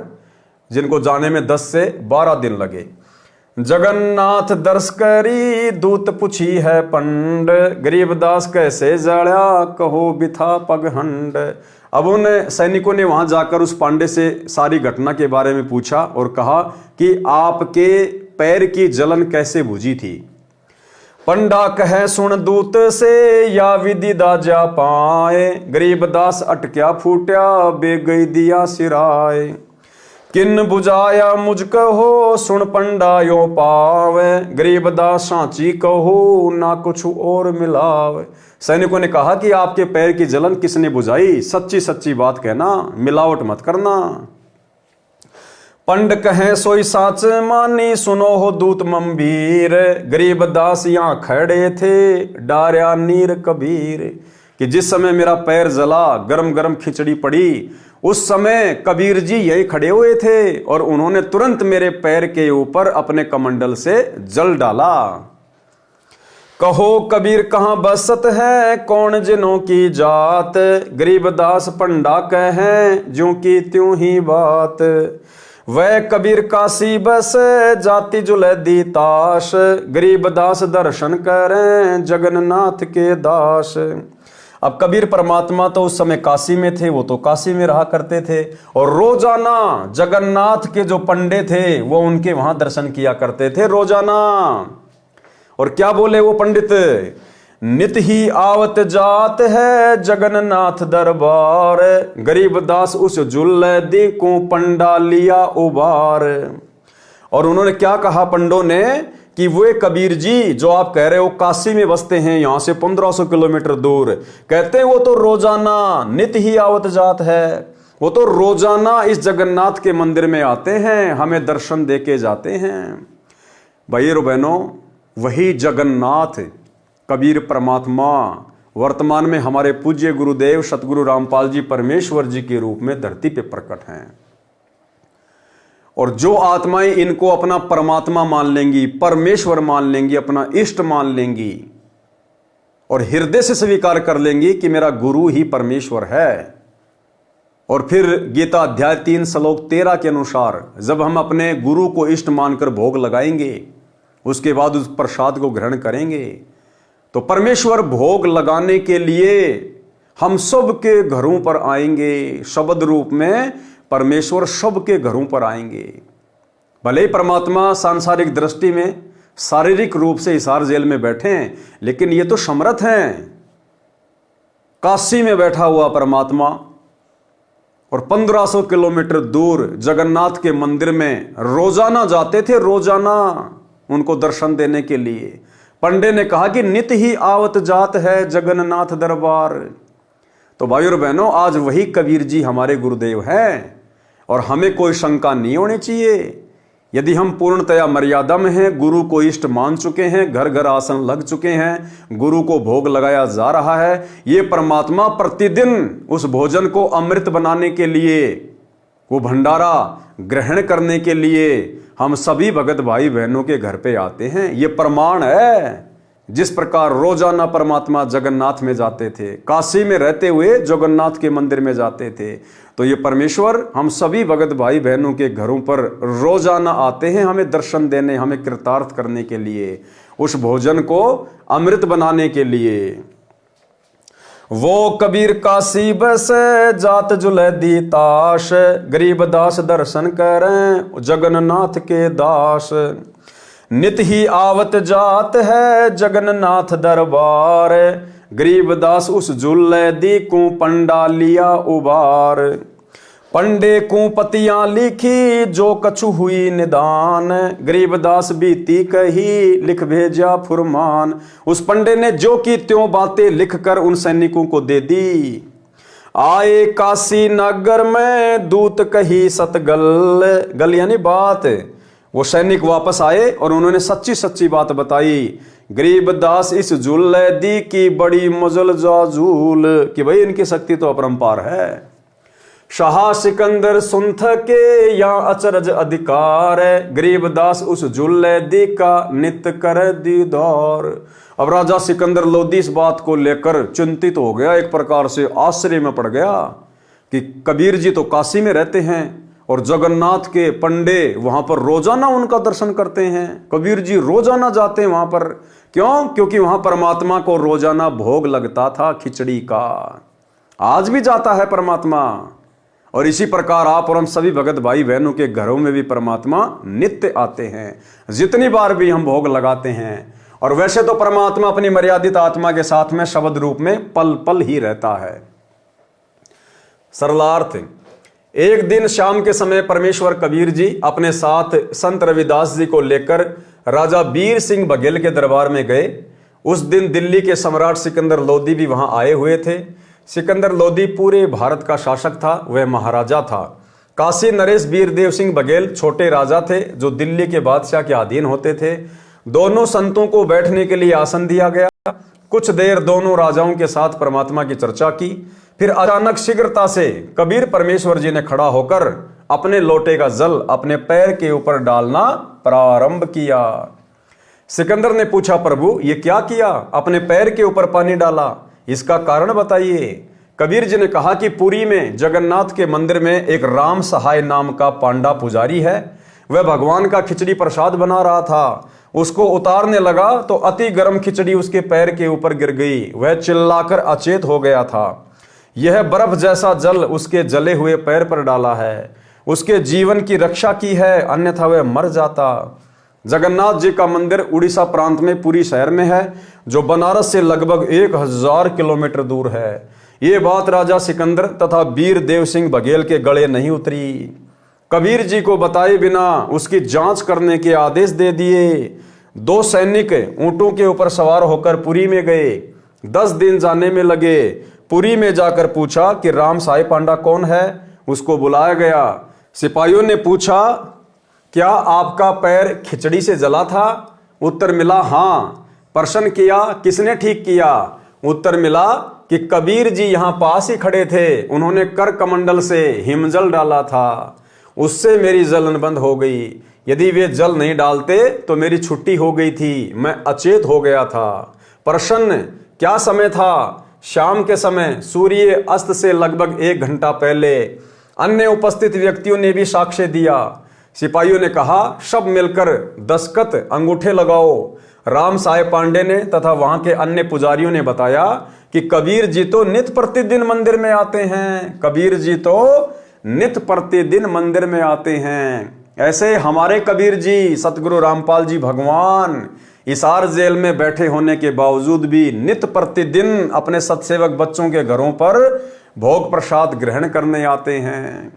जिनको जाने में 10 से 12 दिन लगे। जगन्नाथ दर्श करी दूत पूछी है पंड, गरीबदास कैसे जड़ा कहो बिथा पगहंड। अब उन सैनिकों ने वहां जाकर उस पांडे से सारी घटना के बारे में पूछा और कहा कि आपके पैर की जलन कैसे बुझी थी। पंडा कहे सुन दूत से या विधि दाजा पाए, गरीबदास अटक्या फूट्या बे गई दिया सिराए। किन बुझाया मुझ कहो सुन पंडा यो पावे, गरीबदास सांची कहो ना कुछ और मिलावे। सैनिकों ने कहा कि आपके पैर की जलन किसने बुझाई, सच्ची सच्ची बात कहना, मिलावट मत करना। पंड कहे सोई साच मानी सुनो हो दूत मंबीर, गरीबदास यहाँ खड़े थे डार्या नीर कबीर। कि जिस समय मेरा पैर जला, गरम गरम खिचड़ी पड़ी, उस समय कबीर जी यही खड़े हुए थे और उन्होंने तुरंत मेरे पैर के ऊपर अपने कमंडल से जल डाला। कहो कबीर कहाँ बसत है कौन जिनों की जात, गरीबदास पंडा कहे ज्यों की त्यों ही बात। वह कबीर काशी बस जाति जुलैदी ताश, गरीबदास दर्शन करें जगन्नाथ के दास। अब कबीर परमात्मा तो उस समय काशी में थे, वो तो काशी में रहा करते थे और रोजाना जगन्नाथ के जो पंडे थे वो उनके वहां दर्शन किया करते थे रोजाना। और क्या बोले वो पंडित, नित ही आवत जात है जगन्नाथ दरबार, गरीबदास उस जुल्लैदी को पंडा लिया उबार। और उन्होंने क्या कहा पंडों ने कि वो कबीर जी जो आप कह रहे हो काशी में बसते हैं, यहां से 1500 किलोमीटर दूर, कहते हैं वो तो रोजाना नित ही आवत जात है, वो तो रोजाना इस जगन्नाथ के मंदिर में आते हैं, हमें दर्शन दे के जाते हैं। भाई और बहनों, वही जगन्नाथ कबीर परमात्मा वर्तमान में हमारे पूज्य गुरुदेव सतगुरु रामपाल जी परमेश्वर जी के रूप में धरती पे प्रकट हैं। और जो आत्माएं इनको अपना परमात्मा मान लेंगी, परमेश्वर मान लेंगी, अपना इष्ट मान लेंगी और हृदय से स्वीकार कर लेंगी कि मेरा गुरु ही परमेश्वर है, और फिर गीता अध्याय 3 श्लोक 13 के अनुसार जब हम अपने गुरु को इष्ट मानकर भोग लगाएंगे, उसके बाद उस प्रसाद को ग्रहण करेंगे, तो परमेश्वर भोग लगाने के लिए हम सब के घरों पर आएंगे। शब्द रूप में परमेश्वर सबके घरों पर आएंगे। भले ही परमात्मा सांसारिक दृष्टि में शारीरिक रूप से हिसार जेल में बैठे हैं, लेकिन ये तो समर्थ हैं। काशी में बैठा हुआ परमात्मा और 1500 किलोमीटर दूर जगन्नाथ के मंदिर में रोजाना जाते थे, रोजाना उनको दर्शन देने के लिए। पंडे ने कहा कि नित ही आवत जात है जगन्नाथ दरबार। तो भाई और बहनों, आज वही कबीर जी हमारे गुरुदेव हैं और हमें कोई शंका नहीं होनी चाहिए। यदि हम पूर्णतया मर्यादा में हैं, गुरु को इष्ट मान चुके हैं, घर घर आसन लग चुके हैं, गुरु को भोग लगाया जा रहा है, ये परमात्मा प्रतिदिन उस भोजन को अमृत बनाने के लिए, वो भंडारा ग्रहण करने के लिए हम सभी भगत भाई बहनों के घर पे आते हैं। ये प्रमाण है। जिस प्रकार रोजाना परमात्मा जगन्नाथ में जाते थे, काशी में रहते हुए जगन्नाथ के मंदिर में जाते थे, तो ये परमेश्वर हम सभी भगत भाई बहनों के घरों पर रोजाना आते हैं, हमें दर्शन देने, हमें कृतार्थ करने के लिए, उस भोजन को अमृत बनाने के लिए। वो कबीर काशी बस जात जुलैदी ताश, गरीबदास दर्शन करें जगन्नाथ के दास। नित ही आवत जात है जगन्नाथ दरबार, गरीबदास उस जुलैदी को पंडा लिया उबार। पंडे को पतियां लिखी जो कछु हुई निदान, गरीबदास बीती कही लिख भेजा फुरमान। उस पंडे ने जो की त्यों बातें लिखकर उन सैनिकों को दे दी। आए काशी नगर में दूत कही सतगल, गल यानी बात। वो सैनिक वापस आए और उन्होंने सच्ची सच्ची बात बताई। गरीब दास इस झूल दी की बड़ी मजल जाजूल, कि भाई इनकी शक्ति तो अपरंपार है। शाह सिकंदर सुनथ के या अचरज अधिकार, गरीब दास उस जुल्लैदी का नित्य कर दीदार। अब राजा सिकंदर लोदी इस बात को लेकर चिंतित हो गया, एक प्रकार से आश्चर्य में पड़ गया कि कबीर जी तो काशी में रहते हैं और जगन्नाथ के पंडे वहां पर रोजाना उनका दर्शन करते हैं। कबीर जी रोजाना जाते हैं वहां पर, क्यों? क्योंकि वहां परमात्मा को रोजाना भोग लगता था खिचड़ी का। आज भी जाता है परमात्मा। और इसी प्रकार आप और हम सभी भगत भाई बहनों के घरों में भी परमात्मा नित्य आते हैं, जितनी बार भी हम भोग लगाते हैं। और वैसे तो परमात्मा अपनी मर्यादित आत्मा के साथ में शब्द रूप में पल पल ही रहता है। सरलार्थ, एक दिन शाम के समय परमेश्वर कबीर जी अपने साथ संत रविदास जी को लेकर राजा बीर सिंह बघेल के दरबार में गए। उस दिन दिल्ली के सम्राट सिकंदर लोदी भी वहां आए हुए थे। सिकंदर लोदी पूरे भारत का शासक था, वह महाराजा था। काशी नरेश वीरदेव सिंह बघेल छोटे राजा थे जो दिल्ली के बादशाह के अधीन होते थे। दोनों संतों को बैठने के लिए आसन दिया गया। कुछ देर दोनों राजाओं के साथ परमात्मा की चर्चा की। फिर अचानक शीघ्रता से कबीर परमेश्वर जी ने खड़ा होकर अपने लोटे का जल अपने पैर के ऊपर डालना प्रारंभ किया। सिकंदर ने पूछा, प्रभु ये क्या किया? अपने पैर के ऊपर पानी डाला, इसका कारण बताइए। कबीर जी ने कहा कि पुरी में जगन्नाथ के मंदिर में एक राम सहाय नाम का पांडा पुजारी है। वह भगवान का खिचड़ी प्रसाद बना रहा था। उसको उतारने लगा तो अति गर्म खिचड़ी उसके पैर के ऊपर गिर गई। वह चिल्लाकर अचेत हो गया था। यह बर्फ जैसा जल उसके जले हुए पैर पर डाला है, उसके जीवन की रक्षा की है, अन्यथा वह मर जाता। जगन्नाथ जी का मंदिर उड़ीसा प्रांत में पुरी शहर में है, जो बनारस से लगभग 1000 किलोमीटर दूर है। ये बात राजा सिकंदर तथा वीर देव सिंह बघेल के गले नहीं उतरी। कबीर जी को बताए बिना उसकी जांच करने के आदेश दे दिए। 2 सैनिक ऊंटों के ऊपर सवार होकर पुरी में गए। 10 दिन जाने में लगे। पुरी में जाकर पूछा कि राम साई पांडा कौन है? उसको बुलाया गया। सिपाहियों ने पूछा, क्या आपका पैर खिचड़ी से जला था? उत्तर मिला, हाँ। प्रश्न किया, किसने ठीक किया? उत्तर मिला कि कबीर जी यहां पास ही खड़े थे, उन्होंने कर कमंडल से हिमजल डाला था, उससे मेरी जलन बंद हो गई। यदि वे जल नहीं डालते तो मेरी छुट्टी हो गई थी, मैं अचेत हो गया था। प्रश्न, क्या समय था? शाम के समय, सूर्य अस्त से लगभग 1 घंटा पहले। अन्य उपस्थित व्यक्तियों ने भी साक्ष्य दिया। सिपाहियों ने कहा, सब मिलकर दस्तखत अंगूठे लगाओ। राम साय पांडे ने तथा वहां के अन्य पुजारियों ने बताया कि कबीर जी तो नित्य प्रतिदिन मंदिर में आते हैं। कबीर जी तो नित्य प्रतिदिन मंदिर में आते हैं। ऐसे हमारे कबीर जी सतगुरु रामपाल जी भगवान हिसार जेल में बैठे होने के बावजूद भी नित्य प्रतिदिन अपने सतसेवक बच्चों के घरों पर भोग प्रसाद ग्रहण करने आते हैं।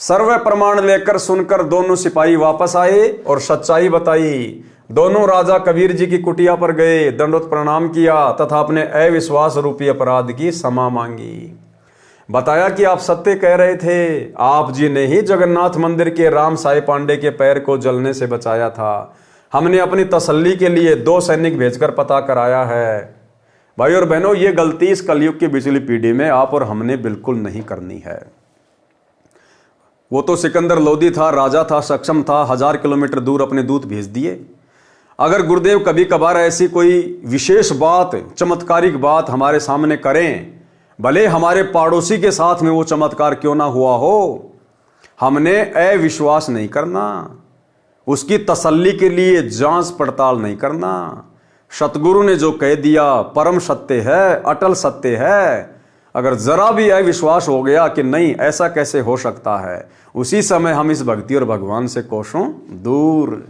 सर्व प्रमाण लेकर सुनकर दोनों सिपाही वापस आए और सच्चाई बताई। दोनों राजा कबीर जी की कुटिया पर गए, दंडवत प्रणाम किया तथा अपने अविश्वास रूपी अपराध की क्षमा मांगी। बताया कि आप सत्य कह रहे थे, आप जी ने ही जगन्नाथ मंदिर के राम साई पांडे के पैर को जलने से बचाया था। हमने अपनी तसल्ली के लिए 2 सैनिक भेजकर पता कराया है। भाई और बहनों, ये गलती इस कलयुग की पिछली पीढ़ी में आप और हमने बिल्कुल नहीं करनी है। वो तो सिकंदर लोदी था, राजा था, सक्षम था, 1000 किलोमीटर दूर अपने दूत भेज दिए। अगर गुरुदेव कभी कभार ऐसी कोई विशेष बात, चमत्कारिक बात हमारे सामने करें, भले हमारे पड़ोसी के साथ में वो चमत्कार क्यों ना हुआ हो, हमने अविश्वास नहीं करना, उसकी तसल्ली के लिए जांच पड़ताल नहीं करना। सतगुरु ने जो कह दिया परम सत्य है, अटल सत्य है। अगर जरा भी अविश्वास हो गया कि नहीं ऐसा कैसे हो सकता है, उसी समय हम इस भक्ति और भगवान से कोसों दूर।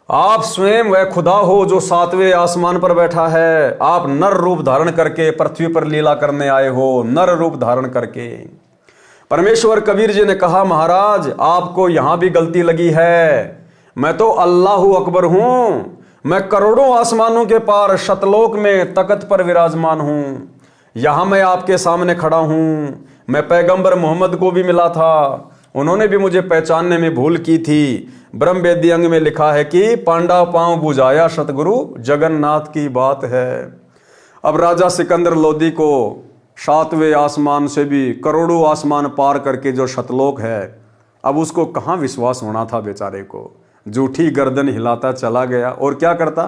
आप स्वयं वह खुदा हो जो 7वें आसमान पर बैठा है। आप नर रूप धारण करके पृथ्वी पर लीला करने आए हो, नर रूप धारण करके। परमेश्वर कबीर जी ने कहा, महाराज आपको यहां भी गलती लगी है। मैं तो अल्लाहु अकबर हूं, मैं करोड़ों आसमानों के पार शतलोक में तख्त पर विराजमान हूं। यहाँ मैं आपके सामने खड़ा हूँ, मैं पैगंबर मोहम्मद को भी मिला था, उन्होंने भी मुझे पहचानने में भूल की थी। ब्रह्म वेदी अंग में लिखा है कि पांडा पांव बुझाया सतगुरु जगन्नाथ की बात है। अब राजा सिकंदर लोदी को 7वें आसमान से भी करोड़ों आसमान पार करके जो शतलोक है, अब उसको कहाँ विश्वास होना था बेचारे को, झूठी गर्दन हिलाता चला गया। और क्या करता,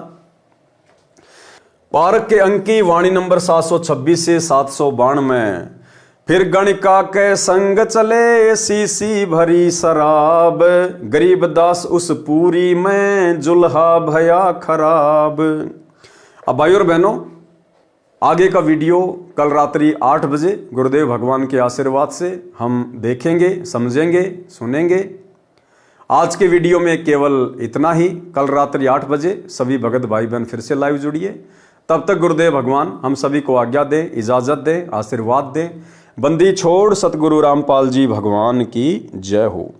पारक के अंक की वाणी नंबर 726 से 792 में, फिर गणिका के संग चले सीसी भरी शराब, गरीब दास उस पूरी में जुल्हा भया खराब। अब भाई और बहनों, आगे का वीडियो कल रात्रि 8 बजे गुरुदेव भगवान के आशीर्वाद से हम देखेंगे, समझेंगे, सुनेंगे। आज के वीडियो में केवल इतना ही। कल रात्रि 8 बजे सभी भगत भाई बहन फिर से लाइव जुड़िए। तब तक गुरुदेव भगवान हम सभी को आज्ञा दें, इजाजत दें, आशीर्वाद दें। बंदी छोड़ सतगुरु रामपाल जी भगवान की जय हो।